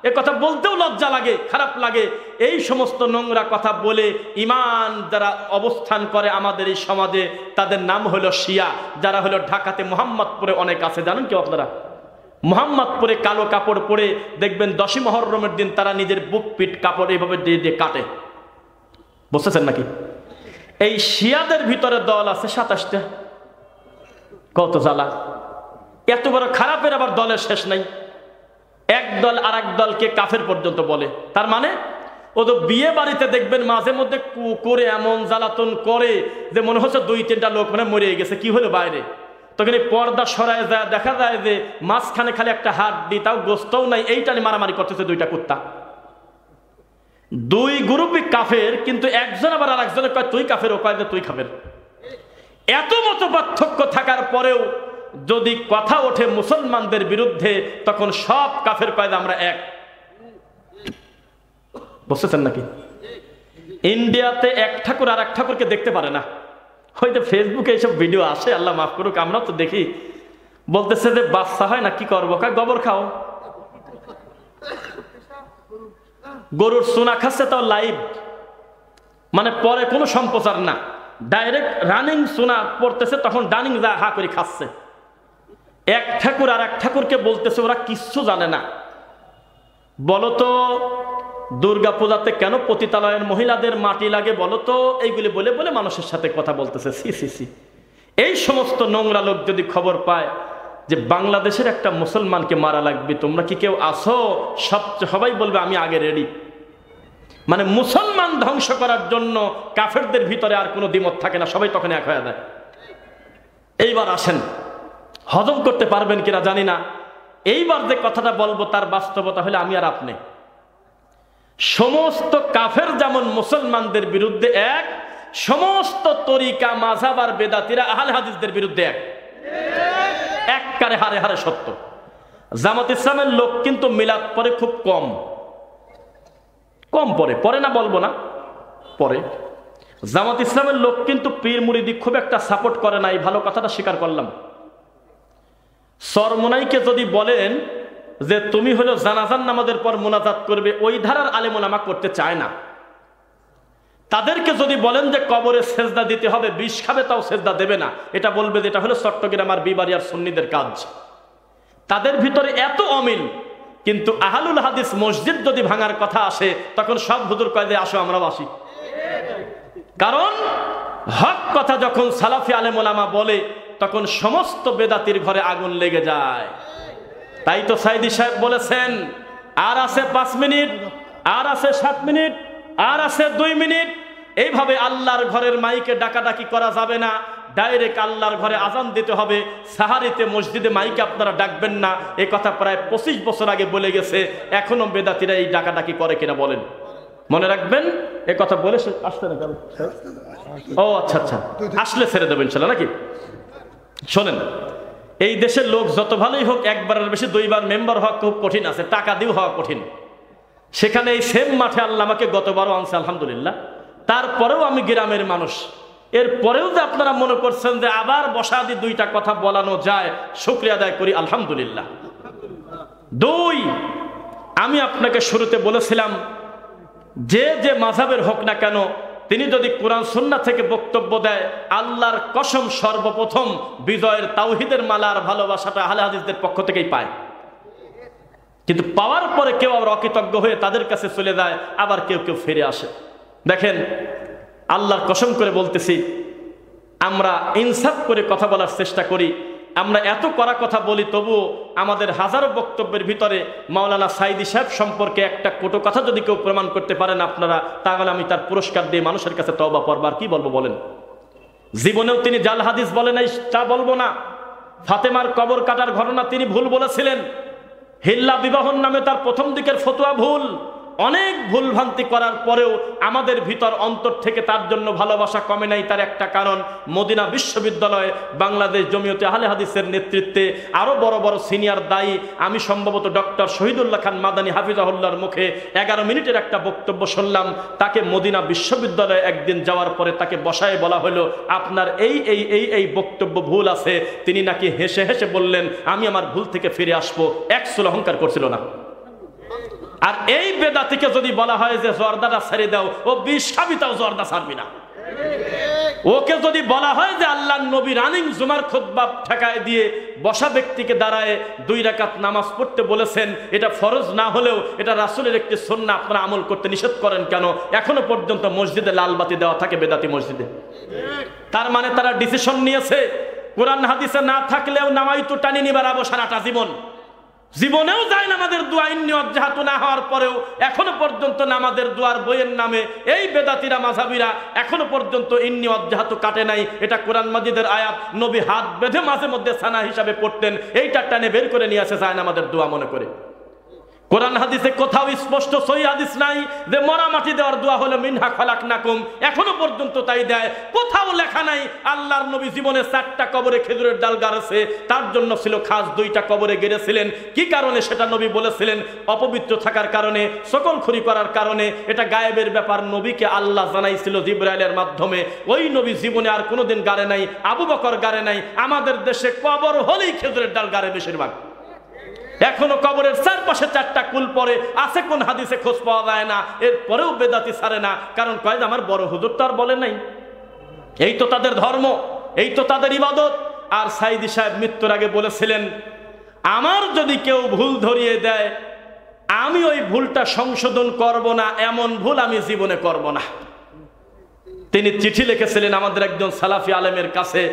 এ কথা বলতেও লজ্জা লাগে, খারাপ লাগে। এই সমস্ত নোংরা কথা বলে ইমান যারা অবস্থান করে আমাদের এই সমাজে, তাদের নাম হলো শিয়া। যারা হলো ঢাকাতে মোহাম্মদপুরে অনেক আছে, জানেন কেউ আপনারা? মোহাম্মদপুরে কালো কাপড় পরে দেখবেন 10ই মুহররমের দিন তারা নিজের বুক পিঠ কাপড় এইভাবে দিয়ে দিয়ে কাটে। বুঝতেছেন নাকি? এই শিয়াদের ভিতরে দল আছে 27টা। কত জ্বালা! এত বড় খারাপের আবার দলের শেষ নাই। এক দল আর এক দলকে কাফের পর্যন্ত বলে। তার মানে ও তো বিয়ে বাড়িতে দেখবেন মাঝে মধ্যে করে এমন জ্বালাতন করে যে মনে হচ্ছে 2-3টা লোক মানে মরে গেছে। কি হলো বাইরে? তখন এই পর্দা সরায় যায়, দেখা যায় যে মাঝখানে খালি একটা হাড্ডি, তাও গোস্তও নাই, এইটা নিয়ে মারামারি করতেছে 2টা কুত্তা। 2 গ্রুপই কাফের, কিন্তু একজন আবার আর একজনের কয় তুই কাফের, ও কয় যে তুই কাফের। এত মত পার্থক্য থাকার পরেও যদি কথা ওঠে মুসলমানদের বিরুদ্ধে, তখন সব কাফের কয় যে আমরা এক। বুঝতেছেন নাকি? ইন্ডিয়াতে এক ঠাকুর আর এক ঠাকুরকে দেখতে পারে না। হয়তো ফেসবুকে এইসব ভিডিও আসে, আল্লাহ মাফ করুক, আমরা তো দেখি। বলতেছে যে বাচ্চা হয় না, কি করবো? কয় গোবর খাও। গরুর সোনা খাচ্ছে, তাও লাইভ, মানে পরে কোনো সম্প্রচার না, ডাইরেক্ট রানিং সোনা পড়তেছে, তখন ডানিং যা হা করে খাচ্ছে। এক ঠাকুর আর এক ঠাকুরকে বলতেছে ওরা কিচ্ছু জানে না। বলতো দুর্গা পূজাতে কেন পতিতালয়ের মহিলাদের মাটি লাগে বলতো? এইগুলি বলে বলে মানুষের সাথে কথা বলতেছে। সি সি সি! এই সমস্ত নোংরা লোক যদি খবর পায় যে বাংলাদেশের একটা মুসলমানকে মারা লাগবে, তোমরা কি কেউ আসো? সবাই বলবে আমি আগে রেডি। মানে মুসলমান ধ্বংস করার জন্য কাফেরদের ভিতরে আর কোনো দ্বিমত থাকে না, সবাই তখন এক হয়ে যায়। এইবার আসেন, হজম করতে পারবেন কিনা জানি না। এইবার যে কথাটা বলবো তার বাস্তবতা হলে আমি আর আপনি। সমস্ত কাফের যেমন মুসলমানদের বিরুদ্ধে এক, সমস্ত তরিকা মাযহাব আর বেদাতীরা আহলে হাদিসদের বিরুদ্ধে এক। একবারে হারে হারে সত্য। জামাত ইসলামের লোক কিন্তু মিলাদ পরে খুব কম পরে না বলবো না, পরে। জামাত ইসলামের লোক কিন্তু পীর মুরিদি খুব একটা সাপোর্ট করে না, এই ভালো কথাটা স্বীকার করলাম। চরমোনাইকে যদি বলেন যে তুমি হলো জানাজান নামাজের পর মোনাজাত করবে, ওই ধারার আলেম ওলামা করতে চায় না। তাদেরকে যদি বলেন যে কবরে সেজদা দিতে হবে, বিষ খাবে তাও সেজদা দেবে না, এটা বলবে যে এটা হলো চট্টগ্রাম আর বিবাড়িয়ার সুন্নিদের কাজ। তাদের ভিতরে এত অমিল। কিন্তু আহলুল হাদিস মসজিদ যদি ভাঙার কথা আসে, তখন সব হুজুর কয় যে আসো আমরাও আসি। কারণ হক কথা যখন সালাফি আলেম ওলামা বলে, তখন সমস্ত বেদাতির ঘরে আগুন লেগে যায়। তাই তো সাইদি সাহেব বলেছেন, আর আছে 5 মিনিট, আর আছে 7 মিনিট, আর আছে 2 মিনিট। এইভাবে আল্লাহর ঘরের মাইকে ডাকাডাকি করা যাবে না, ডাইরেক্ট আল্লাহর ঘরে আজান দিতে হবে। সাহারিতে মসজিদে মাইকে আপনারা ডাকবেন না, এ কথা প্রায় 25 বছর আগে বলে গেছে। এখনো বেদাতিরা এই ডাকাডাকি করে কিনা বলেন? মনে রাখবেন, এ কথা বলে আসতে না কেন? ও আচ্ছা আচ্ছা, আসলে ছেড়ে দেবেন ইনশাআল্লাহ নাকি? শোনেন, এই দেশের লোক যত ভালোই হোক, একবারের বেশি 2বার মেম্বার হওয়া খুব কঠিন আছে, টাকা দিয়েও হওয়া কঠিন। সেখানে এই সেম মাঠে আল্লাহ আমাকে গতবারও আনছে, আলহামদুলিল্লাহ। তারপরেও আমি গ্রামের মানুষ। এরপরেও যে আপনারা মনে করছেন যে আবার বসা দিয়ে 2টা কথা বলানো যায়, শুকরিয়া আদায় করি, আলহামদুলিল্লাহ। 2, আমি আপনাকে শুরুতে বলেছিলাম যে যে মাযহাবের হোক না কেন, তিনি যদি কোরআন সুন্নাহ থেকে বক্তব্য দেয়, আল্লাহর কসম সর্বপ্রথম বিজয়ের তাওহীদের মালার ভালোবাসাটা আহলে হাদিসদের পক্ষ থেকেই পায়। কিন্তু পাওয়ার পরে কেউ আবার অকৃতজ্ঞ হয়ে তাদের কাছে চলে যায়, আবার কেউ কেউ ফিরে আসে। দেখেন, আল্লাহর কসম করে বলতেছি, আমরা ইনসাফ করে কথা বলার চেষ্টা করি। আমরা এত কড়া কথা বলি, তবুও আমাদের হাজারো বক্তব্যের ভিতরে মাওলানা সাইদি সাহেব সম্পর্কে একটা কটু কথা যদি কেউ প্রমাণ করতে পারেন আপনারা, তাহলে আমি তার পুরস্কার দিয়ে মানুষের কাছে তওবা করবার কি বলবো বলেন? জীবনেও তিনি জাল হাদিস বলে নাই, তা বলবো না। ফাতেমার কবর কাটার ঘটনা তিনি ভুল বলেছিলেন। হিল্লা বিবাহর নামে তার প্রথম দিকের ফতোয়া ভুল। অনেক ভুল ভ্রান্তি করার পরেও আমাদের ভিতর অন্তর থেকে তার জন্য ভালোবাসা কমে নাই। তার একটা কারণ, মদিনা বিশ্ববিদ্যালয়ে বাংলাদেশ জমিয়তে আহলে হাদিসের নেতৃত্বে আরো বড় বড় সিনিয়র দায়ী, আমি সম্ভবত ডক্টর শহীদুল্লাহ খান মাদানী হাফিজাহুল্লাহর মুখে 11 মিনিটের একটা বক্তব্য শুনলাম। তাকে মদিনা বিশ্ববিদ্যালয়ে একদিন যাওয়ার পরে তাকে বসায় বলা হলো, আপনার এই এই এই এই বক্তব্য ভুল আছে। তিনি নাকি হেসে হেসে বললেন, আমি আমার ভুল থেকে ফিরে আসবো। এক চুল অহংকার করছিল না। আর এই বেদাতিকে যদি বলা হয় যে জর্দাটা ছেড়ে দাও, ও বিশ্বাবিতাও জর্দা ছাড়বি না। ওকে যদি বলা হয় যে আল্লাহর নবী রানিং জুমার খুতবা ঠেকায় দিয়ে বসা ব্যক্তিকে দাঁড়ায় 2 রাকাত নামাজ পড়তে বলেছেন, এটা ফরজ না হলেও এটা রাসূলের একটি সুন্নাহ, আপনারা আমল করতে নিষেধ করেন কেন? এখনো পর্যন্ত মসজিদে লাল বাতি দেওয়া থাকে বেদাতি মসজিদে। তার মানে তারা ডিসিশন নিয়েছে কোরআন হাদিসে না থাকলেও নামাইতু টানি নিবারাবো সারাটা জীবন। জীবনেও যায় নামাজের দোয়া ইন্নী ওয়াজ্জাহাতু না হওয়ার পরেও এখনো পর্যন্ত নামাজের দোয়ার বইয়ের নামে এই বেদাতিরা মাযহাবিরা এখনো পর্যন্ত ইন্নী ওয়াজ্জাহাতু কাটে নাই। এটা কোরআন মাজিদের আয়াত, নবী হাত বেঁধে মাঝে মধ্যে সানা হিসাবে পড়তেন, এইটা টানে বের করে নিয়ে আসে যায় নামাজের দোয়া মনে করে। কোরআন হাদিসে কোথাও স্পষ্ট সহিহ হাদিস নাই যে মরা মাটি দেওয়ার দোয়া হলো মিনহা খালাকনাকুম, এখনো পর্যন্ত তাই দেয়। কোথাও লেখা নাই আল্লাহর নবী জীবনে 4টা কবরে খেজুরের ডাল গাড়ছে, তার জন্য ছিল খাস 2টা কবরে গেড়েছিলেন। কি কারণে সেটা নবী বলেছিলেন? অপবিত্র থাকার কারণে, সকলখুরি করার কারণে। এটা গায়েবের ব্যাপার, নবীকে আল্লাহ জানাইছিল জিবরাইলের মাধ্যমে। ওই নবী জীবনে আর কোনোদিন গাড়ে নাই, আবু বকর গাড়ে নাই। আমাদের দেশে কবর হলেই খেজুরের ডাল গাড়ে বেশিরভাগ। এখনো কবরের চারপাশে 4টা কুল পরে আছে, কোন হাদিসে খোঁজ পাওয়া যায় না। এরপরেও বেদাতি ছাড়ে না, কারণ কয় আমার বড় হুজুর তো আর বলে নাই। এই তো তাদের ধর্ম, এই তো তাদের ইবাদত। আর সাইদি সাহেব মৃত্যুর আগে বলেছিলেন, আমার যদি কেউ ভুল ধরিয়ে দেয় আমি ওই ভুলটা সংশোধন করব না, এমন ভুল আমি জীবনে করব না। তিনি চিঠি লিখেছিলেন আমাদের একজন সালাফি আলেমের কাছে,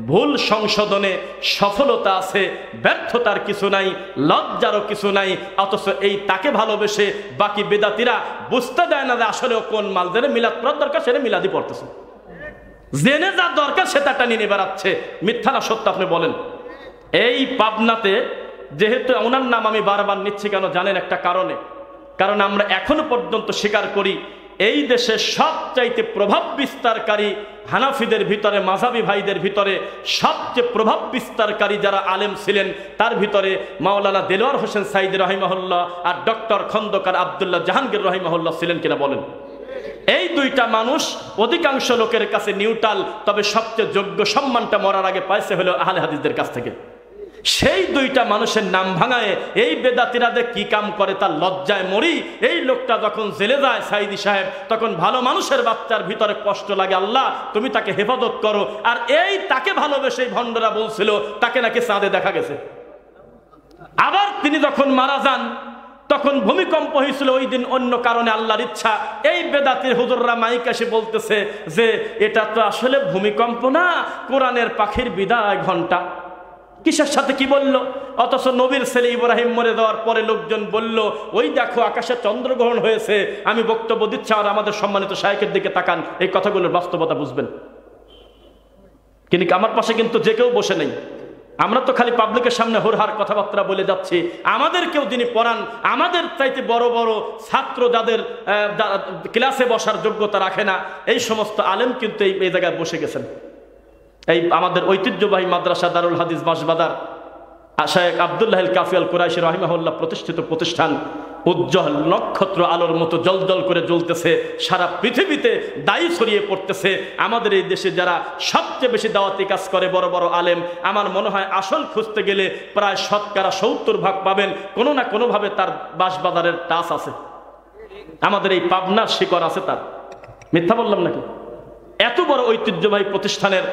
ভুল সংশোধনে সফলতা আছে, ব্যর্থতার কিছু নাই, লজ্জারও কিছু নাই। অথচ এই তাকে ভালোবেসে বাকি বেদাতিরা বুঝতে দেয় না যে আসলে কোন মাল, জেনে মিলাদ পড়ার দরকার সেটা মিলাদি পড়তেছে, জেনে যা দরকার সেটা নিয়ে বেড়াচ্ছে। মিথ্যা না সত্য আপনি বলেন? এই পাবনাতে যেহেতু ওনার নাম আমি বারবার নিচ্ছি কেন জানেন? একটা কারণে, কারণ আমরা এখনো পর্যন্ত স্বীকার করি এই দেশে সবচাইতে প্রভাব বিস্তারকারী হানাফিদের ভিতরে, মাযহাবী ভাইদের ভিতরে সবচেয়ে প্রভাব বিস্তারকারী যারা আলেম ছিলেন তার ভিতরে মাওলানা দেলোয়ার হোসেন সাইদি রহিমাহুল্লাহ আর ডক্টর খন্দকার আব্দুল্লাহ জাহাঙ্গীর রহিমাহুল্লাহ ছিলেন কিনা বলেন? এই 2টা মানুষ অধিকাংশ লোকের কাছে নিউট্রাল, তবে সবচেয়ে যোগ্য সম্মানটা মরার আগে পাইছে হলো আহলে হাদিসদের কাছ থেকে। সেই 2টা মানুষের নাম ভাঙায় এই বেদাতিরা যে কি কাম করে তার লজ্জায় মরি। এই লোকটা যখন জেলে যায় সাইদি সাহেব, তখন ভালো মানুষের বাচ্চার ভিতরে কষ্ট লাগে, আল্লাহ তুমি তাকে হেফাজত করো। আর এই তাকে ভালোবেসে ভণ্ডরা বলছিল তাকে নাকি চাঁদে দেখা গেছে। আবার তিনি যখন মারা যান তখন ভূমিকম্প হয়েছিল ওই দিন, অন্য কারণে আল্লাহর ইচ্ছা। এই বেদাতির হুজুররা মাইক এসে বলতেছে যে এটা তো আসলে ভূমিকম্প না, কোরআনের পাখির বিদায় ঘন্টা। কিসের সাথে কি বলল? অথচ নবীর ছেলে ইব্রাহিম মরে যাওয়ার পরে লোকজন বলল ওই দেখো আকাশে চন্দ্রগ্রহণ হয়েছে। আমি বক্তব্য দিচ্ছি আর আমাদের সম্মানিত শায়েখের দিকে তাকান, এই কথাগুলোর বাস্তবতা বুঝবেন। কিন্তু আমার পাশে কিন্তু যে কেউ বসে নেই। আমরা তো খালি পাবলিকের সামনে হুরহার কথাবার্তা বলে যাচ্ছি। আমাদেরকেও যিনি পড়ান, আমাদের চাইতে বড় বড় ছাত্র যাদের ক্লাসে বসার যোগ্যতা রাখে না, এই সমস্ত আলেম কিন্তু এই জায়গায় বসে গেছেন। এই আমাদের ঐতিহ্যবাহী মাদ্রাসা দারুল হাদিস বাঁশবাজার শায়েখ আব্দুল্লাহ আল কাফি আল কুরাইশি রাহিমাহুল্লাহ প্রতিষ্ঠিত প্রতিষ্ঠান, উজ্জ্বল নক্ষত্র আলোর মতো জলজল করে জ্বলতেছে, সারা পৃথিবীতে দায়ী ছড়িয়ে পড়তেছে। আমাদের এই দেশে যারা সবচেয়ে বেশি দাওয়াতি কাজ করে বড় বড় আলেম, আমার মনে হয় আসল খুঁজতে গেলে প্রায় 70% পাবেন কোনো না কোনোভাবে তার বাঁশবাজারের টাচ আছে, আমাদের এই পাবনার শিকড় আছে তার। মিথ্যা বললাম নাকি? এত বড় ঐতিহ্যবাহী প্রতিষ্ঠানের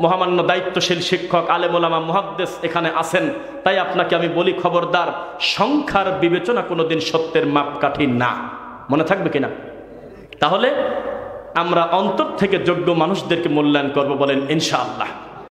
মহামান্য দায়িত্বশীল শিক্ষক আলেম ওলামা মুহাদ্দিস এখানে আছেন। তাই আপনাকে আমি বলি, খবরদার, সংখ্যার বিবেচনা কোনোদিন সত্যের মাপকাঠি না। মনে থাকবে কিনা? তাহলে আমরা অন্তর থেকে যোগ্য মানুষদেরকে মূল্যায়ন করব, বলেন ইনশাআল্লাহ।